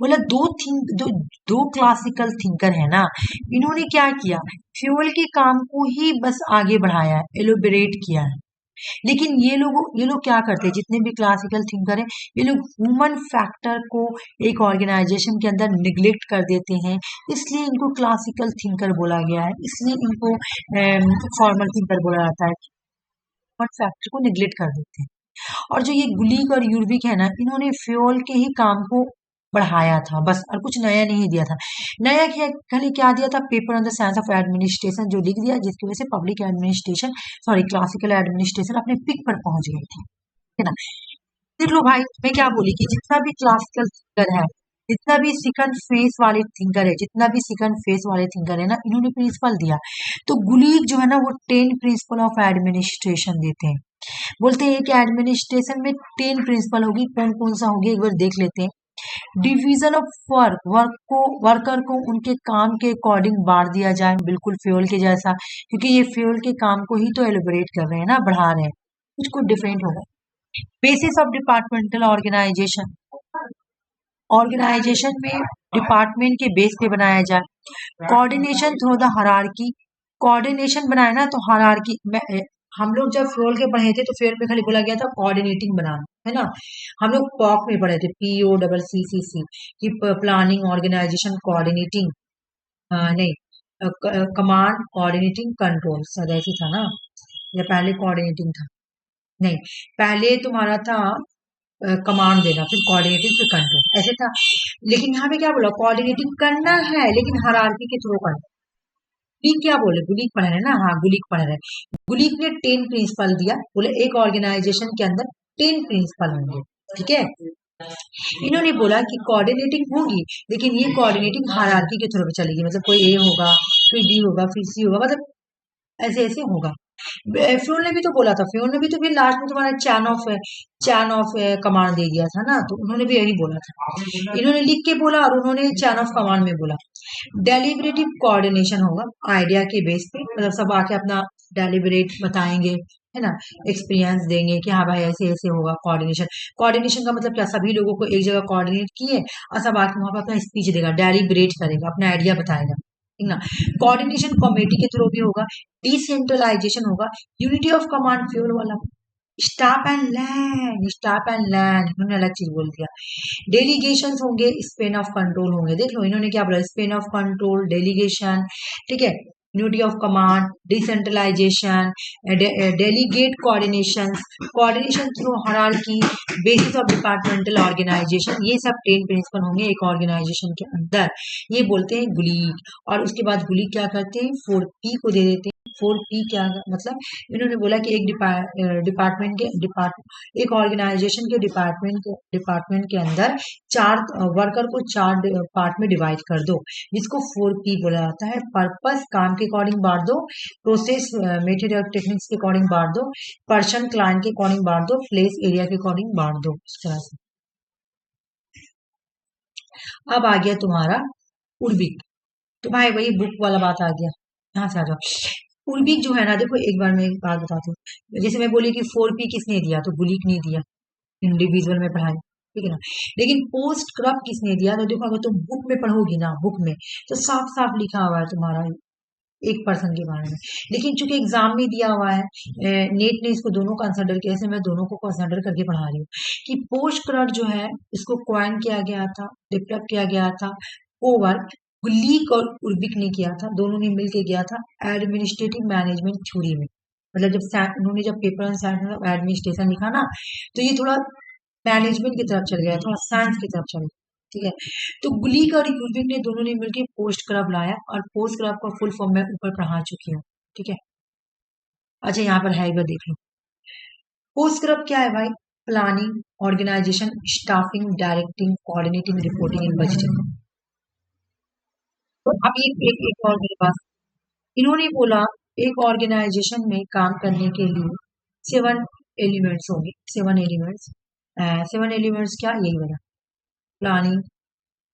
बोला दो क्लासिकल थिंकर है ना, इन्होंने क्या किया, फ्यूल के काम को ही बस आगे बढ़ाया है, एलोबरेट किया है। लेकिन ये लोग क्या करते हैं, जितने भी क्लासिकल थिंकर हैं, ये लोग ह्यूमन फैक्टर को एक ऑर्गेनाइजेशन के अंदर निग्लेक्ट कर देते हैं, इसलिए इनको क्लासिकल थिंकर बोला गया है, इसलिए इनको फॉर्मल थिंकर बोला जाता है। ह्यूमन फैक्टर को निग्लेक्ट कर देते हैं। और जो ये गुलीक और यूरबिक है ना, इन्होंने फ्यूल के ही काम को बढ़ाया था बस, और कुछ नया नहीं दिया था। नया खाली क्या दिया था, paper on the science of administration जो लिख दिया, जिसकी वजह से public administration, sorry classical administration अपने पिक पर पहुंच गई थी, है ना। देख लो भाई, मैं क्या बोली कि जितना भी क्लासिकल थिंकर है, जितना भी सेकंड फेस वाले थिंकर है, जितना भी सेकंड फेस वाले थिंकर है ना, इन्होंने प्रिंसिपल दिया। तो गुलीक जो है ना, वो 10 प्रिंसिपल ऑफ एडमिनिस्ट्रेशन देते हैं, बोलते हैं कि एडमिनिस्ट्रेशन में 10 प्रिंसिपल होगी, कौन कौन सा होगी एक बार देख लेते हैं। डिवीजन ऑफ वर्कर को उनके काम के अकॉर्डिंग बांट दिया जाए, बिल्कुल फ्यूल के जैसा, क्योंकि ये फ्यूल के काम को ही तो एलिबरेट कर रहे हैं ना, बढ़ा रहे हैं, कुछ कुछ डिफरेंट होगा। Basis of departmental organisation, organisation में डिपार्टमेंट के बेस पे बनाया जाए। Coordination through the hierarchy, coordination बनाए ना तो हायरार्की में, हम लोग जब फ्लोर के पढ़े थे तो फ्लोर पे खाली बोला गया था कोऑर्डिनेटिंग बनाना, है ना। हम लोग पॉक में पढ़े थे, POCC कि प्लानिंग, ऑर्गेनाइजेशन, कोऑर्डिनेटिंग, नहीं, कमांड, कोऑर्डिनेटिंग, कंट्रोल, शायद ऐसी था ना, या पहले कोऑर्डिनेटिंग था। नहीं, पहले तुम्हारा था कमांड देना, फिर कोऑर्डिनेटिंग, फिर कंट्रोल, ऐसे था। लेकिन यहाँ पे क्या बोला, कोऑर्डिनेटिंग करना है लेकिन हायरार्की के थ्रू करना। गुलीक क्या बोले, गुलीक पढ़ रहे हैं ना, हाँ गुलीक पढ़ रहे हैं। गुलीक ने 10 प्रिंसिपल दिया, बोले एक ऑर्गेनाइजेशन के अंदर 10 प्रिंसिपल होंगे, ठीक है। इन्होंने बोला कि कोऑर्डिनेटिंग होगी, लेकिन ये कोऑर्डिनेटिंग हायरार्की के थ्रू चलेगी, मतलब कोई ए होगा, फिर डी होगा, फिर सी होगा, मतलब ऐसे ऐसे होगा। फ्योन ने भी तो बोला था, फ्योन ने भी तो फिर लास्ट में तुम्हारा चैन ऑफ कमांड दे दिया था ना, तो उन्होंने भी यही बोला था। इन्होंने लिख के बोला और उन्होंने चैन ऑफ कमांड में बोला। डेलिबरेटिव कोऑर्डिनेशन होगा आइडिया के बेस पे, मतलब सब आके अपना डेलिबरेट बताएंगे, है ना, एक्सपीरियंस देंगे कि हाँ भाई ऐसे ऐसे होगा कोऑर्डिनेशन। कोऑर्डिनेशन का मतलब क्या, सभी लोगों को एक जगह कोऑर्डिनेट किए और सब आके वहां पर अपना स्पीच देगा, डेलिबरेट करेगा, अपना आइडिया बताएगा, ठीक ना। कोऑर्डिनेशन कमेटी के थ्रू भी होगा, डिसेंट्रलाइजेशन होगा, यूनिटी ऑफ कमांड फ्यूल वाला, स्टाफ एंड लैंड इन्होंने अलग चीज बोल दिया। डेलीगेशन होंगे, स्पेन ऑफ कंट्रोल होंगे, देख लो इन्होंने क्या बोला, स्पेन ऑफ कंट्रोल, डेलीगेशन, ठीक है, unity of command, decentralisation, delegate coordination, coordination through hierarchy, basis of departmental organisation, ये सब 10 प्रिंसिपल होंगे एक ऑर्गेनाइजेशन के अंदर। ये बोलते हैं गुलीक। और उसके बाद गुलीक क्या करते हैं, 4P को दे देते हैं। 4P क्या मतलब, इन्होंने बोला कि एक एक ऑर्गेनाइजेशन के डिपार्टमेंट के अंदर 4 वर्कर को 4 पार्ट में डिवाइड कर दो, जिसको 4P बोला जाता है। पर्पस काम के अकॉर्डिंग बांट दो, प्रोसेस मेथड और टेक्निक्स के अकॉर्डिंग बांट दो, पर्सन क्लाइंट के अकॉर्डिंग बांट दो, प्लेस एरिया के अकॉर्डिंग बांट दो, इस तरह से। अब आ गया तुम्हारा उर्बिक, तो भाई वही बुक वाला बात आ गया, यहाँ से आ जाओ। उर्बिक जो है ना, देखो एक बार मैं एक बात बताती हूँ, जैसे मैं बोली कि 4P किसने दिया, तो गुलीक ने दिया, इंडिविजुअल में पढ़ाई, ठीक है ना। लेकिन पोस्ट क्रब किसने दिया, तो देखो अगर तुम बुक में पढ़ोगी ना, बुक में तो साफ साफ लिखा हुआ है तुम्हारा एक पर्सन के बारे में। लेकिन चूंकि एग्जाम में दिया हुआ है, नेट ने इसको दोनों कंसिडर किया, ऐसे मैं दोनों को कंसिडर करके पढ़ा रही हूँ, कि पोस्ट क्रड जो है इसको क्वाइन किया गया था, डेवलप किया गया था ओवर गुलीक और उर्बिक ने किया था, दोनों ने मिलकर किया था एडमिनिस्ट्रेटिव मैनेजमेंट थ्योरी में। मतलब जब उन्होंने जब पेपर एडमिनिस्ट्रेशन लिखा ना, तो ये थोड़ा मैनेजमेंट की तरफ चल गया, थोड़ा साइंस की तरफ चल गया, ठीक है। तो गुलीक और उर्बिक ने दोनों ने मिलकर पोस्ट क्रब लाया, और पोस्ट क्रब का फुल फॉर्म मैं ऊपर पढ़ा चुकी हूँ, ठीक है। अच्छा यहाँ पर है, देख लो पोस्ट क्रब क्या है भाई, planning, organisation, staffing, directing, coordinating, reporting and budgeting. तो अब एक और मेरे पास, इन्होंने बोला एक ऑर्गेनाइजेशन में काम करने के लिए 7 एलिमेंट्स होंगे, 7 एलिमेंट्स। 7 एलिमेंट्स क्या, यही बना, प्लानिंग,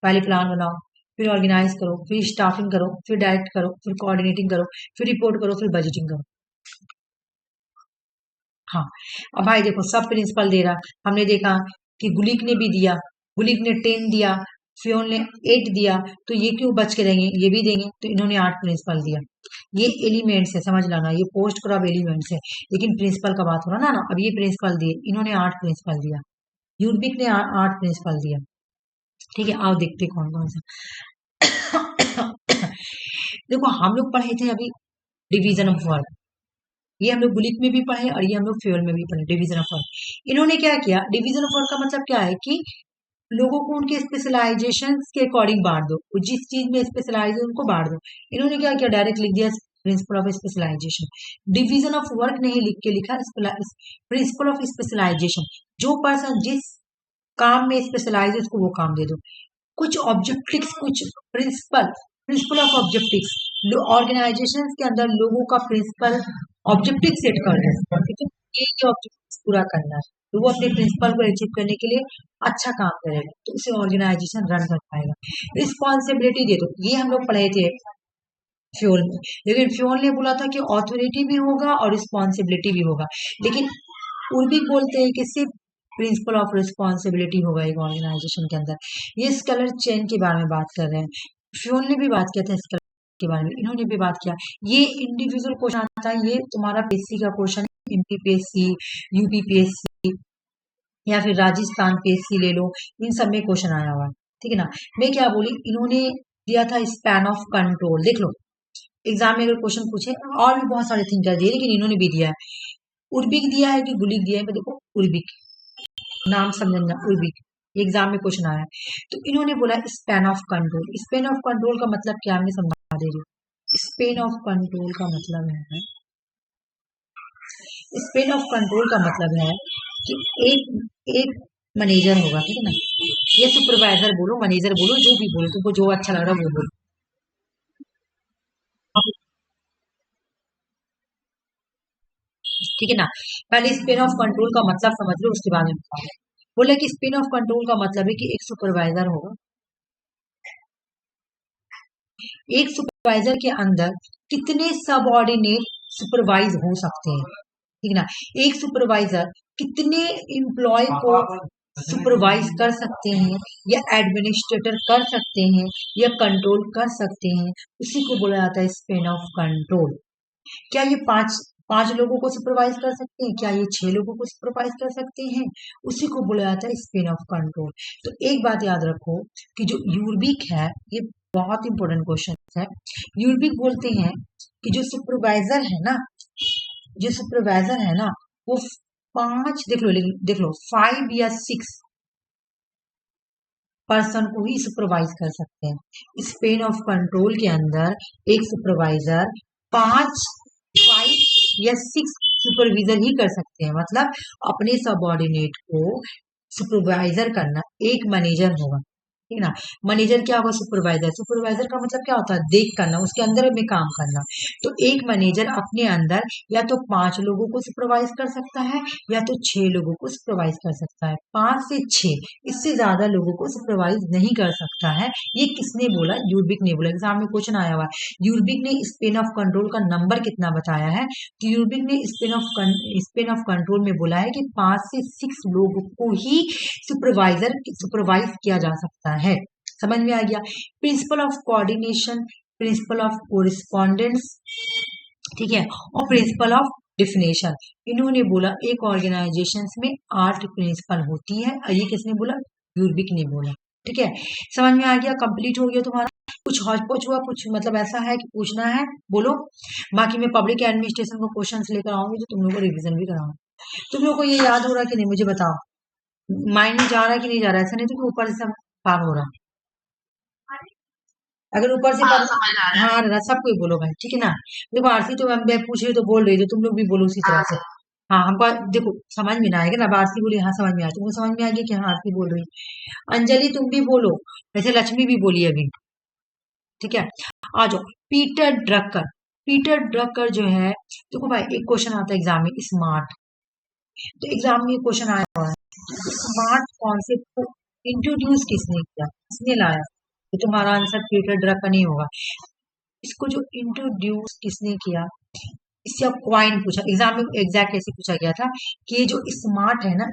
पहले प्लान बनाओ, फिर ऑर्गेनाइज करो, फिर स्टाफिंग करो, फिर डायरेक्ट करो, फिर कोऑर्डिनेटिंग करो, फिर रिपोर्ट करो, फिर बजटिंग करो। हाँ, अब भाई देखो सब प्रिंसिपल दे रहा, हमने देखा कि गुलीक ने भी दिया, गुलीक ने 10 दिया, फ्योन ने 8 दिया, तो ये क्यों बच के रहेंगे, ये भी देंगे, तो इन्होंने 8 प्रिंसिपल दिया। ये एलिमेंट्स है, समझ लाना, ये पोस्ट क्रब एलिमेंट्स है, लेकिन प्रिंसिपल का बात हो रहा ना, अब ये प्रिंसिपल दिए, इन्होंने 8 प्रिंसिपल दिया, यूरबिक ने 8 प्रिंसिपल दिया, ठीक है। आओ देखते कौन कौन सा। देखो हम लोग पढ़े थे अभी डिवीजन ऑफ वर्क, ये हम लोग गुलिक में भी पढ़े और ये हम लोग फ्यूल में भी पढ़े, डिवीजन ऑफ वर्क। इन्होंने क्या किया, डिवीजन ऑफ वर्क का मतलब क्या है कि लोगों को उनके स्पेशलाइजेशन के अकॉर्डिंग बांट दो, जिस चीज में स्पेशलाइज है उनको बांट दो। इन्होंने क्या किया, डायरेक्ट लिख दिया principle of specialisation. Division of work नहीं लिख के लिखा प्रिंसिपल ऑफ स्पेशलाइजेशन, जो पर्सन जिस काम में स्पेशलाइज है उसको वो काम दे दो। कुछ ऑब्जेक्टिव्स, कुछ प्रिंसिपल ऑफ ऑब्जेक्टिव्स, ऑर्गेनाइजेशन के अंदर लोगों का प्रिंसिपल ऑब्जेक्टिव सेट कर रहे हैं, ठीक है, ये ऑब्जेक्टिव पूरा करना है, तो वो अपने प्रिंसिपल को अचीव करने के लिए अच्छा काम करेगा, तो उसे ऑर्गेनाइजेशन रन कर पाएगा। रिस्पॉन्सिबिलिटी दे दो, ये हम लोग पढ़े थे फ्यूल में, लेकिन फ्यूल ने बोला था कि ऑथोरिटी भी होगा और रिस्पॉन्सिबिलिटी भी होगा, लेकिन उर्बिक बोलते हैं कि सिर्फ प्रिंसिपल ऑफ रिस्पॉन्सिबिलिटी होगा एक ऑर्गेनाइजेशन के अंदर। ये स्कलर चेन के बारे में बात कर रहे हैं, फ्यूल ने भी बात किया था स्कलर के बारे में, इन्होंने भी बात किया। ये इंडिविजुअल क्वेश्चन आता है, ये तुम्हारा पीएससी का क्वेश्चन है, एमपीपीएससी, यूपीपीएससी या फिर राजस्थान पीएससी ले लो, इन सब में क्वेश्चन आया हुआ है, ठीक है ना। मैं क्या बोली, इन्होंने दिया था स्पैन ऑफ कंट्रोल, देख लो एग्जाम में अगर क्वेश्चन पूछे, और भी बहुत सारे थिंक कर दिए, लेकिन इन्होंने भी दिया है उर्बिक दिया है कि गुलिक दिया है, देखो उर्बिक नाम समझना, उर्बिक एग्जाम में क्वेश्चन आया है। तो इन्होंने बोला span of control. Span of control का मतलब क्या, मैं समझा दे रही हूँ। स्पैन ऑफ कंट्रोल का मतलब है, स्पैन ऑफ कंट्रोल का मतलब है कि एक एक मैनेजर होगा, ठीक है ना, या सुपरवाइजर बोलो, मैनेजर बोलो, जो भी बोलो, तुमको जो अच्छा लग रहा है वो बोलो, ठीक है ना। पहले स्पेन ऑफ कंट्रोल का मतलब समझ लो, उसके बाद में बताओ। बोले कि स्पेन ऑफ कंट्रोल का मतलब है कि एक सुपरवाइजर होगा, एक सुपरवाइजर के अंदर कितने सबऑर्डिनेट सुपरवाइज हो सकते हैं, ठीक है ना। एक सुपरवाइजर कितने एम्प्लॉय को सुपरवाइज कर सकते हैं, या एडमिनिस्ट्रेटर कर सकते हैं, या कंट्रोल कर सकते हैं, उसी को बोला जाता है स्पेन ऑफ कंट्रोल। क्या ये पांच पांच लोगों को सुपरवाइज कर सकते हैं, क्या ये 6 लोगों को सुपरवाइज कर सकते हैं, उसी को बोला जाता है स्पेन ऑफ कंट्रोल। तो एक बात याद रखो कि जो यूर्बिक है, ये बहुत इंपॉर्टेंट क्वेश्चन है। यूर्बिक बोलते हैं कि जो सुपरवाइजर है ना, जो सुपरवाइजर है ना, वो 5 देख लो 5 या 6 पर्सन को ही सुपरवाइज कर सकते हैं। स्पेन ऑफ कंट्रोल के अंदर एक सुपरवाइजर 5 5 या 6 सुपरविजन ही कर सकते हैं, मतलब अपने सबऑर्डिनेट को सुपरवाइजर करना एक मैनेजर होगा, ठीक है ना। मैनेजर क्या होगा, सुपरवाइजर। सुपरवाइजर का मतलब क्या होता है, देख करना, उसके अंदर में काम करना। तो एक मैनेजर अपने अंदर या तो 5 लोगों को सुपरवाइज कर सकता है, या तो 6 लोगों को सुपरवाइज कर सकता है। 5 से 6, इससे ज्यादा लोगों को सुपरवाइज नहीं कर सकता है। ये किसने बोला, यूर्बिक ने बोला। एग्जाम में क्वेश्चन आया हुआ है, यूर्बिक ने स्पेन ऑफ कंट्रोल का नंबर कितना बताया है। तो यूर्बिक ने स्पेन ऑफ कंट्रोल में बोला है कि 5 से 6 लोगों को ही सुपरवाइज किया जा सकता है। समझ में आ गया। Principle of coordination, principle of correspondents, ठीक है, और प्रिंसिपल ऑफ डिफिनेशन। इन्होंने बोला एक ऑर्गेनाइजेशन में 8 प्रिंसिपल होती है, और ये किसने बोला, यूर्बिक ने बोला, ठीक है। समझ में आ गया, कंप्लीट हो गया तुम्हारा। कुछ हौच पौच हुआ, कुछ मतलब ऐसा है कि पूछना है बोलो। बाकी मैं पब्लिक एडमिनिस्ट्रेशन को क्वेश्चंस लेकर आऊंगी, तो तुम लोगों को रिवीजन भी कराऊंगी। तुम लोग को ये याद हो रहा है कि नहीं, मुझे बताओ। माइंड में जा रहा है कि नहीं जा रहा है, ऐसा नहीं तो कि ऊपर से सब पार हो रहा है। अगर ऊपर से हाँ पार, समझ आ रहा है। हाँ सबको ही बोलो भाई, ठीक है ना। देखो आरसी तो मैं पूछ रही तो बोल रही थी, तुम लोग भी बोलो उसी तरह से। हाँ हमको देखो समझ में ना आएगा ना, अब आरसी बोली हाँ समझ में आया, तुमको समझ में आ गया कि हाँ आरसी बोल रही। अंजलि तुम भी बोलो, वैसे लक्ष्मी भी बोली अभी, ठीक है। आ जाओ, पीटर ड्रकर। पीटर ड्रकर जो है, देखो भाई एक क्वेश्चन आता है एग्जाम में, स्मार्ट। तो एग्जाम में क्वेश्चन आया हुआ है, स्मार्ट कॉन्सेप्ट को इंट्रोड्यूस किसने किया, किसने लाया। तो तुम्हारा आंसर पीटर ड्रकर नहीं होगा। इसको जो इंट्रोड्यूस किसने किया, इससे अब क्वाइन पूछा एग्जाम में, एग्जैक्ट ऐसे पूछा गया था कि ये जो स्मार्ट है ना,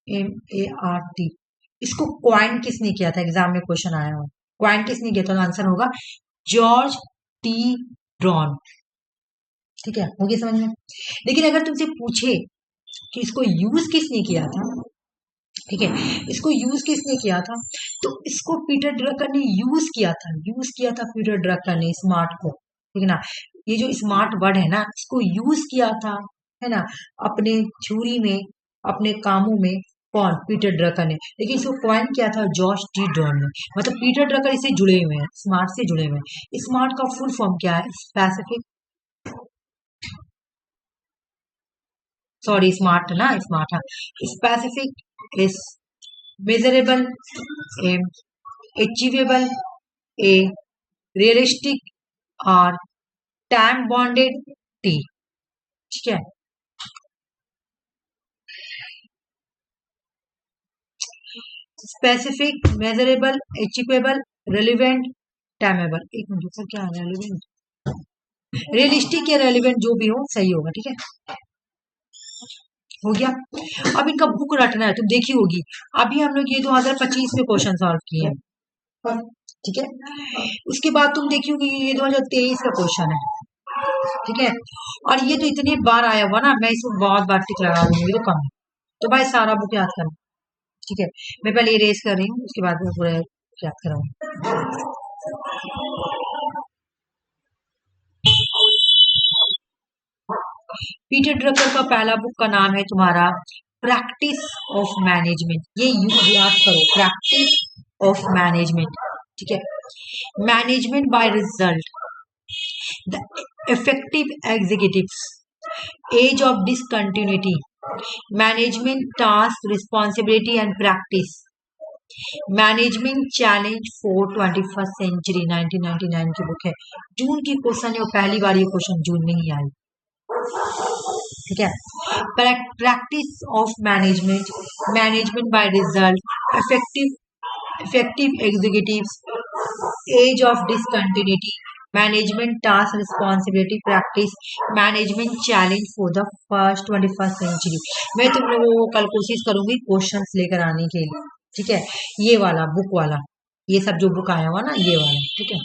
SMART, इसको क्वाइन किसने किया था, एग्जाम में क्वेश्चन आया हो, क्वाइन किसने किया था, आंसर होगा जॉर्ज टी ड्रॉन, ठीक है, होगी समझ में। लेकिन अगर तुमसे पूछे कि इसको यूज किसने किया था, ठीक है, इसको यूज किसने किया था, तो इसको पीटर ड्रकर ने यूज किया था पीटर ड्रकर ने स्मार्ट को, ठीक है ना। ये जो स्मार्ट वर्ड है ना, इसको यूज किया था, है ना, अपने थ्योरी में, अपने कामों में, कौन, पीटर ड्रकर ने। लेकिन इसको क्वाइन किया था जॉर्ज टी डॉन ने। मतलब पीटर ड्रकर इससे जुड़े हुए हैं, स्मार्ट से जुड़े हुए हैं। स्मार्ट का फुल फॉर्म क्या है, स्पेसिफिक, सॉरी स्मार्ट ना, स्मार्ट, हाँ, specific is measurable, A achievable, A realistic, और टाइम बॉन्डेड, टी, ठीक है। Specific, measurable, achievable, relevant, timeable. एक मिनट सर, क्या है रेलिवेंट, रियलिस्टिक या रेलिवेंट जो भी हो सही होगा, ठीक है, हो गया। अब इनका बुक रटना है, तुम देखी होगी, अभी हम लोग ये 2025 में क्वेश्चन सॉल्व किए हैं, ठीक है। उसके बाद तुम देखी होगी ये 2023 का क्वेश्चन है, ठीक है। और ये तो इतनी बार आया हुआ ना, मैं इसको बहुत बार टिक लगा दूंगी तो कम है। तो भाई सारा बुक याद करना, ठीक है। मैं पहले इरेज कर रही हूँ, उसके बाद मैं पूरा याद कराऊंगी। पीटर ड्रकर का पहला बुक का नाम है तुम्हारा प्रैक्टिस ऑफ मैनेजमेंट। ये याद करो, प्रैक्टिस ऑफ मैनेजमेंट, ठीक है। Management by result, the effective executives, age of discontinuity, management task responsibility and practice, management challenge for 21st century, 1999 की बुक है। जून की क्वेश्चन है और पहली बार ये क्वेश्चन जून में ही आई, ठीक है। Practice of management, management by result, effective executives, age of discontinuity, management task responsibility, practice, management challenge for the 21st century. मैं तुम लोगों को कल कोशिश करूंगी क्वेश्चंस लेकर आने के लिए, ठीक है। ये वाला बुक वाला, ये सब जो बुक आया हुआ ना, ये वाला, ठीक है।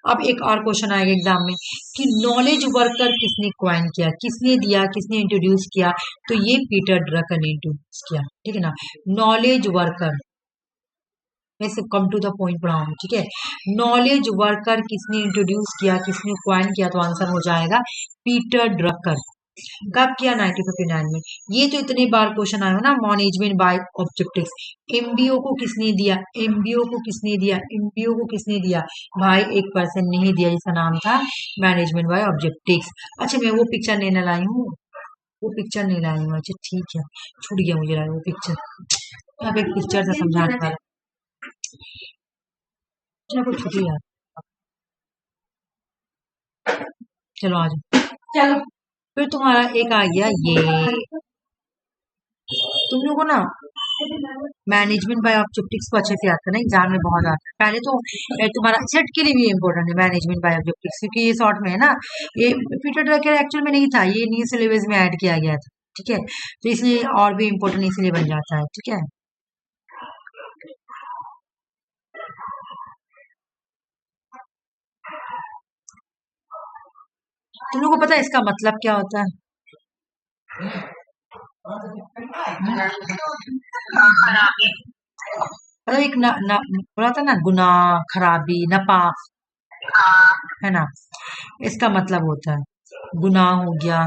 अब एक और क्वेश्चन आएगा एग्जाम में कि नॉलेज वर्कर किसने क्वाइन किया, किसने दिया, किसने इंट्रोड्यूस किया, तो ये पीटर ड्रकर ने इंट्रोड्यूस किया, ठीक है ना। नॉलेज वर्कर, मैं सिर्फ कम टू द पॉइंट पढ़ाऊंगी, ठीक है। नॉलेज वर्कर किसने इंट्रोड्यूस किया, किसने क्वाइन किया, तो आंसर हो जाएगा पीटर ड्रकर। कब किया? 1959 में। ये तो इतने बार क्वेश्चन आया ना, मैनेजमेंट बाय ऑब्जेक्टिव्स। एमबीओ को किसने दिया, एमबीओ को किसने दिया, एमबीओ को किसने दिया? भाई एक पर्सन ने ही दिया, जिसका नाम था मैनेजमेंट बाय ऑब्जेक्टिव्स। अच्छा, मैं वो पिक्चर नहीं लाई हूँ, वो पिक्चर नहीं लाई हूँ। अच्छा ठीक है, छूट गया मुझे वो पिक्चर। यहाँ पे एक पिक्चर से समझाने वाला, कुछ छुट्टी यार। चलो आ जाओ, चलो। फिर तुम्हारा एक आ गया ये, तुम लोगों को ना मैनेजमेंट बाय ऑब्जेक्टिव्स को अच्छे से याद करना, एग्जाम में बहुत आता है। पहले तो तुम्हारा सेट के लिए भी इम्पोर्टेंट है मैनेजमेंट बाय ऑब्जेक्टिव्स, क्योंकि ये शॉर्ट में है ना। ये पीटर ड्रकर एक्चुअल में नहीं था, ये न्यू सिलेबस में ऐड किया गया था, ठीक है। तो इसलिए और भी इम्पोर्टेंट इसलिए बन जाता है, ठीक है। तुम लोगों को पता है इसका मतलब क्या होता है? मतलब एक बोला था ना, गुनाह, खराबी, नपाक, है ना। इसका मतलब होता है गुनाह हो गया।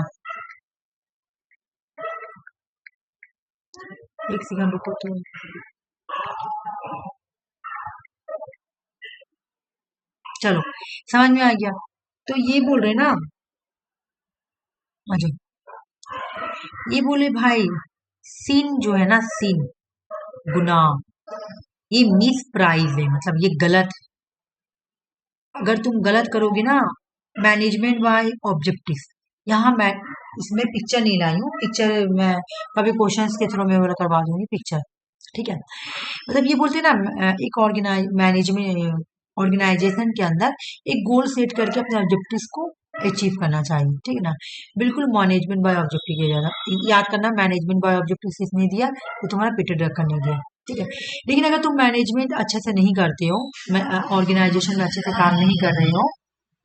एक सेकंड रुको तो, चलो समझ में आ गया। तो ये बोल रहे ना, अच्छा ये बोले भाई सिन जो है ना, सिन, गुनाह, ये मिस प्राइज है, मतलब ये गलत है। अगर तुम गलत करोगे ना, मैनेजमेंट बाय ऑब्जेक्टिव, यहाँ मैं इसमें पिक्चर नहीं लाई हूँ, पिक्चर मैं कभी क्वेश्चंस के थ्रू में वो करवा दूंगी पिक्चर, ठीक है। मतलब ये बोलते हैं ना, एक मैनेजमेंट ऑर्गेनाइजेशन के अंदर एक गोल सेट करके अपने ऑब्जेक्टिव्स को अचीव करना चाहिए, ठीक है ना। बिल्कुल मैनेजमेंट बाय ऑब्जेक्टिव याद करना, मैनेजमेंट बाय ऑब्जेक्टिव किसने दिया, तो तुम्हारा पीटर ड्रकर ने दिया, ठीक है। लेकिन अगर तुम मैनेजमेंट अच्छे से नहीं करते हो, ऑर्गेनाइजेशन में अच्छे से काम नहीं कर रहे हो,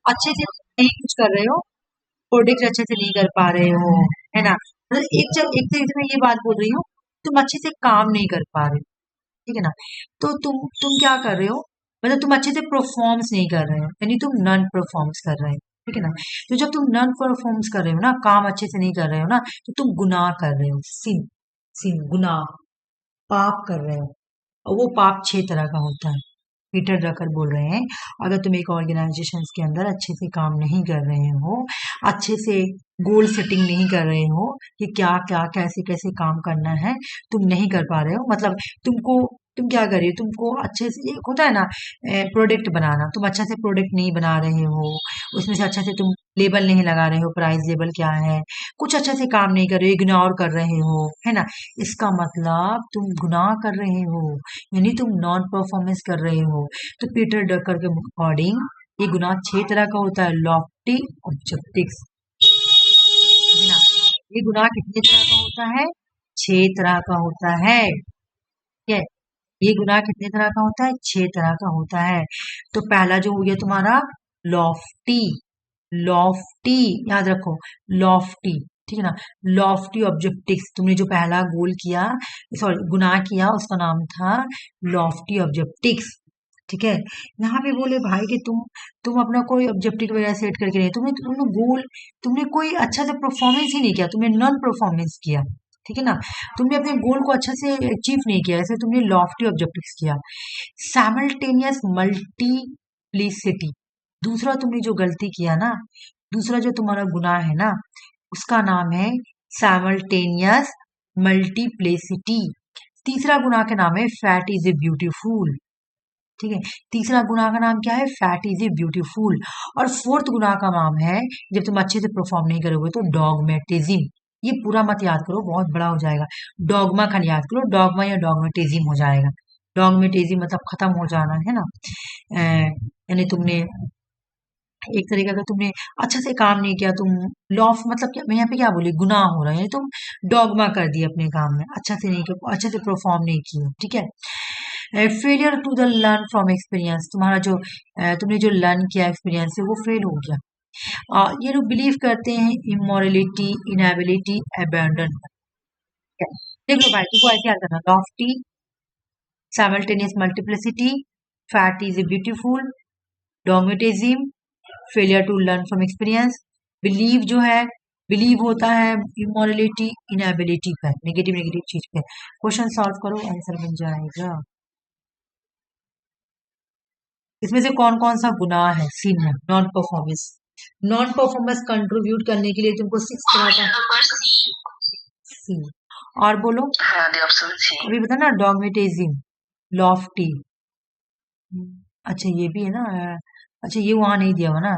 अच्छे से नहीं कुछ कर रहे हो, प्रोडक्ट अच्छे से नहीं कर पा रहे हो, है ना, मतलब एक तरीके से मैं ये बात बोल रही हूँ, तुम अच्छे से काम नहीं कर पा रहे हो, ठीक है ना। तो तुम क्या कर रहे हो, मतलब तुम अच्छे से परफॉर्म्स नहीं कर रहे हो, यानी तुम नॉन परफॉर्म्स कर रहे हो, ठीक है ना। तो जब तुम नॉन परफॉर्म्स कर रहे हो ना, काम अच्छे से नहीं कर रहे हो ना, तो तुम गुनाह कर रहे हो, सिन, सिन गुनाह, पाप कर रहे हो। और वो पाप 6 तरह का होता है। पीटर ड्रकर बोल रहे हैं, अगर तुम एक ऑर्गेनाइजेशन के अंदर अच्छे से काम नहीं कर रहे हो, अच्छे से गोल सेटिंग नहीं कर रहे हो कि क्या क्या कैसे कैसे काम करना है, तुम नहीं कर पा रहे हो, मतलब तुम क्या कर रहे हो, तुमको अच्छे से, एक होता है ना प्रोडक्ट बनाना, तुम अच्छा से प्रोडक्ट नहीं बना रहे हो, उसमें से अच्छा से तुम लेबल नहीं लगा रहे हो, प्राइस लेबल क्या है, कुछ अच्छा से काम नहीं कर रहे हो, इग्नोर कर रहे हो, है ना। इसका मतलब तुम गुनाह कर रहे हो, यानी तुम नॉन परफॉर्मेंस कर रहे हो। तो पीटर ड्रकर के अकॉर्डिंग ये गुनाह 6 तरह का होता है, लॉफ्टी ऑब्जेक्टिव्स, है ना। ये गुनाह कितने तरह का होता है? 6 तरह का होता है, ठीक है। ये गुनाह कितने तरह का होता है? 6 तरह का होता है। तो पहला जो हो गया तुम्हारा लॉफ्टी, लॉफ्टी याद रखो, लॉफ्टी, ठीक है ना। लॉफ्टी ऑब्जेक्टिव्स, तुमने जो पहला गोल किया, सॉरी गुनाह किया, उसका नाम था लॉफ्टी ऑब्जेक्टिव्स, ठीक है। यहाँ पे बोले भाई कि तुम अपना कोई ऑब्जेक्टिव वगैरह सेट करके नहीं, तुमने गोल, तुमने कोई अच्छा से परफॉर्मेंस ही नहीं किया, तुमने नॉन परफॉर्मेंस किया, ठीक है ना। तुमने अपने गोल को अच्छा से अचीव नहीं किया, ऐसे तुमने लॉफ्टी ऑब्जेक्टिव्स किया। साइमल्टेनियस मल्टीप्लिसिटी, दूसरा तुमने जो गलती किया ना, दूसरा जो तुम्हारा गुनाह है ना, उसका नाम है साइमल्टेनियस मल्टीप्लिसिटी। तीसरा गुनाह का नाम है फैट इज ए ब्यूटीफुल, ठीक है। तीसरा गुनाह का नाम क्या है? Fat is a beautiful. और फोर्थ गुनाह का नाम है, जब तुम अच्छे से परफॉर्म नहीं करोगे तो डॉगमेटिज्म। ये पूरा मत याद करो, बहुत बड़ा हो जाएगा। डॉगमा खाली याद करो, डॉगमा या डॉगमेटिज्म हो जाएगा। डॉगमेटिज्म मतलब खत्म हो जाना, है ना। यानी तुमने एक तरीका का तुमने अच्छा से काम नहीं किया, तुम लॉफ मतलब क्या, मैं यहाँ पे क्या बोली, गुनाह हो रहा है, यानी तुम डॉगमा कर दिए अपने काम में, अच्छा से नहीं किया, अच्छे से परफॉर्म नहीं किया, ठीक है। Failure to the learn from experience, तुम्हारा जो तुमने जो लर्न किया एक्सपीरियंस से वो फेल हो गया। ये लोग बिलीव करते हैं इमोरलिटी, इनएबिलिटी, अबैंडन। देख लो भाई, तुमको ऐसे याद करना, lofty, simultaneous multiplicity, fat is beautiful, dogmatism, failure to learn from experience. Believe जो है, बिलीव होता है इमोरलिटी, इनएबिलिटी पर, नेगेटिव नेगेटिव चीज पे। क्वेश्चन सॉल्व करो, आंसर बन जाएगा। इसमें से कौन कौन सा गुनाह है? सीन है non performance. Non performance contribute करने के लिए तुमको 6 तरह का नंबर सी। सी। और बोलो, हाँ, the option C. अभी बता ना, डॉगमेटिज्म, लॉफ्टी, अच्छा ये भी है ना, अच्छा ये वहां नहीं दिया हुआ ना,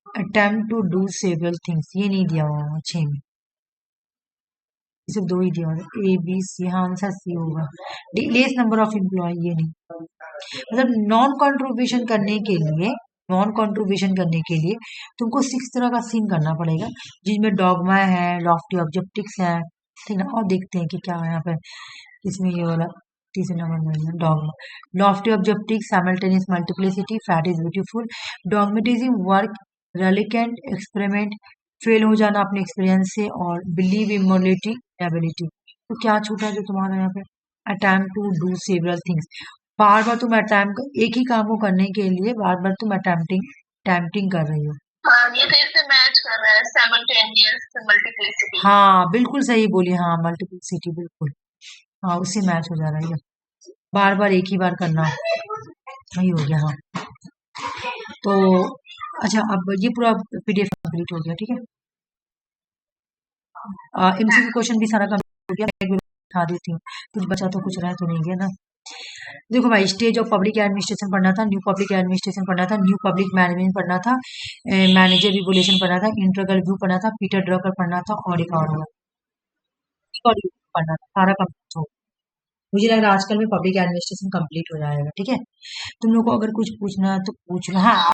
attempt to do several things, ये नहीं दिया हुआ 6 में, सिर्फ 2 ही दिया हुआ, ए बी सी, हाँ आंसर सी होगा। लेस नंबर ऑफ एम्प्लॉय, ये नहीं, मतलब नॉन कंट्रीब्यूशन करने के लिए, नॉन कंट्रीब्यूशन करने के लिए तुमको 6 तरह का सीन करना पड़ेगा, जिसमें डॉगमा है, लॉफ्टी ऑब्जेक्टिव्स है, ठीक है ना। और देखते हैं कि क्या है यहाँ पे, इसमें ये वाला तीसरे नंबर में dogma, lofty objective, simultaneous multiplicity, fat is beautiful, dogmatism, work reluctant, experiment, fail हो जाना अपने एक्सपीरियंस से, और बिलीव इमोलिटी, एबिलिटी। तो क्या छूटा जो तुम्हारा यहाँ पे? Attempt to do several things, बार बार तुम अटेम्प्ट, एक ही काम को करने के लिए बार बार तुम अटेम्प्टिंग कर रही हो। हाँ, ये तो इससे मैच कर रहा है, साइमल्टेनियस मल्टीप्लिसिटी। हाँ बिल्कुल सही बोली, हाँ मल्टीप्लिसिटी, बिल्कुल, हाँ उससे मैच हो जा रहा है, बार बार एक ही बार करना, वही हो गया। हाँ तो अच्छा, अब ये पूरा पीडीएफ कंप्लीट हो गया, ठीक है। एमसीक्यू क्वेश्चन भी सारा कंप्लीट हो गया, मैं एक बार दिखा देती हूँ, कुछ बचा तो कुछ रह तो नहीं गया ना। देखो भाई, स्टेज ऑफ पब्लिक एडमिनिस्ट्रेशन पढ़ना था, न्यू पब्लिक एडमिनिस्ट्रेशन पढ़ना था, न्यू पब्लिक मैनेजमेंट पढ़ना था, मैनेजर रिवोल्यूशन पढ़ना था, इंटरगल व्यू पढ़ना था, पीटर ड्रकर पढ़ना था, और एक और पढ़ना था, सारा कंप्लीट हो। मुझे लग रहा है आजकल में पब्लिक एडमिनिस्ट्रेशन कंप्लीट हो जाएगा, ठीक है। तुम लोग को अगर कुछ पूछना है तो पूछ लो। हाँ